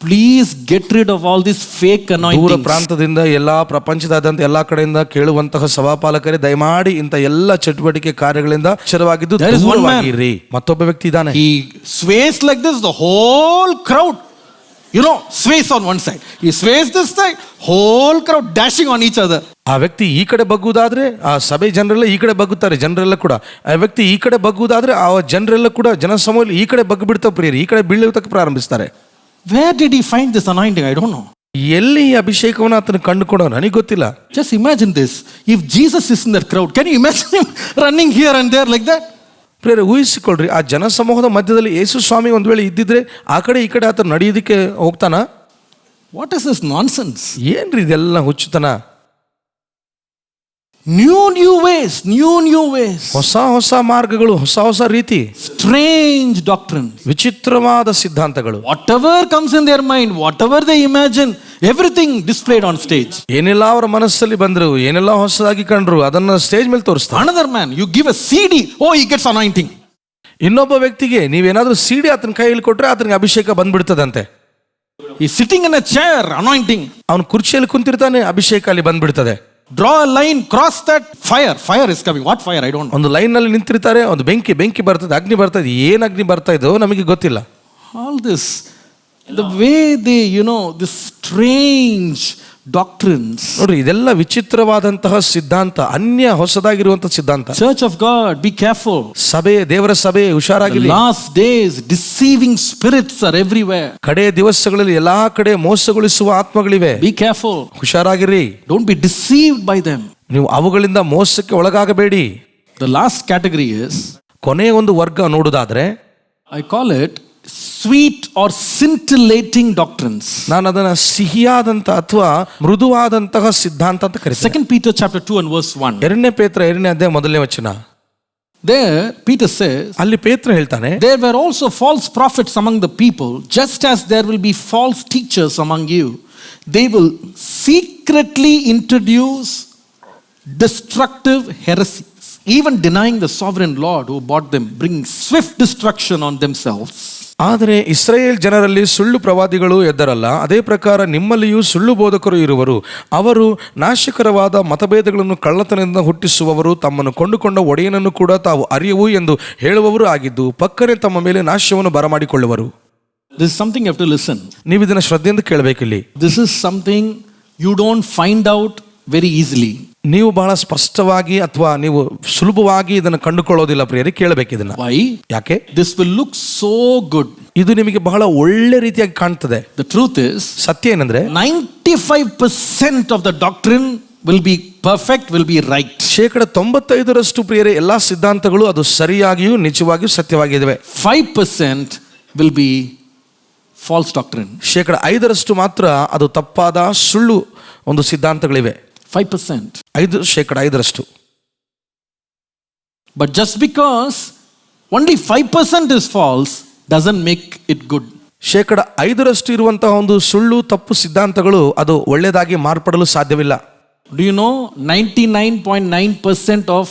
please get rid of all this fake anointing. ದೂರ ಪ್ರಾಂತದಿಂದ ಎಲ್ಲಾ ಪ್ರಪಂಚದಾದ್ಯಂತ ಎಲ್ಲಾ ಕಡೆಯಿಂದ ಕೇಳುವಂತಹ ಸಭಾಪಾಲಕರೇ, ದಯಮಾಡಿ ಇಂಥ ಎಲ್ಲ ಚಟುವಟಿಕೆ ಕಾರ್ಯಗಳಿಂದ ಎಚ್ಚರವಾಗಿದ್ದು ದೂರವಾಗಿರಿ. ಮತ್ತೊಬ್ಬ ವ್ಯಕ್ತಿ ಇದ್ದಾನೆ. He sways like this, the whole crowd, sways on one side. He sways this side, whole crowd dashing on each other. ಆ ವ್ಯಕ್ತಿ ಈ ಕಡೆ ಬಗ್ಗುವುದಾದ್ರೆ ಆ ಸಭೆ ಜನರೆಲ್ಲ ಈ ಕಡೆ ಬಗ್ಗುತ್ತಾರೆ, ಜನರೆಲ್ಲ ಕೂಡ. ಆ ವ್ಯಕ್ತಿ ಈ ಕಡೆ ಬಗ್ಗುವುದಾದ್ರೆ ಆ ಜನರೆಲ್ಲ ಕೂಡ ಜನಸಮೂಹ ಈ ಕಡೆ ಬಗ್ಗು ಬಿಡ್ತಾ ಪ್ರಿಯರು, ಈ ಕಡೆ ಬೀಳುವುದಕ್ಕೆ ಪ್ರಾರಂಭಿಸ್ತಾರೆ. Where did he find this anointing? I don't know. ಎಲ್ಲಿ ಈ ಅಭಿಷೇಕವನ್ನು ಆತನ ಕಂಡುಕೊಡೋ ನನಗೆ ಗೊತ್ತಿಲ್ಲ. Just imagine this. If Jesus is in that crowd, can you imagine him running here and there like that? ಪ್ರಿಯರೇ, ಊಹಿಸಿಕೊಳ್ಳ್ರಿ, ಆ ಜನಸಮೂಹದ ಮಧ್ಯದಲ್ಲಿ ಯೇಸು ಸ್ವಾಮಿ ಒಂದು ವೇಳೆ ಇದ್ದಿದ್ರೆ ಆ ಕಡೆ ಈ ಕಡೆ ಆತ ನಡೆಯೋದಕ್ಕೆ ಹೋಗ್ತಾನ? What is this nonsense? ಏನ್ರಿ ಇದೆಲ್ಲ ಹುಚ್ಚುತನ? New ways, new ways. ಹೊಸ ಮಾರ್ಗಗಳು, ಹೊಸ ರೀತಿ. Strange doctrines. ವಿಚಿತ್ರವಾದ ಸಿದ್ಧಾಂತಗಳು. Whatever comes in their mind, whatever they imagine, everything displayed on stage. ಏನೆಲ್ಲ ಅವರ ಮನಸ್ಸಲ್ಲಿ ಬಂದ್ರು, ಏನೆಲ್ಲ ಹೊಸದಾಗಿ ಕಂಡ್ರು, ಅದನ್ನ ಸ್ಟೇಜ್ ಮೇಲೆ ತೋರಿಸ್ತಾರೆ. Another man, you give a CD, he gets anointing. ಇನ್ನೊಬ್ಬ ವ್ಯಕ್ತಿಗೆ ನೀವೇನಾದ್ರೂ ಸಿಡಿ ಆತನ ಕೈಯಲ್ಲಿ ಕೊಟ್ರೆ ಆತನಿಗೆ ಅಭಿಷೇಕ ಬಂದ್ಬಿಡ್ತದಂತೆ. He's sitting in a chair, anointing. ಅವನು ಕುರ್ಚಿಯಲ್ಲಿ ಕುಂತಿರ್ತಾನೆ, ಅಭಿಷೇಕ ಅಲ್ಲಿ ಬಂದ್ಬಿಡ್ತದೆ. Draw a line, cross that, fire is coming. What fire? I don't know. ಒಂದು ಲೈನ್ ನಲ್ಲಿ ನಿಂತಿರ್ತಾರೆ, ಒಂದು ಬೆಂಕಿ ಬರ್ತದೆ, ಅಗ್ನಿ ಬರ್ತದೆ. ಏನ್ ಅಗ್ನಿ ಬರ್ತಾ ಇದೋ ನಮಗೆ ಗೊತ್ತಿಲ್ಲ. All this, the way they, this strange doctrines. ನೋಡ್ರಿ, ಇದೆಲ್ಲ ವಿಚಿತ್ರವಾದಂತಹ ಸಿದ್ಧಾಂತ, ಅನ್ಯ ಹೊಸದಾಗಿರುವಂತಹ ಸಿದ್ಧಾಂತ. Church of God, be careful. ಸಭೆ, ದೇವರ ಸಭೆ, The ಹುಷಾರಾಗಿರಿ. last days, deceiving spirits are everywhere. ಕಡೆ ದಿವಸಗಳಲ್ಲಿ ಎಲ್ಲಾ ಕಡೆ ಮೋಸಗೊಳಿಸುವ ಆತ್ಮಗಳಿವೆ. Be careful. ಹುಷಾರಾಗಿರಿ. Don't be deceived by them. ನೀವು ಅವುಗಳಿಂದ ಮೋಸಕ್ಕೆ ಒಳಗಾಗಬೇಡಿ. The last category is, ಕೊನೆಯ ಒಂದು ವರ್ಗ ನೋಡುವುದಾದ್ರೆ, I call it sweet or scintillating doctrines. ನಾನು ಅದನ್ನ ಸಿಹಿಯಾದಂತ ಅಥವಾ ಮೃದುವಾದಂತಹ ಸಿದ್ಧಾಂತ ಅಂತ ಕರೀತೀನಿ. 2 Peter chapter 2 and verse 1. 2 ಪೇತ್ರ 2ನೇ ಅಧ್ಯಾಯ 1ನೇ ವಚನ. There Peter says, ಅಲ್ಲಿ ಪೇತ್ರ ಹೇಳ್ತಾನೆ, there were also false prophets among the people, just as there will be false teachers among you. They will secretly introduce destructive heresies, even denying the sovereign Lord who bought them, bringing swift destruction on themselves. ಆದರೆ ಇಸ್ರಾಯೇಲ್ ಜನರಲ್ಲಿ ಸುಳ್ಳು ಪ್ರವಾದಿಗಳು ಎದ್ದರಲ್ಲ, ಅದೇ ಪ್ರಕಾರ ನಿಮ್ಮಲ್ಲಿಯೂ ಸುಳ್ಳು ಬೋಧಕರು ಇರುವರು. ಅವರು ನಾಶಕರವಾದ ಮತಭೇದಗಳನ್ನು ಕಳ್ಳತನದಿಂದ ಹುಟ್ಟಿಸುವವರು, ತಮ್ಮನ್ನು ಕೊಂಡುಕೊಂಡ ಒಡೆಯನನ್ನು ಕೂಡ ತಾವು ಅರಿಯವು ಎಂದು ಹೇಳುವವರು ಆಗಿದ್ದು, ಪಕ್ಕನೆ ತಮ್ಮ ಮೇಲೆ ನಾಶವನ್ನು ಬರಮಾಡಿಕೊಳ್ಳುವರು. This is something you have to listen. ನೀವು ಇದನ್ನು ಶ್ರದ್ಧೆಯಿಂದ ಕೇಳಬೇಕಿಲ್ಲಿ. This is something you don't find out very easily. ನೀವು ಬಹಳ ಸ್ಪಷ್ಟವಾಗಿ ಅಥವಾ ನೀವು ಸುಲಭವಾಗಿ ಇದನ್ನು ಕಂಡುಕೊಳ್ಳೋದಿಲ್ಲ ಪ್ರಿಯರೇ, ಕೇಳಬೇಕಿದನ್ನ. Why? ಯಾಕೆ? This will look so good. ಇದು ನಿಮಗೆ ಬಹಳ ಒಳ್ಳೆ ರೀತಿಯಾಗಿ ಕಾಣ್ತದೆ. The truth is, ಸತ್ಯ ಏನಂದ್ರೆ 95% of the doctrine will be perfect, will be right. 95% ಪ್ರಿಯರೇ ಎಲ್ಲಾ ಸಿದ್ಧಾಂತಗಳು ಅದು ಸರಿಯಾಗಿಯೂ ನಿಜವಾಗಿಯೂ ಸತ್ಯವಾಗಿವೆ. 5% will be false doctrine. 5% ಮಾತ್ರ ಅದು ತಪ್ಪಾದ ಸುಳ್ಳು ಒಂದು ಸಿದ್ಧಾಂತಗಳಿವೆ. 5%. 5%. But just because only 5% is false doesn't make it good. 5% ಇರುವಂತಹ ಒಂದು ಸುಳ್ಳು ತಪ್ಪು ಸಿದ್ಧಾಂತಗಳು ಅದು ಒಳ್ಳೆಯದಾಗಿ ಮಾರ್ಪಡಲು ಸಾಧ್ಯವಿಲ್ಲ. Do you know 99.9% of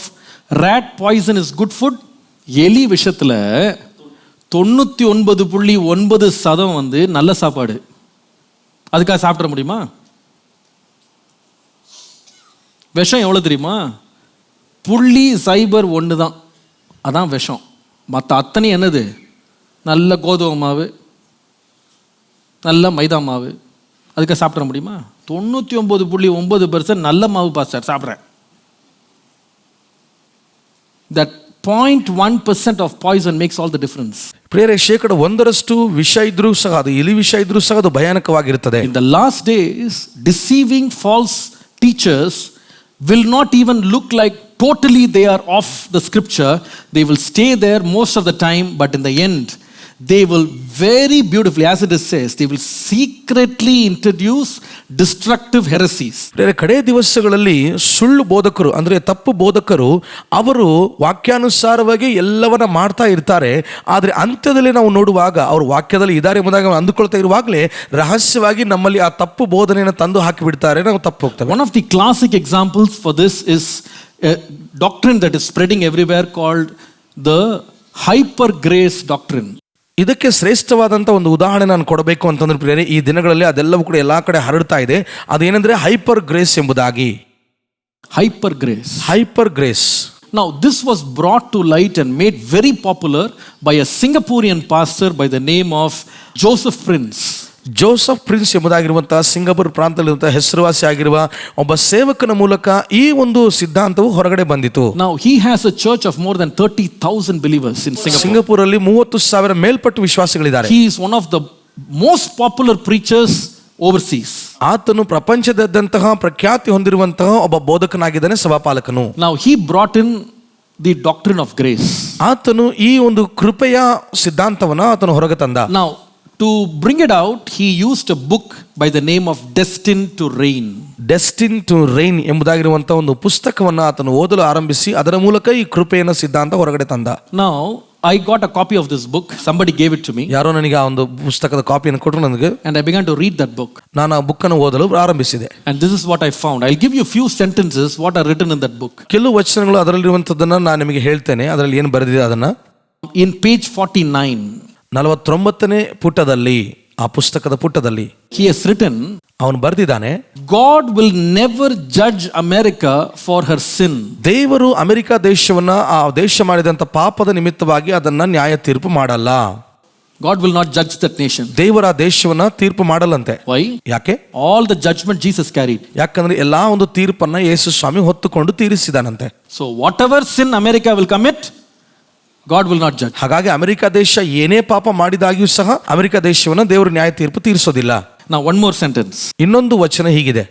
rat poison is good food? எலி விஷத்துல 99.9% வந்து நல்ல சாப்பாடு. அதுக்காக சாப்பிட முடியுமா? விஷம் எவ்வளோ தெரியுமா? 0.01 தான், அதான் விஷம். மற்ற அத்தனை என்னது? நல்ல கோதுமை மாவு, நல்ல மைதா மாவு. அதுக்காக சாப்பிட முடியுமா? 99.9% நல்ல மாவு பாஸ்டர் சாப்பிட்றேன். That 0.1% of poison makes all the difference. ಪ್ರಿಯರೇ, 1% ವಿಷ ಇದ್ರೂ ಸಹ, ಅದು ಇಲಿ ವಿಷ ಇದ್ರೂ ಸಹ ಅದು ಭಯಾನಕವಾಗಿರುತ್ತದೆ. In the last days, deceiving false teachers will not even look like totally they are off the scripture. They will stay there most of the time, but in the end they will very beautifully, as it says, they will secretly introduce destructive heresies. ಕಡೆ ದಿವಸಗಳಲ್ಲಿ ಸುಳ್ಳು ಬೋಧಕರು ಅಂದ್ರೆ ತಪ್ಪು ಬೋಧಕರು ಅವರು ವಾಕ್ಯಾನುಸಾರವಾಗಿ ಎಲ್ಲವನ್ನ ಮಾಡ್ತಾ ಇರ್ತಾರೆ. ಆದ್ರೆ ಅಂತ್ಯದಲ್ಲಿ ನಾವು ನೋಡುವಾಗ ಅವರು ವಾಕ್ಯದಲ್ಲಿ ಇದ್ದಾರೆ ಎಂಬುದಾಗಿ ಅಂದುಕೊಳ್ತಾ ಇರುವಾಗಲೇ ರಹಸ್ಯವಾಗಿ ನಮ್ಮಲ್ಲಿ ಆ ತಪ್ಪು ಬೋಧನೆಯನ್ನು ತಂದು ಹಾಕಿ ಬಿಡ್ತಾರೆ, ನಾವು ತಪ್ಪು ಹೋಗ್ತೇವೆ. One of the classic examples for this is a doctrine that is spreading everywhere called the hyper grace doctrine. ಇದಕ್ಕೆ ಶ್ರೇಷ್ಠವಾದಂಥ ಒಂದು ಉದಾಹರಣೆ ನಾನು ಕೊಡಬೇಕು ಅಂತಂದ್ರೆ ಪ್ರಿಯರೇ, ಈ ದಿನಗಳಲ್ಲಿ ಅದೆಲ್ಲವೂ ಕೂಡ ಎಲ್ಲಾ ಕಡೆ ಹರಡ್ತಾ ಇದೆ. ಅದೇನೆಂದ್ರೆ ಹೈಪರ್ ಗ್ರೇಸ್ ಎಂಬುದಾಗಿ. Hyper grace. Hyper grace. Now this was brought to light and made very popular by a Singaporean pastor by the name of Joseph Prince. Joseph Prince ಎಂಬುದಾಗಿರುವಂತಹ ಸಿಂಗಾಪುರ್ ಪ್ರಾಂತದಲ್ಲಿರುವಂತಹ ಹೆಸರುವಾಸಿ ಆಗಿರುವ ಒಬ್ಬ ಸೇವಕನ ಮೂಲಕ ಈ ಒಂದು ಸಿದ್ಧಾಂತವು ಹೊರಗಡೆ ಬಂದಿತು. Now he has a church of more than 30,000 believers in Singapore. ಸಿಂಗಾಪುರಲ್ಲಿ 30,000 ಮೇಲ್ಪಟ್ಟು ವಿಶ್ವಾಸಿಗಳಿದ್ದಾರೆ. He is one of the most popular preachers overseas. ಆತನು ಪ್ರಪಂಚದಾದ್ಯಂತಹ ಪ್ರಖ್ಯಾತಿ ಹೊಂದಿರುವಂತಹ ಒಬ್ಬ ಬೋಧಕನಾಗಿದ್ದಾನೆ, ಸಭಾಪಾಲಕನು. Now he brought in the doctrine of grace. ಆತನು ಈ ಒಂದು ಕೃಪೆಯ ಸಿದ್ಧಾಂತವನ್ನ ಆತನು ಹೊರಗೆ ತಂದ. Now to bring it out, he used a book by the name of Destined to Reign. Destined to Reign ಎಂಬುದಾಗಿರುವಂತಹ ಒಂದು ಪುಸ್ತಕವನ್ನು ಆತನು ಓದಲು ಆರಂಭಿಸಿ ಅದರ ಮೂಲಕ ಈ ಕೃಪೆಯ ಸಿದ್ಧಾಂತ ಹೊರಗಡೆ ತಂದ. Now I got a copy of this book. Somebody gave it to me. ಯಾರೋ ನನಗೆ ಆ ಒಂದು ಪುಸ್ತಕದ ಕಾಪಿಯನ್ನು ಕೊಟ್ಟರು ನನಗೆ. And I began to read that book. ನಾನು ಆ ಬುಕ್ ಅನ್ನು ಓದಲು ಆರಂಭಿಸಿದೆ. And this is what I found. I'll give you a few sentences what are written in that book. ಕೆಲವು ವಚನಗಳು ಅದರಲ್ಲಿರುವಂತದ್ದನ್ನ ನಾನು ನಿಮಗೆ ಹೇಳ್ತೇನೆ, ಅದರಲ್ಲಿ ಏನು ಬರೆದಿದೆ ಅದನ್ನ. In page 49, 49ನೇ ಪುಟದಲ್ಲಿ, ಆ ಪುಸ್ತಕದ ಪುಟದಲ್ಲಿ he has written, ಅವನು ಬರೆದಿದ್ದಾನೆ, God will never judge America for her sin. ದೇವರು ಅಮೆರಿಕ ದೇಶವನ್ನ ಆ ದೇಶ ಮಾಡಿದಂತ ಪಾಪದ ನಿಮಿತ್ತವಾಗಿ ಅದನ್ನ ನ್ಯಾಯ ತೀರ್ಪು ಮಾಡಲ್ಲ. God will not judge that nation. ದೇವರ ದೇಶವನ್ನ ತೀರ್ಪು ಮಾಡಲ್ಲಂತೆ. Why? ಯಾಕೆ? All the judgment Jesus carried. ಯಾಕಂದ್ರೆ ಎಲ್ಲಾ ಒಂದು ತೀರ್ಪನ್ನ ಯೇಸು ಸ್ವಾಮಿ ಹೊತ್ತುಕೊಂಡು ತೀರಿಸಿದಾನಂತೆ. So whatever sin America will commit, God will not judge. ಹಾಗಾಗಿ ಅಮೆರಿಕ ದೇಶ ಏನೇ ಪಾಪ ಮಾಡಿದಾಗ್ಯೂ ಸಹ ಅಮೆರಿಕ ದೇಶವನ್ನ ದೇವರು ನ್ಯಾಯ ತೀರ್ಪು ತೀರಿಸೋದಿಲ್ಲ. Now one more sentence. ಇನ್ನೊಂದು ವಚನ ಹೀಗಿದೆ.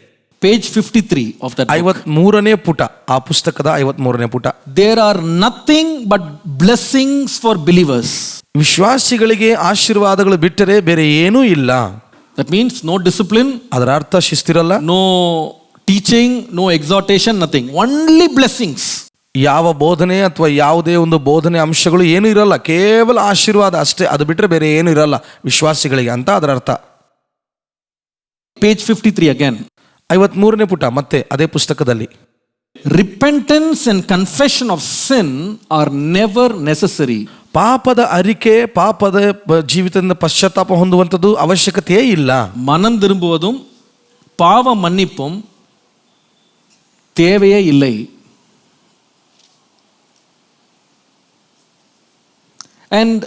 Page 53 of that book. 53ನೇ ಪುಟ, ಆ ಪುಸ್ತಕದ 53ನೇ ಪುಟ. There are nothing but blessings for believers. ವಿಶ್ವಾಸಿಗಳಿಗೆ ಆಶೀರ್ವಾದಗಳು ಬಿಟ್ಟರೆ ಬೇರೆ ಏನೂ ಇಲ್ಲ. That means no discipline, ಅದರ ಅರ್ಥ ಶಿಸ್ತಿರಲ್ಲ, no teaching, no exhortation, nothing. Only blessings. ಯಾವ ಬೋಧನೆ ಅಥವಾ ಯಾವುದೇ ಒಂದು ಬೋಧನೆ ಅಂಶಗಳು ಏನೂ ಇರಲ್ಲ, ಕೇವಲ ಆಶೀರ್ವಾದ ಅಷ್ಟೇ, ಅದು ಬಿಟ್ಟರೆ ಬೇರೆ ಏನೂ ಇರಲ್ಲ ವಿಶ್ವಾಸಿಗಳಿಗೆ ಅಂತ ಅದರ ಅರ್ಥ. Page 53 again. 53ನೇ ಪುಟ, ಮತ್ತೆ ಅದೇ ಪುಸ್ತಕದಲ್ಲಿ. Repentance and confession of sin are never necessary. ಪಾಪದ ಅರಿಕೆ, ಪಾಪದ ಜೀವಿತದಿಂದ ಪಶ್ಚಾತ್ತಾಪ ಹೊಂದುವಂಥದ್ದು ಅವಶ್ಯಕತೆಯೇ ಇಲ್ಲ. மனம் திரும்புவதும் பாவ மன்னிப்பும் தேவையே இல்லை. And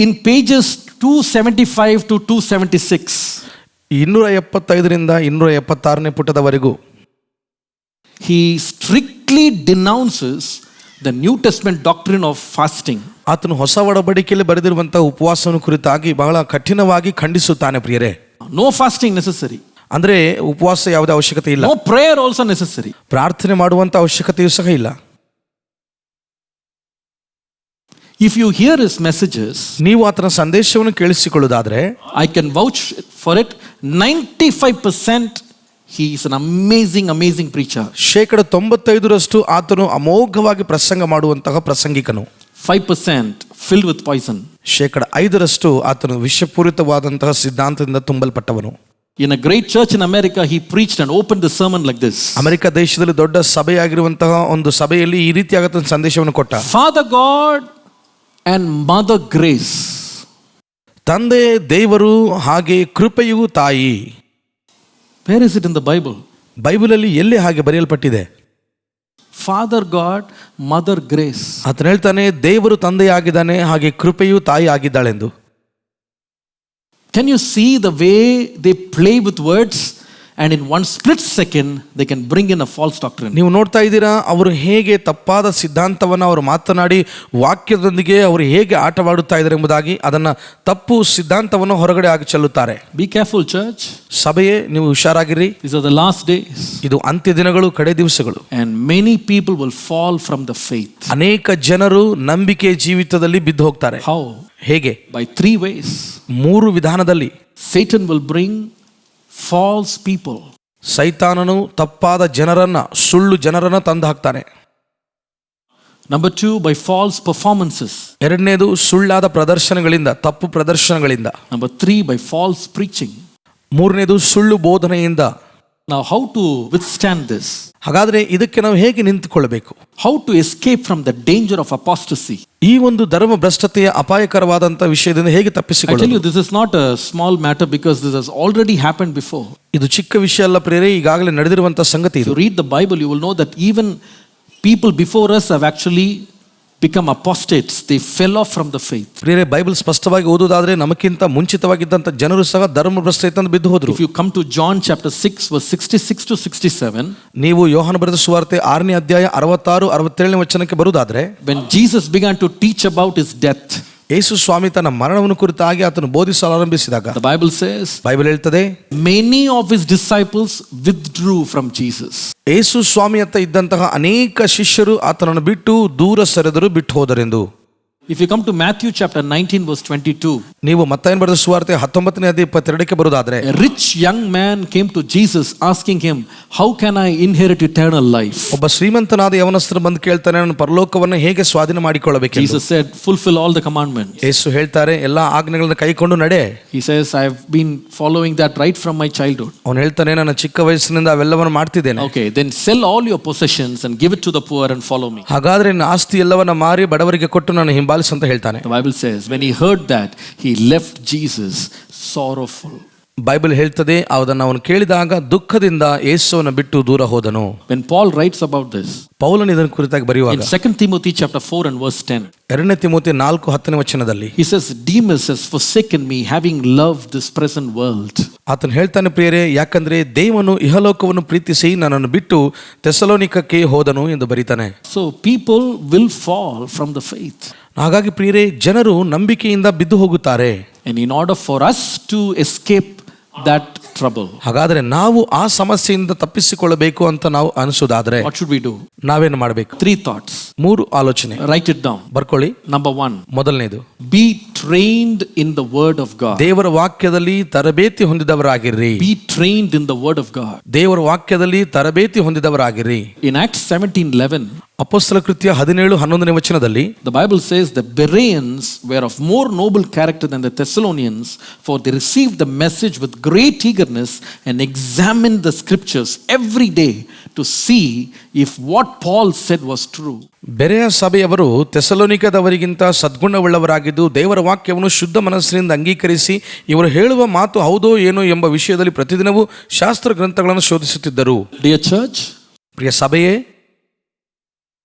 in pages 275 to 276, 275ರಿಂದ 276ನೇ ಪುಟದವರೆಗೂ he strictly denounces the New Testament doctrine of fasting. ಆತನು ಹೊಸ ಒಡಂಬಡಿಕೆಯಲ್ಲಿ ಬರೆದಿರುವಂತಹ ಉಪವಾಸವನ್ನು ಕುರಿತಾಗಿ ಬಹಳ ಕಠಿಣವಾಗಿ ಖಂಡಿಸುತ್ತಾನೆ. ಪ್ರಿಯರೇ, No fasting necessary. ಅಂದ್ರೆ ಉಪವಾಸ ಯಾವುದೇ ಅವಶ್ಯಕತೆ ಇಲ್ಲ. No prayer also necessary. ಪ್ರಾರ್ಥನೆ ಮಾಡುವಂತ ಅವಶ್ಯಕತೆಯೂ ಸಹ ಇಲ್ಲ. If you hear his messages, ನೀವು ಆತನ ಸಂದೇಶವನ್ನು ಕೇಳಿಸಿಕೊಳ್ಳುವುದಾದ್ರೆ, I can vouch for it, 95% he is an amazing preacher. 95% ಆತನು ಅಮೋಘವಾಗಿ ಪ್ರಸಂಗ ಮಾಡುವಂತಹ ಪ್ರಸಂಗಿಕನು. 5% filled with poison. 5% ಆತನು ವಿಷಪೂರಿತವಾದಂತಹ ಸಿದ್ಧಾಂತದಿಂದ ತುಂಬಲ್ಪಟ್ಟವನು. In a great church in America, he preached and opened the sermon like this. America ದೇಶದಲ್ಲಿ ದೊಡ್ಡ ಸಭೆಯಾಗಿರುವಂತಹ ಒಂದು ಸಭೆಯಲ್ಲಿ ಈ ರೀತಿಯಾದ ಸಂದೇಶವನ್ನು ಕೊಟ್ಟ. Father God and Mother Grace. ತಂದೆ ದೇವರು ಹಾಗೆ ಕೃಪೆಯು ತಾಯಿ. Where is it in the Bible? ಬೈಬಲಲ್ಲಿ ಎಲ್ಲಿ ಹಾಗೆ ಬರೆಯಲ್ಪಟ್ಟಿದೆ? Father God, Mother Grace. ಆತನು ಹೇಳ್ತಾನೆ ದೇವರು ತಂದೆಯಾಗಿದ್ದಾನೆ, ಹಾಗೆ ಕೃಪೆಯು ತಾಯಿ ಆಗಿದ್ದಾಳೆಂದು. Can you see the way they play with words and in one split second they can bring in a false doctrine? ನೀವು ನೋಡ್ತಾ ಇದ್ದೀರಾ ಅವರು ಹೇಗೆ ತಪ್ಪಾದ ಸಿದ್ಧಾಂತವನ್ನು ಅವರು ಮಾತನಾಡಿ ವಾಕ್ಯದೊಂದಿಗೆ ಅವರು ಹೇಗೆ ಆಟವಾಡುತ್ತಾ ಇದ್ದಾರೆ ಎಂಬುದಾಗಿ ಅದನ್ನ ತಪ್ಪು ಸಿದ್ಧಾಂತವನ್ನು ಹೊರಗಡೆ ಹಾಕಿ ಚೆಲ್ಲುತ್ತಾರೆ. Be careful, church. ಸಭೆಯೇ ನೀವು ಹುಷಾರಾಗಿರಿ. These are the last days. ಇದು ಅಂತ್ಯ ದಿನಗಳು, ಕಡೆ ದಿವಸಗಳು. And many people will fall from the faith. ಅನೇಕ ಜನರು ನಂಬಿಕೆ ಜೀವಿತದಲ್ಲಿ ಬಿದ್ದು ಹೋಗ್ತಾರೆ. How? ಹೇಗೆ? By 3 ways. 3 ವಿಧಾನದಲ್ಲಿ Satan will bring false people. ಸೈತಾನನು ತಪ್ಪಾದ ಜನರನ್ನ, ಸುಳ್ಳು ಜನರನ್ನ ತಂದು ಹಾಕ್ತಾನೆ. Number 2, by false performances. ಎರಡನೇದು ಸುಳ್ಳಾದ ಪ್ರದರ್ಶನಗಳಿಂದ, ತಪ್ಪು ಪ್ರದರ್ಶನಗಳಿಂದ. Number 3, by false preaching. ಮೂರನೇದು ಸುಳ್ಳು ಬೋಧನೆಯಿಂದ. Now how to withstand this? ಹಾಗಾದ್ರೆ ಇದಕ್ಕೆ ನಾವು ಹೇಗೆ ನಿಂತುಕೊಳ್ಳಬೇಕು? How to escape from the danger of apostasy? ಈ ಒಂದು ಧರ್ಮ ಭ್ರಷ್ಟತೆಯ ಅಪಾಯಕರವಾದಂತಹ ವಿಷಯದಿಂದ ಹೇಗೆ I tell ತಪ್ಪಿಸಿಕೊಳ್ಳಬೇಕು? you, this is not a small matter because this has already happened before. ಇದು ಚಿಕ್ಕ ವಿಷಯ ಅಲ್ಲ ಪ್ರಿಯರೇ, ಈಗಾಗಲೇ ನಡೆದಿರುವಂತಹ ಸಂಗತಿ If ಇದು. you read the Bible, you will know that even people before us have actually become apostates. They fell off from the faith. ಪ್ರಿಯರೇ, ಬೈಬಲ್ ಸ್ಪಷ್ಟವಾಗಿ ಓದುವುದಾದ್ರೆ ನಮಗಿಂತ ಮುಂಚಿತವಾಗಿದ್ದಂಥ ಜನರು ಸಹ ಧರ್ಮ ಭ್ರಷ್ಟತೆಯಿಂದ ಬಿದ್ದು ಹೋದ್ರು. If you come to John chapter 6 verse 66 to 67, ನೀವು ಯೋಹಾನ ಬರೆದ ಸುವಾರ್ತೆ 6ನೇ ಅಧ್ಯಾಯ 66, 67ನೇ ವಚನಕ್ಕೆ ಬರುವುದಾದ್ರೆ, when Jesus began to teach about his death, ಯೇಸು ಸ್ವಾಮಿ ತನ್ನ ಮರಣವನ್ನು ಕುರಿತಾಗಿ ಆತನು ಬೋಧಿಸಲು ಆರಂಭಿಸಿದಾಗ the Bible says, ಬೈಬಲ್ ಹೇಳ್ತದೆ, many of his disciples withdrew from Jesus. ಯೇಸು ಸ್ವಾಮಿ ಹತ್ತ ಇದ್ದಂತಹ ಅನೇಕ ಶಿಷ್ಯರು ಆತನನ್ನು ಬಿಟ್ಟು ದೂರ ಸರಿದರು, ಬಿಟ್ಟು ಹೋದರೆಂದು. If you come to Matthew chapter 19 verse 22, ನೀವು ಮತ್ತಾಯನ ಬರೆದ ಸುವಾರ್ತೆ 19ನೇ ಅಧ್ಯಾಯ 22ಕ್ಕೆ ಬರುವುದಾದ್ರೆ, a rich young man came to Jesus asking him, how can I inherit eternal life? ಒಬ್ಬ ಶ್ರೀಮಂತನಾದ ಯವನಸ್ಥರು ಬಂದು ಕೇಳ್ತಾನೆ, ನಾನು ಪರಲೋಕವನ್ನು ಹೇಗೆ ಸ್ವಾಧೀನ ಮಾಡಿಕೊಳ್ಳಬೇಕು? Jesus said, fulfill all the commandments. ಯೇಸು ಹೇಳ್ತಾರೆ, ಎಲ್ಲಾ ಆಜ್ಞೆಗಳನ್ನು ಕೈಕೊಂಡು ನಡೆ. He says, I have been following that right from my childhood. ಅವನು ಹೇಳ್ತಾನೆ, ನನ್ನ ಚಿಕ್ಕ ವಯಸ್ಸಿನಿಂದ ಅವೆಲ್ಲವನ್ನು ಮಾಡ್ತಿದ್ದೇನೆ. Okay, then sell all your possessions and give it to the poor and follow me. ಹಾಗಾದ್ರೆ ನನ್ನ ಆಸ್ತಿ ಎಲ್ಲವನ್ನ ಮಾರಿ ಬಡವರಿಗೆ ಕೊಟ್ಟು ನಾನು ಹಿಂಬಾಲಿಸು ಅಂತ ಹೇಳ್ತಾನೆ. The Bible says, when he heard that, he left Jesus sorrowful. Bible ಹೇಳ್ತದೆ, ಅದನ್ನು ಅವನು ಕೇಳಿದಾಗ ದುಃಖದಿಂದ ಯೇಸುವನ್ನು ಬಿಟ್ಟು ದೂರ ಹೋದನು. When Paul writes about this ಪೌಲನು ಇದನ್ನು ಕುರಿತಾಗಿ ಬರೆಯುವಾಗ in 2 Timothy chapter 4 and verse 10, 2 Timothy 4:10 ವಚನದಲ್ಲಿ he says, Demas has forsaken me, having loved this present world. ಆತನು ಹೇಳ್ತಾನೆ, ಪ್ರಿಯರೇ, ಯಾಕಂದ್ರೆ ದೇವನು ಇಹಲೋಕವನ್ನು ಪ್ರೀತಿಸಿ ನನ್ನನ್ನು ಬಿಟ್ಟು ಥೆಸಲೋನಿಕಕ್ಕೆ ಹೋದನು ಎಂದು ಬರೀತಾನೆ. So people will fall from the faith. ಹಾಗಾಗಿ ಪ್ರಿಯರೇ, ಜನರು ನಂಬಿಕೆಯಿಂದ ಬಿದ್ದು ಹೋಗುತ್ತಾರೆ. And in order for us to escape that trouble, ಹಾಗಾದ್ರೆ ನಾವು ಆ ಸಮಸ್ಯೆಯಿಂದ ತಪ್ಪಿಸಿಕೊಳ್ಳಬೇಕು ಅಂತ ನಾವು ಅನಿಸೋದಾದ್ರೆ what should we do? ನಾವೇನು ಮಾಡಬೇಕು? 3 thoughts. 3 ಆಲೋಚನೆ. Write it down. ಬರ್ಕೊಳ್ಳಿ. Number 1, ಮೊದಲನೇದು, be trained in the word of God. ದೇವರ ವಾಕ್ಯದಲ್ಲಿ ತರಬೇತಿ ಹೊಂದಿದವರಾಗಿರ್ರಿ. Be trained in the word of God. ದೇವರ ವಾಕ್ಯದಲ್ಲಿ ತರಬೇತಿ ಹೊಂದಿದವರಾಗಿರ್ರಿ. In Acts 17:11, ಅಪೊಸ್ತಲ ಕೃತ್ಯ 17:11 ವಚನದಲ್ಲಿ the Bible says the Bereans were of more noble character than the Thessalonians, for they received the message with great eagerness and examined the scriptures every day to see if what Paul said was true. ಬೆರೆಯ ಸಭೆಯವರು ಥೆಸಲೋನಿಕದವರಿಗಿಂತ ಸದ್ಗುಣವುಳ್ಳವರಾಗಿದ್ದು ದೇವರ ವಾಕ್ಯವನ್ನು ಶುದ್ಧ ಮನಸ್ಸಿನಿಂದ ಅಂಗೀಕರಿಸಿ ಇವರು ಹೇಳುವ ಮಾತು ಹೌದೋ ಏನೋ ಎಂಬ ವಿಷಯದಲ್ಲಿ ಪ್ರತಿದಿನವೂ ಶಾಸ್ತ್ರ ಗ್ರಂಥಗಳನ್ನು ಶೋಧಿಸುತ್ತಿದ್ದರು. Dear church, Priya ಸಭೆಯೇ,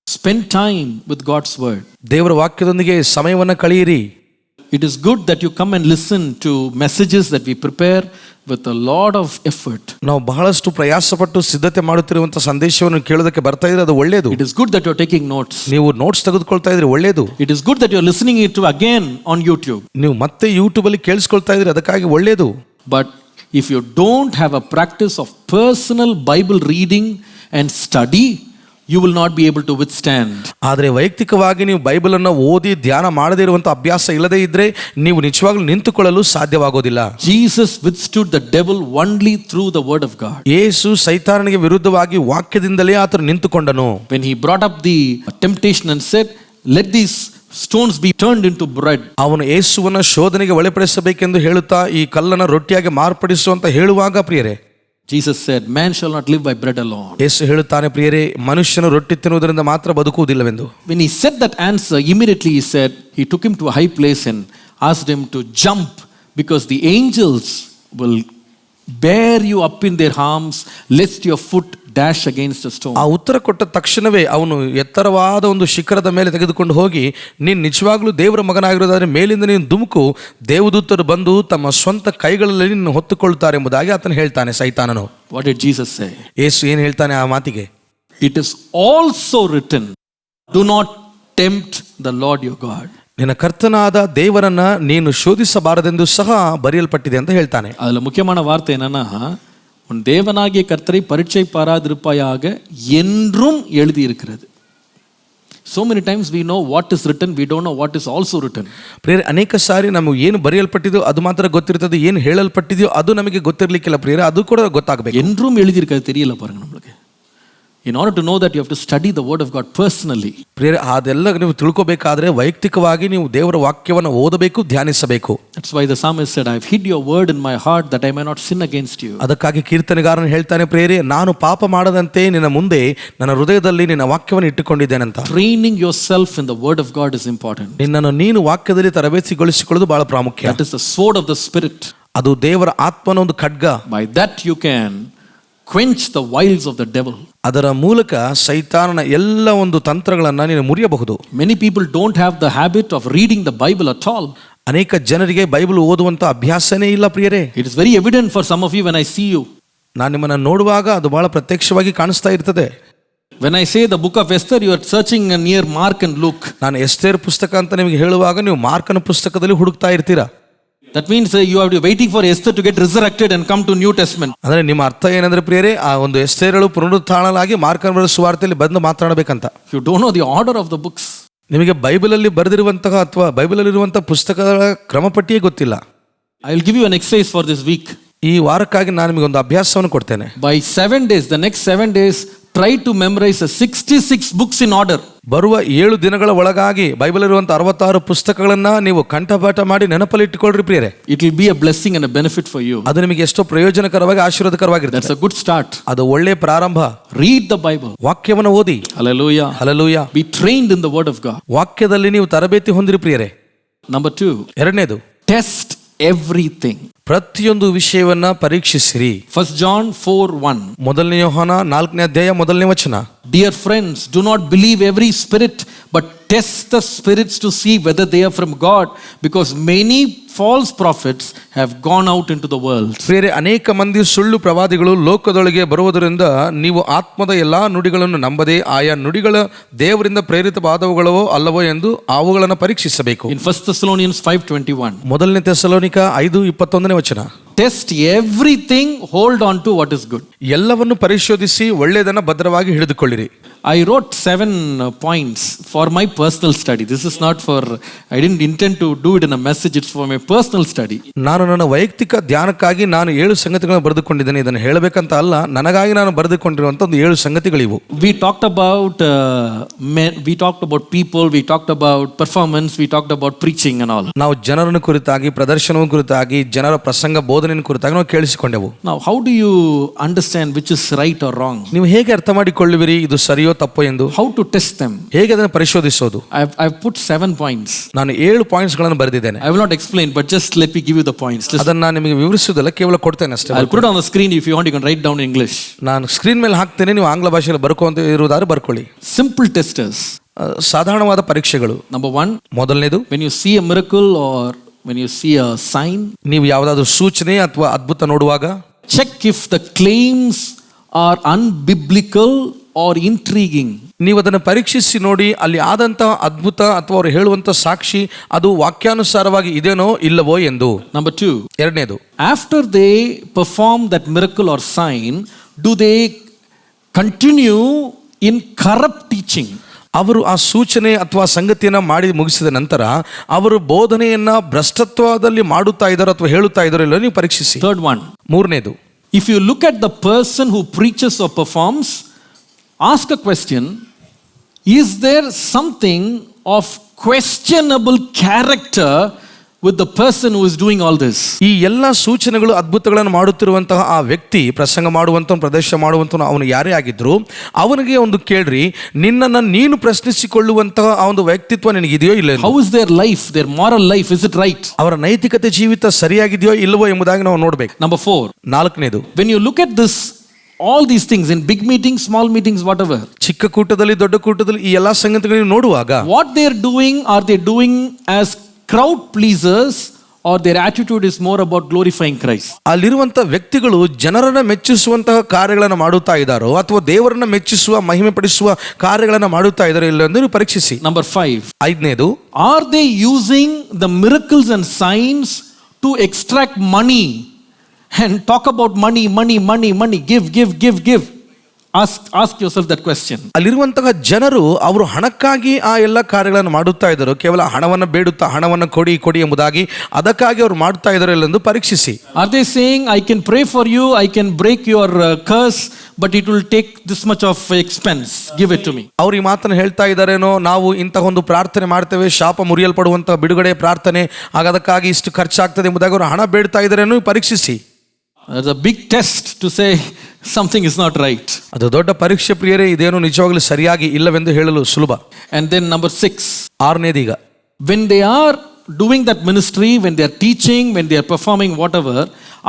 spend time with God's word. ದೇವರ ವಾಕ್ಯದೊಂದಿಗೆ ಸಮಯವನ್ನು ಕಳೆಯಿರಿ. It is good that you come and listen to messages that we prepare with a lot of effort. ನಾವು ಬಹಳಷ್ಟು ಪ್ರಯಾಸಪಟ್ಟು ಸಿದ್ಧತೆ ಮಾಡುತ್ತಿರುವಂತಹ ಸಂದೇಶವನ್ನು ಕೇಳೋದಕ್ಕೆ ಬರ್ತಾ ಇದ್ರೆ ಅದು ಒಳ್ಳೆಯದು. It is good that you are taking notes. ನೀವು ನೋಟ್ಸ್ ತೆಗೆದುಕೊಳ್ತಾ ಇದ್ರೆ ಒಳ್ಳೆಯದು. It is good that you are listening it to again on YouTube. ನೀವು ಮತ್ತೆ ಯೂಟ್ಯೂಬ್ ಅಲ್ಲಿ ಕೇಳಿಸ್ಕೊಳ್ತಾ ಇದ್ರೆ ಅದಕ್ಕಾಗಿ ಒಳ್ಳೆಯದು. But if you don't have a practice of personal Bible reading and study, you will not be able to withstand. ಆದರೆ ವೈಯಕ್ತಿಕವಾಗಿ ನೀವು Bible ಅನ್ನು ಓದಿ ಧ್ಯಾನ ಮಾಡದೇ ಇರುವಂತ ಅಭ್ಯಾಸ ಇಲ್ಲದೇ ಇದ್ರೆ ನೀವು ನಿಜವಾಗ್ಲೂ ನಿಂತುಕೊಳ್ಳಲು ಸಾಧ್ಯವಾಗೋದಿಲ್ಲ. Jesus withstood the devil only through the word of God. ಯೇಸು ಸೈತಾನನಿಗೆ ವಿರುದ್ಧವಾಗಿ ವಾಕ್ಯದಿಂದಲೇ ಆತನು ನಿಂತುಕೊಂಡನು. When he brought up the temptation and said, let these stones be turned into bread. ಅವನು ಯೇಸುವನ್ನ ಶೋಧನೆಗೆ ಒಳಪಡಿಸಬೇಕೆಂದು ಹೇಳುತ್ತಾ ಈ ಕಲ್ಲನ್ನು ರೊಟ್ಟಿಯಾಗಿ ಮಾರ್ಪಡಿಸುವಂತ ಹೇಳುವಾಗ, ಪ್ರಿಯರೇ, Jesus said, man shall not live by bread alone. ಯೇಸು ಹೇಳುತ್ತಾನೆ, ಪ್ರಿಯರೇ, ಮನುಷ್ಯನು ರೊಟ್ಟಿ ತಿನ್ನುವುದರಿಂದ ಮಾತ್ರ ಬದುಕುವುದಿಲ್ಲವೆಂದು. When he said that answer, immediately he said, he took him to a high place and asked him to jump, because the angels will bear you up in their arms lest your foot dash against a stone. ಆ ಉತ್ತರ ಕೊಟ್ಟ ತಕ್ಷಣವೇ ಅವನು ಎತ್ತರವಾದ ಒಂದು ಶಿಖರದ ಮೇಲೆ ತೆಗೆದುಕೊಂಡು ಹೋಗಿ, ನೀನು ನಿಜವಾಗ್ಲೂ ದೇವರ ಮಗನಾಗಿರೋದಾದ್ರೆ ಮೇಲಿಂದ ನೀನು ಧುಮುಕು, ದೇವದೂತರು ಬಂದು ತಮ್ಮ ಸ್ವಂತ ಕೈಗಳಲ್ಲಿ ನಿನ್ನ ಹೊತ್ತುಕೊಳ್ಳುತ್ತಾರೆ ಎಂಬುದಾಗಿ ಆತನು ಹೇಳ್ತಾನೆ ಸೈತಾನನು. What did Jesus say? ಯೇಸು ಏನು ಹೇಳ್ತಾನೆ ಆ ಮಾತಿಗೆ? It is also written, do not tempt the Lord your God. ನಿನ್ನ ಕರ್ತನಾದ ದೇವರನ್ನ ನೀನು ಶೋಧಿಸಬಾರದೆಂದು ಸಹ ಬರೆಯಲ್ಪಟ್ಟಿದೆ ಅಂತ ಹೇಳ್ತಾನೆ. அதுல முக்கியமான வார்த்தை என்னன்னா, உன் தேவனாகிய கர்த்தரை பரீட்சை பாராதிருப்பாயாக என்றும் எழுதி இருக்கிறது. So many times we know what is written, we don't know what is also written. ಪ್ರಿಯರೇ, ಅನೇಕ ಸಾರಿ ನಮಗೆ ಏನು ಬರೆಯಲ್ಪಟ್ಟಿದೆಯೋ ಅದು ಮಾತ್ರ ಗೊತ್ತಿರ್ತದೆ, ಏನು ಹೇಳಲ್ಪಟ್ಟಿದೆಯೋ ಅದು ನಮಗೆ ಗೊತ್ತಿರಲಿಕ್ಕಿಲ್ಲ. ಪ್ರಿಯರೇ, ಅದು ಕೂಡ ಗೊತ್ತಾಗಬೇಕು. என்றும் எழுதி இருக்கிறது தெரியல பாருங்க நம்மளுக்கு. In order to know that, you have to study the word of God personally. ಪ್ರಿಯರೇ, ಅದೆಲ್ಲ ನೀವು ತಿಳ್ಕೋಬೇಕಾದ್ರೆ ವೈಯಕ್ತಿಕವಾಗಿ ನೀವು ದೇವರ ವಾಕ್ಯವನ್ನು ಓದಬೇಕು, ಧ್ಯಾನಿಸಬೇಕು. That's why the psalmist said, I have hid your word in my heart that I may not sin against you. ಅದಕ್ಕಾಗಿ ಕೀರ್ತನೆಗಾರನು ಹೇಳ್ತಾನೆ, ಪ್ರಿಯರೇ, ನಾನು ಪಾಪ ಮಾಡದಂತೆ ನಿನ್ನ ಮುಂದೆ ನನ್ನ ಹೃದಯದಲ್ಲಿ ನಿನ್ನ ವಾಕ್ಯವನ್ನು ಇಟ್ಟುಕೊಂಡಿದ್ದೇನಂತ. Training yourself in the word of God is important. ನಿನ್ನನ್ನು ನೀನು ವಾಕ್ಯದಲ್ಲಿ ತರಬೇತಿಗೊಳಿಸಿಕೊಳ್ಳೋದು ಬಹಳ ಪ್ರಾಮುಖ್ಯ. That is the sword of the spirit. ಅದು ದೇವರ ಆತ್ಮನ ಒಂದು ಖಡ್ಗ. By that you can quench the wiles of the devil. ಅದರ ಮೂಲಕ ಸೈತಾನನ ಎಲ್ಲ ಒಂದು ತಂತ್ರಗಳನ್ನು ನೀನು ಮುರಿಯಬಹುದು. Many people don't have the habit of reading the Bible at all. ಅನೇಕ ಜನರಿಗೆ ಬೈಬಲ್ ಓದುವಂತ ಅಭ್ಯಾಸನೇ ಇಲ್ಲ. ಪ್ರಿಯರೇ, It is very evident for some of you when I see you. ನಾನು ನಿಮ್ಮನ್ನು ನೋಡುವಾಗ ಅದು ಬಹಳ ಪ್ರತ್ಯಕ್ಷವಾಗಿ ಕಾಣಿಸ್ತಾ ಇರ್ತದೆ. When I say the book of Esther, you are searching near Mark and Luke. ನಾನು ಎಸ್ತೇರ್ ಪುಸ್ತಕ ಅಂತ ನಿಮಗೆ ಹೇಳುವಾಗ ನೀವು ಮಾರ್ಕನ ಪುಸ್ತಕದಲ್ಲಿ ಹುಡುಕ್ತಾ ಇರ್ತೀರಾ. That means you have to waiting for Esther to get resurrected and come to New Testament. ಅಂದ್ರೆ ನಿಮ್ಮ ಅರ್ಥ ಏನಂದ್ರೆ, ಪ್ರಿಯರೇ, ಆ ಒಂದು ಎಸ್ತೇರಳು ಪುನರುತ್ಥಾನಳಾಗಿ ಮಾರ್ಕನ ಸುವಾರ್ತೆಯಲ್ಲಿ ಬಂದು ಮಾತನಾಡಬೇಕಂತ. You don't know the order of the books. ನಿಮಗೆ ಬೈಬಲ್ ಅಲ್ಲಿ ಬರೆದಿರುವಂತಹ ಅಥವಾ ಬೈಬಲ್ ಅಲ್ಲಿ ಇರುವಂತಹ ಪುಸ್ತಕಗಳ ಕ್ರಮಪಟ್ಟಿಯೇ ಗೊತ್ತಿಲ್ಲ. I will give you an exercise for this week. ಈ ವಾರಕ್ಕಾಗಿ ನಾನು ನಿಮಗೆ ಒಂದು ಅಭ್ಯಾಸವನ್ನು ಕೊಡ್ತೇನೆ. By 7 days, the next 7 days, try to memorize 66 books in order. ಬರುವ 7 ದಿನಗಳ ಒಳಗಾಗಿ ಬೈಬಲ್ ಇರುವಂತ 66 ಪುಸ್ತಕಗಳನ್ನ ನೀವು ಕಂಠಪಾಠ ಮಾಡಿ ನೆನಪಲ್ಲಿ ಇಟ್ಟುಕೊಳ್ಳ್ರಿ ಪ್ರಿಯರೇ. It will be a blessing and a benefit for you. ಅದು ನಿಮಗೆ ಎಷ್ಟೋ ಪ್ರಯೋಜನಕರವಾಗಿ ಆಶೀರ್ವಾದಕರವಾಗಿರುತ್ತೆ. That's a good start. ಅದು ಒಳ್ಳೆ ಪ್ರಾರಂಭ. Read the Bible. ವಾಕ್ಯವನ್ನು ಓದಿ. Hallelujah. Hallelujah. Be trained in the word of God. ವಾಕ್ಯದಲ್ಲಿ ನೀವು ತರಬೇತಿ ಹೊಂದಿರಿ ಪ್ರಿಯರೇ. Number 2. ಎರಡನೇದು, Test everything. ಪ್ರತಿಯೊಂದು ವಿಷಯವನ್ನ ಪರೀಕ್ಷಿಸಿರಿ. 1 John 4:1. ಮೊದಲನೇ ಯೋಹಾನ 4ನೇ ಅಧ್ಯಾಯ 1ನೇ ವಚನ. Dear friends, do not believe every spirit, but test the spirits to see whether they are from God, because many false prophets have gone out into the world. ಪ್ರಿಯರೇ, ಅನೇಕ ಮಂದಿ ಸುಳ್ಳು ಪ್ರವಾದಿಗಳು ಲೋಕದೊಳಗೆ ಬರುವುದರಿಂದ ನೀವು ಆತ್ಮದ ಎಲ್ಲಾ ನುಡಿಗಳನ್ನು ನಂಬದೆ ಆಯಾ ನುಡಿಗಳ ದೇವರಿಂದ ಪ್ರೇರಿತವಾದವುಗಳೋ ಅಲ್ಲವೋ ಎಂದು ಅವುಗಳನ್ನು ಪರೀಕ್ಷಿಸಬೇಕು. In 1 Thessalonians 5:21. ಮೊದಲನೇ ಥೆಸಲೋನಿಕ 5:21ನೇ ವಚನ. Test everything, hold on to what is good. ಎಲ್ಲವನ್ನು ಪರಿಶೋಧಿಸಿ ಒಳ್ಳೆಯದನ್ನು ಭದ್ರವಾಗಿ ಹಿಡಿದುಕೊಳ್ಳಿರಿ. I wrote 7 points for my personal study. This is not for, I didn't intend to do it in a message, it's for my personal study. ನಾನು ನನ್ನ ವೈಯಕ್ತಿಕ ಧ್ಯಾನಕ್ಕಾಗಿ ನಾನು 7 ಸಂಗತಿಗಳನ್ನು ಬರೆದುಕೊಂಡಿದ್ದೇನೆ. ಇದನ್ನು ಹೇಳಬೇಕಂತ ಅಲ್ಲ, ನನಗಾಗಿ ನಾನು ಬರೆದುಕೊಂಡಿರುವಂಥ ಒಂದು 7 ಸಂಗತಿಗಳಿವು. We talked about men, we talked about people, we talked about performance, we talked about preaching and all. ನಾವು ಜನರನ್ನು ಕುರಿತಾಗಿ, ಪ್ರದರ್ಶನವನ್ನು ಕುರಿತಾಗಿ, ಜನರ ಪ್ರಸಂಗ ಬೋಧನೆಯನ್ನು ಕುರಿತಾಗಿ ನಾವು ಕೇಳಿಸಿಕೊಂಡೆವು. Now, how do you understand which is right or wrong? ನೀವು ಹೇಗೆ ಅರ್ಥ ಮಾಡಿಕೊಳ್ಳುವಿರಿ ಇದು ಸರಿಯೋ ತಪ್ಪೋ ಎಂದು? How to test them? ಹೇಗೆ ಅದನ್ನು ಪರಿಶೋಧಿಸೋದು? I've put 7 points. ನಾನು 7 ಪಾಯಿಂಟ್ಸ್ಗಳನ್ನು ಬರೆದಿದ್ದೇನೆ. I will not explain, but just let me give you the points. ಅದನ್ನ ನಿಮಗೆ ವಿವರಿಸುವುದಲ್ಲ, ಕೇವಲ ಕೊಡ್ತೇನೆ ಅಷ್ಟೇ. I'll put it on the screen. If you want, you can write down in English. ನಾನು ಸ್ಕ್ರೀನ್ ಮೇಲೆ ಹಾಕ್ತೇನೆ, ನೀವು ಆಂಗ್ಲ ಭಾಷೆಯಲ್ಲಿ ಬರ್ಕೊಂತ ಇರುವುದಾದ್ರೆ ಬರ್ಕೊಳ್ಳಿ. Simple testers. ಸಾಧಾರಣವಾದ ಪರೀಕ್ಷೆಗಳು. Number 1. ಮೊದಲನೇದು, when you see a miracle or when you see a sign, ನೀವು ಯಾವುದಾದ್ರೂ ಸೂಚನೆ ಅಥವಾ ಅದ್ಭುತ ನೋಡುವಾಗ check if the claims are unbiblical or intriguing. ನೀವು ಅದನ್ನು ಪರೀಕ್ಷಿಸಿ ನೋಡಿ, ಅಲ್ಲಿ ಆದಂತಹ ಅದ್ಭುತ ಅಥವಾ ಅವರು ಹೇಳುವಂತ ಸಾಕ್ಷಿ ಅದು ವಾಕ್ಯಾನುಸಾರವಾಗಿ ಇದೆನೋ ಇಲ್ಲವೋ ಎಂದು. Number 2. ಎರಡನೇದು, after they perform that miracle or sign, do they continue in corrupt teaching? ಅವರು ಆ ಸೂಚನೆ ಅಥವಾ ಸಂಗತಿಯನ್ನ ಮಾಡಿ ಮುಗಿಸಿದ ನಂತರ ಅವರು ಬೋಧನೆಯನ್ನ ಭ್ರಷ್ಟತ್ವದಲ್ಲಿ ಮಾಡುತ್ತಾ ಇದ್ದಾರೋ ಅಥವಾ ಹೇಳುತ್ತಾ ಇದ್ದಾರೋ ಇಲ್ಲೋ ನೀವು ಪರೀಕ್ಷಿಸಿ. Third one. ಮೂರನೇದು, if you look at the person who preaches or performs, ask a question: is there something of questionable character with the person who is doing all this? ಈ ಎಲ್ಲ ಸೂಚನೆಗಳು ಅದ್ಭುತಗಳನ್ನು ಮಾಡುತ್ತಿರುವಂತಹ ಆ ವ್ಯಕ್ತಿ, ಪ್ರಸಂಗ ಮಾಡುವಂತ, ಪ್ರದರ್ಶನ ಮಾಡುವಂತ, ಅವನು ಯಾರೇ ಆಗಿದ್ರು ಅವನಿಗೆ ಒಂದು ಕೇಳ್ರಿ, ನಿನ್ನನ್ನು ನೀನು ಪ್ರಶ್ನಿಸಿಕೊಳ್ಳುವಂತಹ ಆ ಒಂದು ವ್ಯಕ್ತಿತ್ವ ನಿನಗಿದೆಯೋ ಇಲ್ಲ. How is their life, their moral life, is it right? ಅವರ ನೈತಿಕತೆ ಜೀವಿತ ಸರಿಯಾಗಿದೆಯೋ ಇಲ್ಲವೋ ಎಂಬುದಾಗಿ ನಾವು ನೋಡ್ಬೇಕು. Number 4. ನಾಲ್ಕನೇದು, when you look at this, all these things in big meetings, small meetings, whatever, ಚಿಕ್ಕ ಕೂಟದಲ್ಲಿ ದೊಡ್ಡ ಕೂಟದಲ್ಲಿ ಈ ಎಲ್ಲಾ ಸಂಗತಿಗಳನ್ನು ನೋಡುವಾಗ what they are doing, are they doing as crowd pleasers or their attitude is more about glorifying Christ? ಅಲ್ಲಿರುವಂತ ವ್ಯಕ್ತಿಗಳು ಜನರನ್ನ ಮೆಚ್ಚಿಸುವಂತಹ ಕಾರ್ಯಗಳನ್ನು ಮಾಡುತ್ತಾ ಇದ್ದಾರೋ ಅಥವಾ ದೇವರನ್ನ ಮೆಚ್ಚಿಸುವ, ಮಹಿಮೆ ಪಡಿಸುವ ಕಾರ್ಯಗಳನ್ನು ಮಾಡುತ್ತಾ ಇದ್ದಾರೋ ಇಲ್ಲ ಎಂದು ಪರೀಕ್ಷಿಸಿ. Number 5. ಐದನೇದು, are they using the miracles and signs to extract money and talk about money, give? Ask yourself that question. ಅಲ್ಲಿರುವಂತಹ ಜನರು ಅವರು ಹಣಕ್ಕಾಗಿ ಆ ಎಲ್ಲ ಕಾರ್ಯಗಳನ್ನು ಮಾಡುತ್ತಾ ಇದ್ದಾರೆ, ಕೇವಲ ಹಣವನ್ನು ಬೇಡುತ್ತಾ ಹಣವನ್ನು ಕೊಡಿ ಎಂಬುದಾಗಿ ಅದಕ್ಕಾಗಿ ಅವರು ಮಾಡುತ್ತಾ ಇದ್ದಾರೆ ಎಂದು ಪರೀಕ್ಷಿಸಿ. Are they saying, I can pray for you, I can break your curse, but it will take this much of expense, give it to me? ಅವ್ರು ಈ ಮಾತನ್ನು ಹೇಳ್ತಾ ಇದ್ದಾರೇನೋ, ನಾವು ಇಂತಹ ಒಂದು ಪ್ರಾರ್ಥನೆ ಮಾಡ್ತೇವೆ, ಶಾಪ ಮುರಿಯಲ್ಪಡುವಂತಹ ಬಿಡುಗಡೆ ಪ್ರಾರ್ಥನೆ, ಅದಕ್ಕಾಗಿ ಇಷ್ಟು ಖರ್ಚಾಗ್ತದೆ ಎಂಬುದಾಗಿ ಅವರು ಹಣ ಬೇಡ್ತಾ ಇದ್ದಾರೇನೋ ಪರೀಕ್ಷಿಸಿ. That's a big test to say something is not right. ಅದು ದೊಡ್ಡ ಪರೀಕ್ಷೆ ಪ್ರಿಯರೇ, ಇದೇನು ನಿಜವಾಗ್ಲೂ ಸರಿಯಾಗಿ ಇಲ್ಲವೆಂದು ಹೇಳಲು ಸುಲಭ. And then number 6. ಆರನೇದೀಗ, when they are doing that ministry, when they are teaching, when they are performing whatever,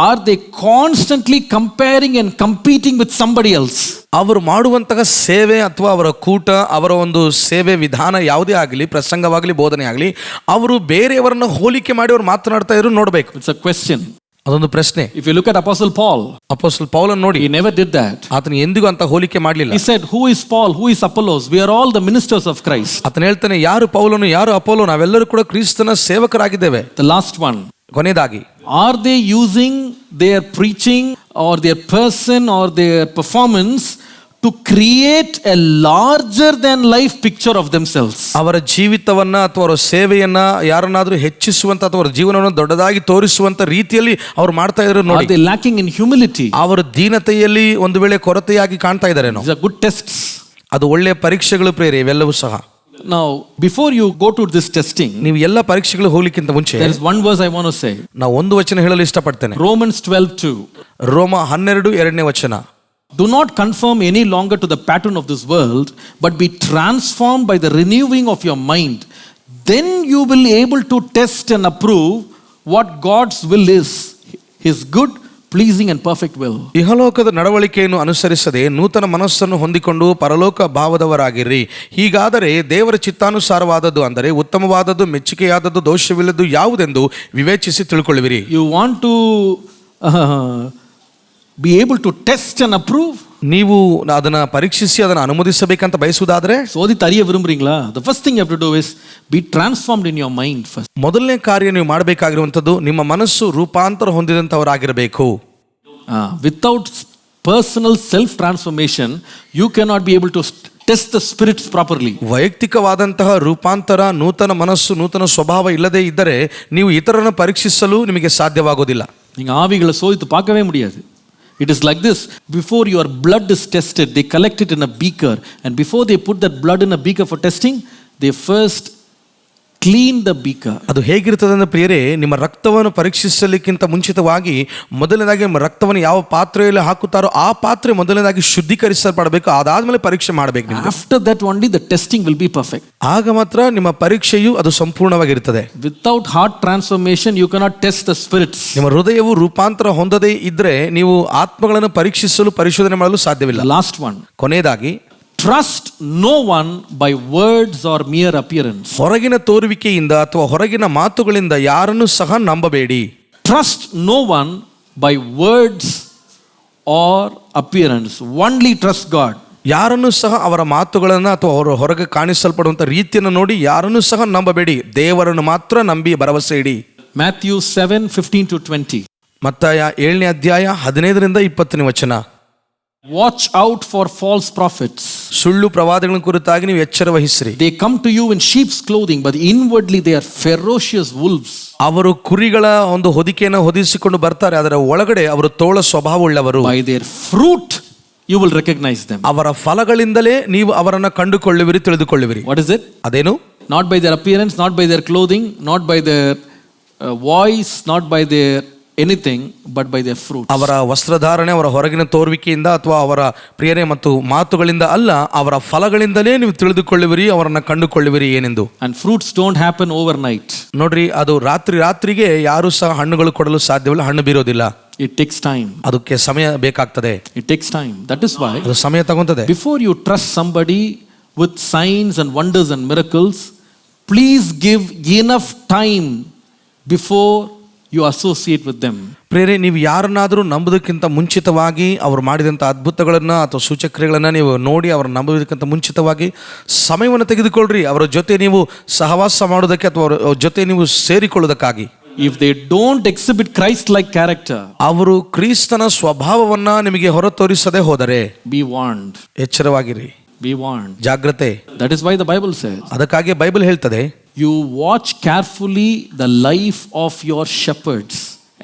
are they constantly comparing and competing with somebody else? ಅವರು ಮಾಡುವಂತಹ ಸೇವೆ ಅಥವಾ ಅವರ ಕೂಟ, ಅವರ ಒಂದು ಸೇವೆ ವಿಧಾನ ಯಾವುದೇ ಆಗಲಿ, ಪ್ರಸಂಗವಾಗಲಿ, ಬೋಧನೆ ಆಗಲಿ, ಅವರು ಬೇರೆಯವರನ್ನ ಹೋಲಿಕೆ ಮಾಡಿ ಅವರು ಮಾತನಾಡ್ತಾ ಇದ್ರು ನೋಡ್ಬೇಕು. It's a question. ಅದೊಂದು ಪ್ರಶ್ನೆ. If you look at Apostle Paul, ಪೌಲನ್ ನೋಡಿ, he never did that. ಆತನು ಎಂದಿಗೂ ಅಂತ ಹೋಲಿಕೆ ಮಾಡಲಿಲ್ಲ. He said, who is Paul, who is Apollos? We are all the ministers of Christ. ಆತನು ಹೇಳ್ತಾನೆ, ಯಾರು ಪೌಲನು, ಯಾರು ಅಪೋಲೋ, ನಾವೆಲ್ಲರೂ ಕೂಡ ಕ್ರಿಸ್ತನ ಸೇವಕರಾಗಿದ್ದೇವೆ. The last one. ಕೊನೆಯದಾಗಿ, are they using their preaching or their person or their performance to create a larger than life picture of themselves? ಅವರ ಜೀವಿತವನ್ನ ಅಥವಾ ಅವರ ಸೇವೆಯನ್ನ ಯಾರನ್ನಾದ್ರೂ ಹೆಚ್ಚಿಸುವಂತ ಅಥವಾ ಅವರ ಜೀವನವನ್ನು ದೊಡ್ಡದಾಗಿ ತೋರಿಸುವಂತ ರೀತಿಯಲ್ಲಿ ಅವರು ಮಾಡ್ತಾ ಇದ್ದಾರೆ ನೋಡಿ. Are they lacking in humility? ಅವರ ದೀನತೆಯಲ್ಲಿ ಒಂದು ವೇಳೆ ಕೊರತೆಯಾಗಿ ಕಾಣ್ತಾ ಇದ್ದಾರೇನೋ? These are good tests. ಅದು ಒಳ್ಳೆಯ ಪರೀಕ್ಷೆಗಳು ಪ್ರೇರೆ, ಇವೆಲ್ಲವೂ ಸಹ. Now, before you go to this testing, ನೀವು ಎಲ್ಲ ಪರೀಕ್ಷೆಗಳು ಹೋಗ್ಲಿಕ್ಕಿಂತ ಮುಂಚೆ there is one verse I want to say. ನಾವು ಒಂದು ವಚನ ಹೇಳಲು ಇಷ್ಟಪಡ್ತೇನೆ. Romans 12:2. ರೋಮ 12:2 ವಚನ. Do not conform any longer to the pattern of this world, but be transformed by the renewing of your mind. Then you will be able to test and approve what God's will is, His good, pleasing and perfect will. ಇಹಲೋಕದ ನಡವಳಿಕೆಯನ್ನು ಅನುಸರಿಸದೆ ನೂತನ ಮನಸ್ಸನ್ನು ಹೊಂದಿಕೊಂಡು ಪರಲೋಕ ಭಾವದವರಾಗಿರ್ರಿ. ಹೀಗಾದರೆ ದೇವರ ಚಿತ್ತಾನುಸಾರವಾದದ್ದು, ಅಂದರೆ ಉತ್ತಮವಾದದ್ದು, ಮೆಚ್ಚುಗೆಯಾದದ್ದು, ದೋಷವಿಲ್ಲದ್ದು ಯಾವುದೆಂದು ವಿವೇಚಿಸಿ ತಿಳ್ಕೊಳ್ಳುವಿರಿ. You want to be able to test and approve? ನೀವು ಅದನ್ನ ಪರೀಕ್ಷಿಸಿ ಅದನ್ನು ಅನುಮೋದಿಸಬೇಕಂತ ಬಯಸುವುದಾದ್ರೆ, சோதித்து அறிய விரும்புறீங்களா? The first thing you have to do is be transformed in your mind first. ಮೊದಲನೇ ಕಾರ್ಯ ನೀವು ಮಾಡಬೇಕಾಗಿರುವಂಥದ್ದು, ನಿಮ್ಮ ಮನಸ್ಸು ರೂಪಾಂತರ ಹೊಂದಿದಂಥವರಾಗಿರಬೇಕು. Without personal self transformation, you cannot be able to test the spirits properly. ವೈಯಕ್ತಿಕವಾದಂತಹ ರೂಪಾಂತರ, ನೂತನ ಮನಸ್ಸು, ನೂತನ ಸ್ವಭಾವ ಇಲ್ಲದೆ ಇದ್ದರೆ ನೀವು ಇತರರನ್ನು ಪರೀಕ್ಷಿಸಲು ನಿಮಗೆ ಸಾಧ್ಯವಾಗೋದಿಲ್ಲ. நீங்க ஆவிகளை சோதித்து பார்க்கவே முடியாது. It is like this: before your blood is tested, they collect it in a beaker, and before they put that blood in a beaker for testing, they first clean the beaker. ಅದು ಹೇಗಿರ್ತದೆ ಅಂದ್ರೆ ಪ್ರಿಯರೇ, ನಿಮ್ಮ ರಕ್ತವನ್ನು ಪರೀಕ್ಷಿಸಲಿಕ್ಕಿಂತ ಮುಂಚಿತವಾಗಿ ಮೊದಲನೇದಾಗಿ ನಿಮ್ಮ ರಕ್ತವನ್ನು ಯಾವ ಪಾತ್ರೆಯಲ್ಲಿ ಹಾಕುತ್ತಾರೋ ಆ ಪಾತ್ರೆ ಮೊದಲನೇದಾಗಿ ಶುದ್ಧೀಕರಿಸಲ್ಪಡಬೇಕು. ಅದಾದ್ಮೇಲೆ ಪರೀಕ್ಷೆ ಮಾಡಬೇಕು. After that only the testing will be perfect. ಆಗ ಮಾತ್ರ ನಿಮ್ಮ ಪರೀಕ್ಷೆಯು ಅದು ಸಂಪೂರ್ಣವಾಗಿರುತ್ತದೆ. Without heart transformation, you cannot test the spirits. ನಿಮ್ಮ ಹೃದಯವು ರೂಪಾಂತರ ಹೊಂದದೇ ಇದ್ರೆ ನೀವು ಆತ್ಮಗಳನ್ನು ಪರೀಕ್ಷಿಸಲು, ಪರಿಶೋಧನೆ ಮಾಡಲು ಸಾಧ್ಯವಿಲ್ಲ. Last one. ಕೊನೆಯದಾಗಿ, trust no one by words or mere appearance. ಹೊರಗಿನ ತೋರುವಿಕೆಯಿಂದ ಅಥವಾ ಹೊರಗಿನ ಮಾತುಗಳಿಂದ ಯಾರನ್ನು ಸಹ ನಂಬಬೇಡಿ. Trust no one by words or appearance. Only trust God. ಯಾರನ್ನು ಸಹ ಅವರ ಮಾತುಗಳನ್ನು ಅಥವಾ ಅವರ ಹೊರಗೆ ಕಾಣಿಸಲ್ಪಡುವಂಥ ರೀತಿಯನ್ನು ನೋಡಿ ಯಾರನ್ನು ಸಹ ನಂಬಬೇಡಿ. ದೇವರನ್ನು ಮಾತ್ರ ನಂಬಿ ಭರವಸೆ ಇಡಿ. Matthew 7:15-20. ಮತ್ತಾಯ 7ನೇ ಅಧ್ಯಾಯ 15-20 ವಚನ. Watch out for false prophets. ಸುಳ್ಳು ಪ್ರವಾದಿಗಳ ಕುರಿತಾಗಿ ನೀವು ಎಚ್ಚರ ವಹಿಸಿರಿ. They come to you in sheep's clothing, but inwardly they are ferocious wolves. ಅವರು ಕುರಿಗಳ ಒಂದು ಹೊದಿಕೆಯನ್ನು ಹೊದಿಸಿಕೊಂಡು ಬರ್ತಾರೆ, ಅದರ ಒಳಗಡೆ ಅವರು ತೋಳ ಸ್ವಭಾವವುಳ್ಳವರು. By their fruit you will recognize them. ಅವರ ಫಲಗಳಿಂದಲೇ ನೀವು ಅವರನ್ನು ಕಂಡುಕೊಳ್ಳುವಿರಿ, ತಿಳಿದುಕೊಳ್ಳುವಿರಿ. What is it? ಅದೇನು? Not by their appearance, not by their clothing, not by their voice, not by their anything, but by their fruit. ಅವರ ವಸ್ತ್ರಧಾರಣೆ, ಅವರ ಹೊರಗಿನ ತೋರುವಿಕೆಯಿಂದ ಅಥವಾ ಅವರ ಪ್ರಿಯರೇ ಮತ್ತು ಮಾತುಗಳಿಂದ ಅಲ್ಲ, ಅವರ ಫಲಗಳಿಂದಲೇ ನೀವು ತಿಳಿದುಕೊಳ್ಳುವಿರಿ, ಅವರನ್ನ ಕಂಡುಕೊಳ್ಳುವಿರಿ ಏನೆಂದು. And fruits don't happen overnight. ನೋಡ್ರಿ, ಅದು ರಾತ್ರಿಗೆ ಯಾರು ಸಹ ಹಣ್ಣುಗಳು ಕೊಡಲು ಸಾಧ್ಯವಿಲ್ಲ, ಹಣ್ಣು ಬೀರೋದಿಲ್ಲ. It takes time. ಅದಕ್ಕೆ ಸಮಯ ಬೇಕಾಗ್ತದೆ. It takes time. That is why ಅದು ಸಮಯ ತಗೊಂತದೆ. Before you trust somebody with signs and wonders and miracles, please give enough time before you associate with them. ಪ್ರೇರೆ, ನೀವು ಯಾರನ್ನಾದರೂ ನಂಬುವುದಕ್ಕಿಂತ ಮುಂಚಿತವಾಗಿ ಅವರು ಮಾಡಿದಂಥ ಅದ್ಭುತಗಳನ್ನು ಅಥವಾ ಸೂಚಕ್ರಿಯೆಗಳನ್ನು ನೀವು ನೋಡಿ ಅವರ ನಂಬುವುದಕ್ಕಿಂತ ಮುಂಚಿತವಾಗಿ ಸಮಯವನ್ನು ತೆಗೆದುಕೊಳ್ಳ್ರಿ. ಅವರ ಜೊತೆ ನೀವು ಸಹವಾಸ ಮಾಡೋದಕ್ಕೆ ಅಥವಾ ಅವರ ಜೊತೆ ನೀವು ಸೇರಿಕೊಳ್ಳೋದಕ್ಕಾಗಿ. If they don't exhibit Christ-like character, ಅವರು ಕ್ರಿಸ್ತನ ಸ್ವಭಾವವನ್ನ ನಿಮಗೆ ಹೊರ ತೋರಿಸದೆ ಹೋದರೆ, be warned. ಎಚ್ಚರವಾಗಿರಿ, Be warned. ಜಾಗ್ರತೆ. That is why the Bible says, ಅದಕ್ಕಾಗಿ ಬೈಬಲ್ ಹೇಳ್ತದೆ, you watch carefully the life of your shepherds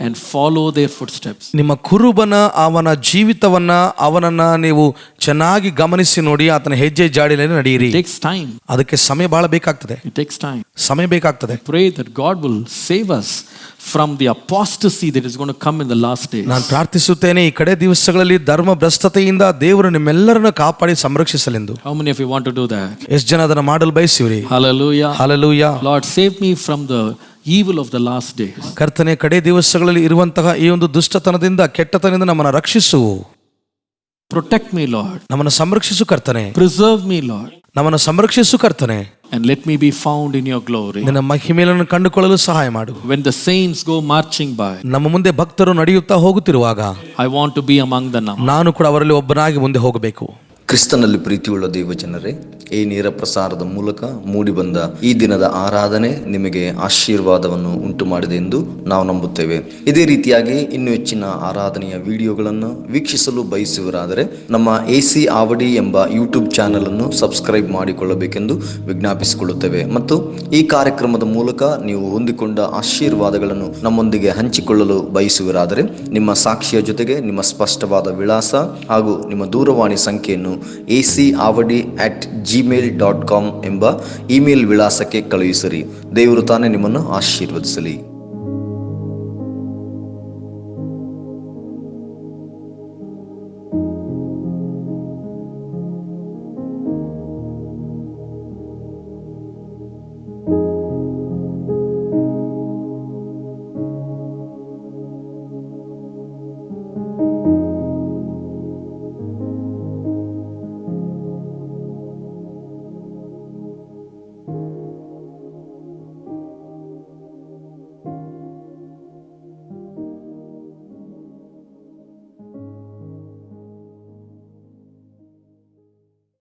and follow their footsteps. ನಿಮ್ಮ ಕುರುಬನ ಅವನ ಜೀವಿತವನ್ನ, ಅವನನ್ನ ನೀವು ಚೆನ್ನಾಗಿ ಗಮನಿಸಿ ನೋಡಿ, ಆತನ ಹೆಜ್ಜೆ ಜಾಡಿನಲ್ಲಿ ನಡೆಯಿರಿ. It takes time. ಅದಕ್ಕೆ ಸಮಯ ಬಹಳ ಬೇಕಾಗ್ತದೆ. It takes time. ಸಮಯ ಬೇಕಾಗ್ತದೆ. Pray that God will save us from the apostasy that is going to come in the last days. ನಾನು ಪ್ರಾರ್ಥಿಸುತ್ತೇನೆ, ಈ ಕಡೆ ದಿವಸಗಳಲ್ಲಿ ಧರ್ಮ ಭ್ರಷ್ಟತೆಯಿಂದ ದೇವರು ನಿಮ್ಮೆಲ್ಲರನ್ನು ಕಾಪಾಡಿ ಸಂರಕ್ಷಿಸಲೆಂದು. How many of you want to do that? ಎಷ್ಟು ಜನ ಅದನ್ನು ಮಾಡಲು ಬಯಸಿವ್ರಿ? Hallelujah. Hallelujah. Lord, save me from the evil of the last days. ಕರ್ತನೆ, ಕಡೆ ದಿವಸಗಳಲ್ಲಿ ಇರುವಂತಹ ಈ ಒಂದು ದುಷ್ಟತನದಿಂದ, ಕೆಟ್ಟತನದಿಂದ ನಮ್ಮನ್ನು ರಕ್ಷಿಸು. Protect me, Lord. ನಮ್ಮನ್ನು ಸಂರಕ್ಷಿಸು ಕರ್ತನೆ. Preserve me, Lord. ನಮ್ಮನ್ನು ಸಂರಕ್ಷಿಸು ಕರ್ತನೆ. And let me be found in your glory. ನಿನ್ನ ಮಹಿಮೆಯನ್ನು ಕಂಡುಕೊಳ್ಳಲು ಸಹಾಯ ಮಾಡು. When the saints go marching by, ನಮ್ಮ ಮುಂದೆ ಭಕ್ತರು ನಡೆಯುತ್ತಾ ಹೋಗುತ್ತಿರುವಾಗ I want to be among the number. ನಾನು ಕೂಡ ಅವರಲ್ಲಿ ಒಬ್ಬನಾಗಿ ಮುಂದೆ ಹೋಗಬೇಕು. ಕ್ರಿಸ್ತನಲ್ಲಿ ಪ್ರೀತಿಯುಳ್ಳ ದೇವಜನರೇ, ಈ ನೇರ ಪ್ರಸಾರದ ಮೂಲಕ ಮೂಡಿಬಂದ ಈ ದಿನದ ಆರಾಧನೆ ನಿಮಗೆ ಆಶೀರ್ವಾದವನ್ನು ಉಂಟು ಮಾಡಿದೆ ಎಂದು ನಾವು ನಂಬುತ್ತೇವೆ. ಇದೇ ರೀತಿಯಾಗಿ ಇನ್ನೂ ಹೆಚ್ಚಿನ ಆರಾಧನೆಯ ವಿಡಿಯೋಗಳನ್ನು ವೀಕ್ಷಿಸಲು ಬಯಸುವರಾದರೆ ನಮ್ಮ AC ಆವಡಿ ಎಂಬ ಯೂಟ್ಯೂಬ್ ಚಾನಲ್ ಅನ್ನು ಸಬ್ಸ್ಕ್ರೈಬ್ ಮಾಡಿಕೊಳ್ಳಬೇಕೆಂದು ವಿಜ್ಞಾಪಿಸಿಕೊಳ್ಳುತ್ತೇವೆ. ಮತ್ತು ಈ ಕಾರ್ಯಕ್ರಮದ ಮೂಲಕ ನೀವು ಹೊಂದಿಕೊಂಡ ಆಶೀರ್ವಾದಗಳನ್ನು ನಮ್ಮೊಂದಿಗೆ ಹಂಚಿಕೊಳ್ಳಲು ಬಯಸುವರಾದರೆ ನಿಮ್ಮ ಸಾಕ್ಷಿಯ ಜೊತೆಗೆ ನಿಮ್ಮ ಸ್ಪಷ್ಟವಾದ ವಿಳಾಸ ಹಾಗೂ ನಿಮ್ಮ ದೂರವಾಣಿ ಸಂಖ್ಯೆಯನ್ನು acavadi@gmail.com ಎಂಬ ಇಮೇಲ್ ವಿಳಾಸಕ್ಕೆ ಕಳುಹಿಸಿರಿ. ದೇವರು ತಾನೇ ನಿಮ್ಮನ್ನು ಆಶೀರ್ವದಿಸಲಿ.